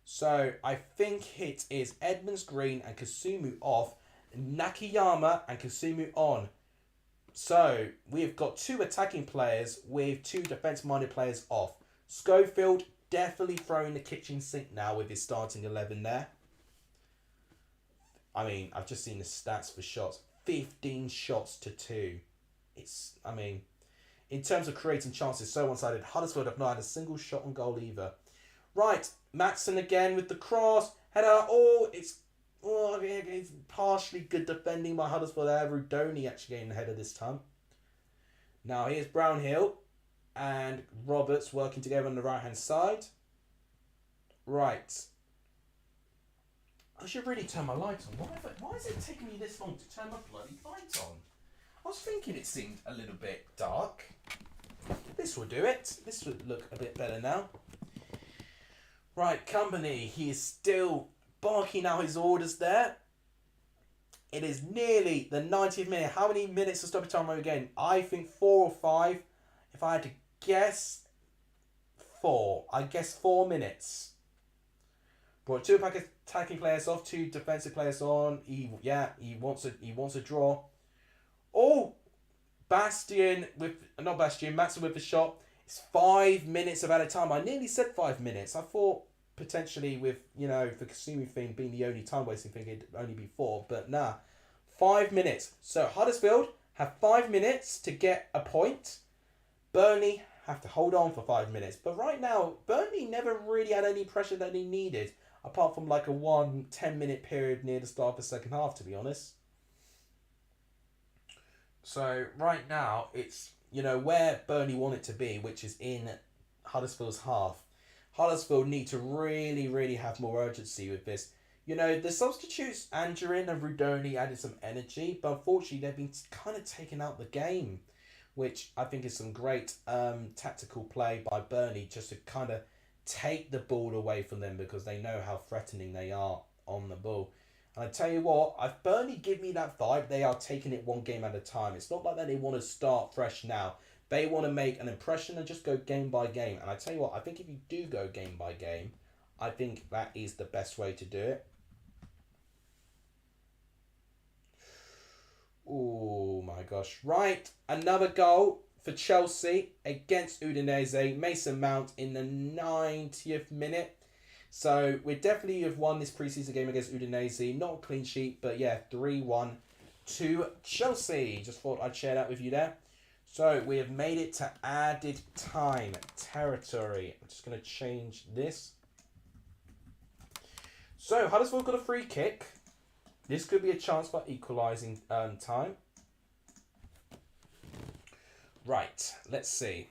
Speaker 1: So, I think it is Edmonds Green and Kasumu off, Nakayama and Kasumu on. So, we've got 2 attacking players with 2 defence-minded players off. Schofield definitely throwing the kitchen sink now with his starting 11 there. I mean, I've just seen the stats for shots. 15 shots to 2. I mean, in terms of creating chances, so one-sided. Huddersfield have not had a single shot on goal either. Right, Matson again with the cross. Header. It's partially good defending by Huddersfield there. Rudoni actually getting the header this time. Now here's Brownhill and Roberts working together on the right-hand side. Right. I should really turn my light on. Why is it taking me this long to turn my bloody light on? I was thinking it seemed a little bit dark. This will do it. This will look a bit better now. Right, Company. He is still barking out his orders there. It is nearly the 90th minute. How many minutes of stoppage time are we getting? I think 4 or 5. If I had to guess, 4. I guess 4 minutes. Brought 2 attacking players off, 2 defensive players on. He wants a draw. Oh, Matson with the shot. It's 5 minutes of added time. I nearly said 5 minutes. I thought potentially with, the Kasumi thing being the only time wasting thing, it'd only be 4. But nah, 5 minutes. So Huddersfield have 5 minutes to get a point. Burnley have to hold on for 5 minutes. But right now, Burnley never really had any pressure that they needed. Apart from like a 10-minute period near the start of the second half, to be honest. So right now, it's, where Burnley want it to be, which is in Huddersfield's half. Huddersfield need to really, really have more urgency with this. The substitutes, Angerin and Rudoni, added some energy, but unfortunately they've been kind of taking out the game, which I think is some great tactical play by Burnley just to kind of take the ball away from them because they know how threatening they are on the ball. And I tell you what, if Burnley give me that vibe, they are taking it one game at a time. It's not like that they want to start fresh now. They want to make an impression and just go game by game. And I tell you what, I think if you do go game by game, I think that is the best way to do it. Oh my gosh. Right, another goal for Chelsea against Udinese. Mason Mount in the 90th minute. So we definitely have won this preseason game against Udinese. Not a clean sheet, but yeah, 3-1 to Chelsea. Just thought I'd share that with you there. So we have made it to added time territory. I'm just going to change this. So Huddersfield got a free kick. This could be a chance for equalising time. Right, let's see.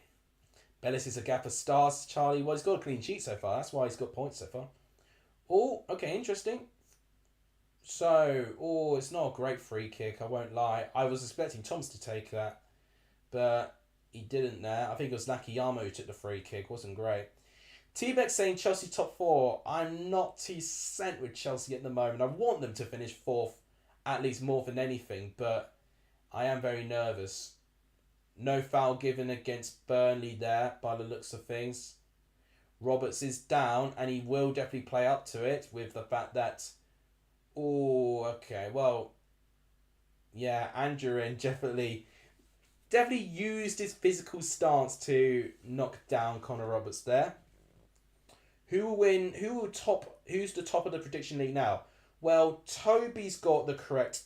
Speaker 1: Bellis is a gap of stars. Charlie, well, he's got a clean sheet so far. That's why he's got points so far. Oh, okay, interesting. So, it's not a great free kick, I won't lie. I was expecting Thomas to take that, but he didn't there. I think it was Nakayama who took the free kick. Wasn't great. T-Beck saying Chelsea top 4. I'm not too sent with Chelsea at the moment. I want them to finish 4th, at least more than anything, but I am very nervous. No foul given against Burnley there, by the looks of things. Roberts is down, and he will definitely play up to it with the fact that... Oh, okay, well... Yeah, Angerin definitely used his physical stance to knock down Connor Roberts there. Who will win? Who's the top of the prediction league now? Well, Toby's got the correct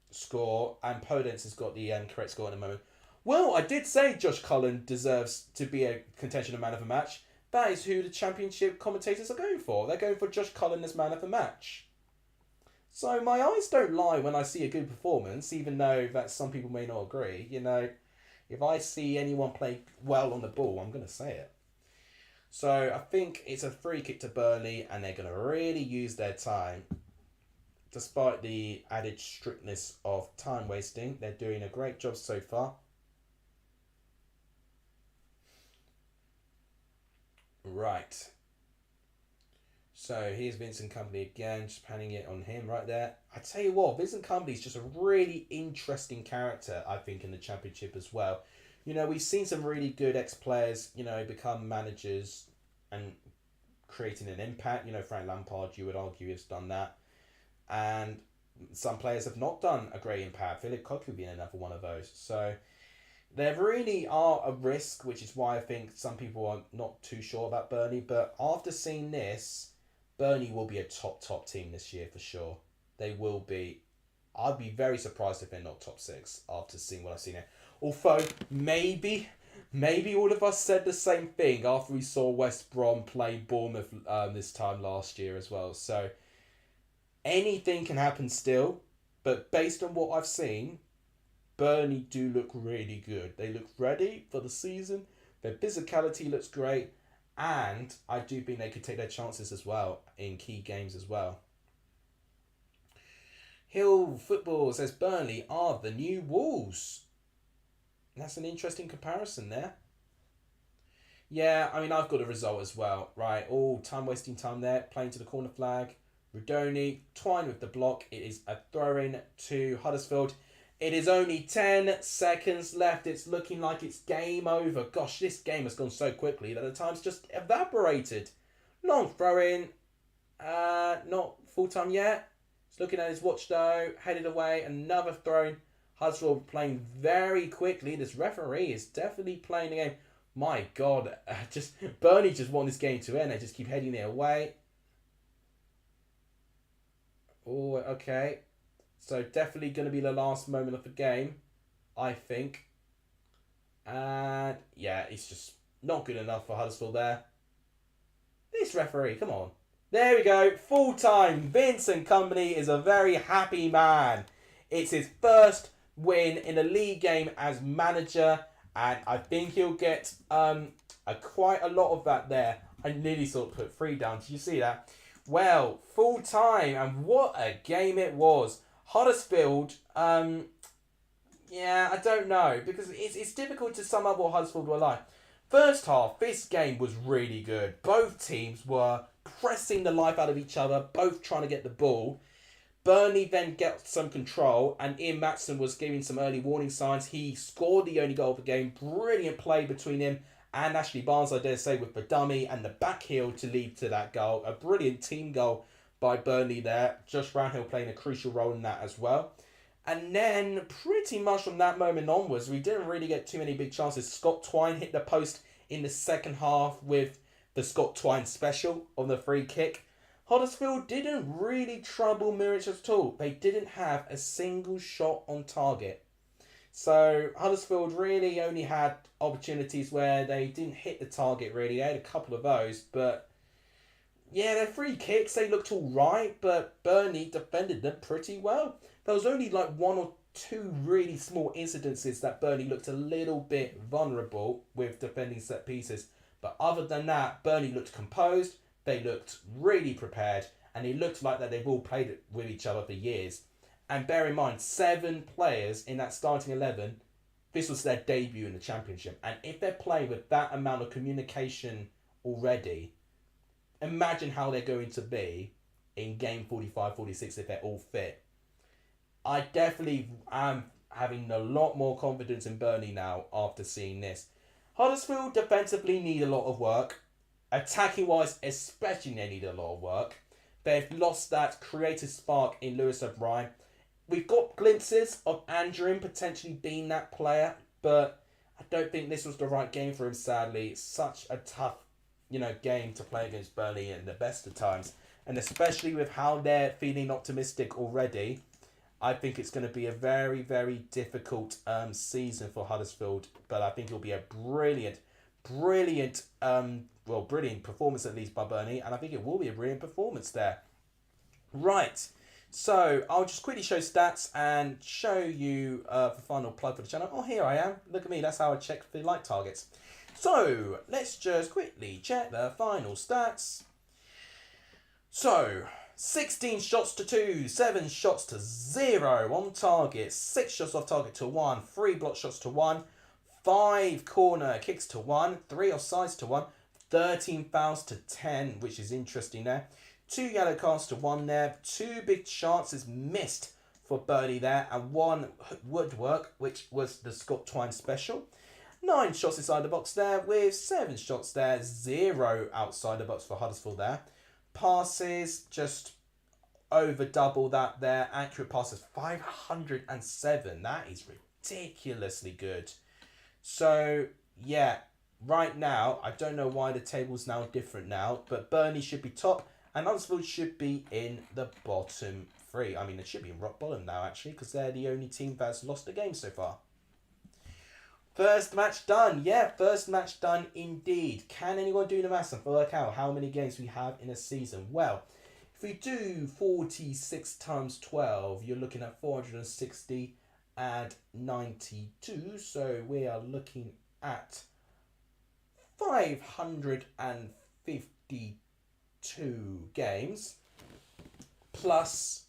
Speaker 1: score, and Podence has got the correct score at the moment. Well, I did say Josh Cullen deserves to be a contention of man of the match. That is who the championship commentators are going for. They're going for Josh Cullen as man of the match. So my eyes don't lie when I see a good performance, even though that some people may not agree. If I see anyone play well on the ball, I'm going to say it. So I think it's a free kick to Burnley, and they're going to really use their time. Despite the added strictness of time wasting, they're doing a great job so far. Right. So here's Vincent Kompany again, just panning it on him right there. I tell you what, Vincent Kompany is just a really interesting character, I think, in the Championship as well. We've seen some really good ex-players, become managers and creating an impact. Frank Lampard, you would argue, has done that. And some players have not done a great impact. Philip Cocu being another one of those. So they really are a risk, which is why I think some people are not too sure about Burnley. But after seeing this, Burnley will be a top team this year for sure. they will be. I'd be very surprised if they're not top 6 after seeing what I've seen here. Although, maybe all of us said the same thing after we saw West Brom play Bournemouth this time last year as well. So, anything can happen still. But based on what I've seen, Burnley do look really good. They look ready for the season. Their physicality looks great. And I do think they could take their chances as well in key games as well. Hill Football says Burnley are the new Wolves. That's an interesting comparison there. Yeah, I mean, I've got a result as well. Right, time wasting time there. Playing to the corner flag. Rudoni, Twine with the block. It is a throw-in to Huddersfield. It is only 10 seconds left. It's looking like it's game over. Gosh, this game has gone so quickly that the time's just evaporated. Long throw-in. Not full-time yet. He's looking at his watch though. Headed away. Another throw-in. Huddersfield playing very quickly. This referee is definitely playing the game. My God. Burnley just want this game to end. They just keep heading their way. Oh, okay. So definitely going to be the last moment of the game, I think. And yeah, it's just not good enough for Huddersfield there. This referee, come on. There we go. Full time. Vince and company is a very happy man. It's his first win in a league game as manager. And I think he'll get quite a lot of that there. I nearly sort of put 3 down. Did you see that? Well, full time. And what a game it was. Huddersfield, I don't know. Because it's difficult to sum up what Huddersfield were like. First half, this game was really good. Both teams were pressing the life out of each other. Both trying to get the ball. Burnley then got some control. And Ian Matson was giving some early warning signs. He scored the only goal of the game. Brilliant play between him and Ashley Barnes, I dare say, with the dummy and the back heel to lead to that goal. A brilliant team goal by Burnley there. Josh Brownhill playing a crucial role in that as well. And then pretty much from that moment onwards, we didn't really get too many big chances. Scott Twine hit the post in the second half with the Scott Twine special on the free kick. Huddersfield didn't really trouble Muric at all. They didn't have a single shot on target. So Huddersfield really only had opportunities where they didn't hit the target really. They had a couple of those, but yeah, their free kicks, they looked all right, but Burnley defended them pretty well. There was only like 1 or 2 really small incidences that Burnley looked a little bit vulnerable with defending set pieces. But other than that, Burnley looked composed, they looked really prepared, and it looked like that they've all played with each other for years. And bear in mind, 7 players in that starting 11, this was their debut in the Championship. And if they're playing with that amount of communication already, imagine how they're going to be in game 45, 46 if they're all fit. I definitely am having a lot more confidence in Burnley now after seeing this. Huddersfield defensively need a lot of work. Attacking wise, especially they need a lot of work. They've lost that creative spark in Lewis O'Brien. We've got glimpses of Andrew potentially being that player, but I don't think this was the right game for him, sadly. It's such a tough game to play against Burnley in the best of times. And especially with how they're feeling optimistic already, I think it's going to be a very, very difficult season for Huddersfield. But I think it'll be a brilliant performance at least by Burnley. And I think it will be a brilliant performance there. Right. So I'll just quickly show stats and show you the final plug for the channel. Oh, here I am. Look at me. That's how I check the like targets. So let's just quickly check the final stats. So 16 shots to 2, 7 shots to 0 on target, 6 shots off target to 1, 3 block shots to 1, 5 corner kicks to 1, 3 offsides to 1, 13 fouls to 10, which is interesting there. 2 yellow cards to 1 there, 2 big chances missed for Burnley there, and 1 woodwork, which was the Scott Twine special. 9 shots inside the box there, with 7 shots there, 0 outside the box for Huddersfield there. Passes, just over double that there. Accurate passes, 507. That is ridiculously good. So, yeah, right now, I don't know why the table's now different now, but Burnley should be top, And Huddersfield should be in the bottom 3. I mean, they should be in rock bottom now, actually, because they're the only team that's lost a game so far. First match done. Yeah, first match done indeed. Can anyone do the maths and work out how many games we have in a season? Well, if we do 46 times 12, you're looking at 460 and 92. So we are looking at 552 games plus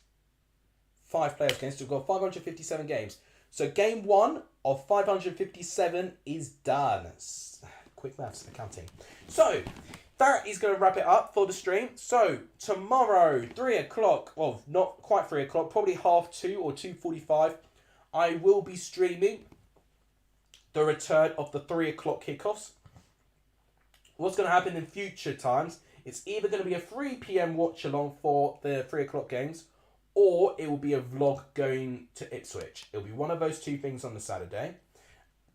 Speaker 1: 5 players games. So we've got 557 games. So game 1 of 557 is done. Quick maths accounting. So that is going to wrap it up for the stream. So tomorrow, 3 o'clock, well, not quite 3 o'clock, probably 2:30 or 2:45, I will be streaming the return of the 3 o'clock kickoffs. What's going to happen in future times, it's either going to be a 3 p.m. watch along for the 3 o'clock games, or it will be a vlog going to Ipswich. It'll be one of those two things on the Saturday.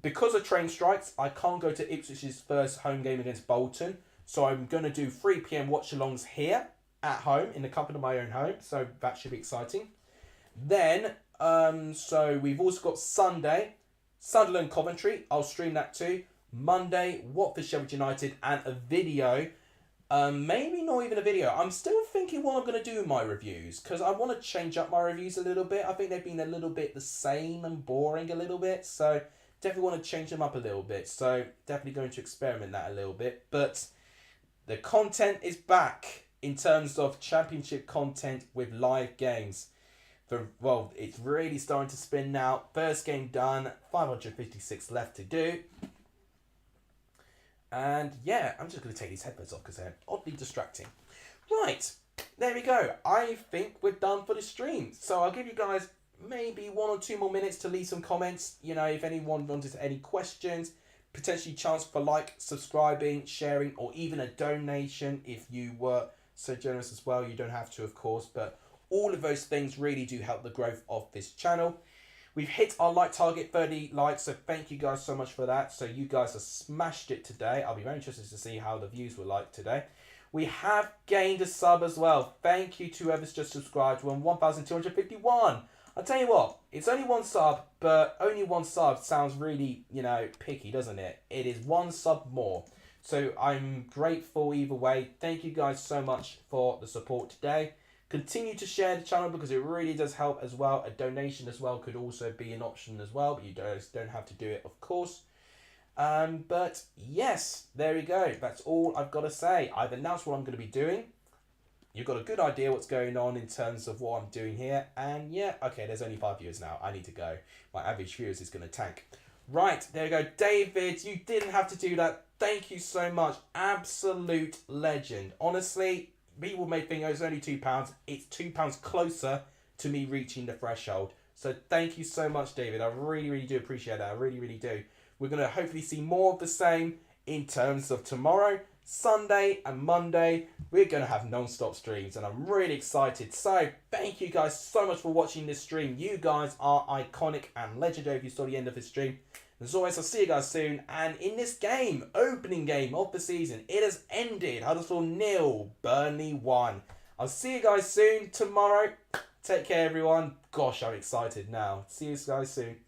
Speaker 1: Because of train strikes, I can't go to Ipswich's first home game against Bolton. So I'm going to do 3 p.m. watch-alongs here at home in the comfort of my own home. So that should be exciting. Then, so we've also got Sunday, Sunderland Coventry. I'll stream that too. Monday, Watford Sheffield United, and a video. Maybe not even a video. I'm still thinking what I'm going to do in my reviews, because I want to change up my reviews a little bit. I think they've been a little bit the same and boring a little bit. So definitely want to change them up a little bit. So definitely going to experiment that a little bit. But the content is back in terms of championship content with live games. Well, it's really starting to spin now. First game done. 556 left to do. And yeah, I'm just going to take these headphones off because they're oddly distracting. Right, there we go. I think we're done for the stream. So I'll give you guys maybe 1 or 2 more minutes to leave some comments. You know, if anyone wanted any questions, potentially chance for like, subscribing, sharing, or even a donation if you were so generous as well. You don't have to, of course, but all of those things really do help the growth of this channel. We've hit our like target, 30 likes, so thank you guys so much for that. So you guys have smashed it today. I'll be very interested to see how the views were like today. We have gained a sub as well. Thank you to whoever's just subscribed. We're on 1,251. I'll tell you what, it's only 1 sub, but only 1 sub sounds really, you know, picky, doesn't it? It is 1 sub more. So I'm grateful either way. Thank you guys so much for the support today. Continue to share the channel because it really does help as well. A donation as well could also be an option as well, but you don't have to do it, of course. But yes, there we go. That's all I've got to say. I've announced what I'm going to be doing. You've got a good idea what's going on in terms of what I'm doing here. And yeah, okay, there's only 5 viewers now. I need to go. My average viewers is going to tank. Right, there we go. David, you didn't have to do that. Thank you so much. Absolute legend. Honestly, people may think, oh, it's only £2. It's £2 closer to me reaching the threshold. So thank you so much, David. I really, really do appreciate that. I really, really do. We're going to hopefully see more of the same in terms of tomorrow, Sunday and Monday. We're going to have non-stop streams and I'm really excited. So thank you guys so much for watching this stream. You guys are iconic and legendary if you saw the end of this stream. As always, I'll see you guys soon. And in this game, opening game of the season, it has ended. Huddersfield 0, Burnley 1. I'll see you guys soon tomorrow. Take care, everyone. Gosh, I'm excited now. See you guys soon.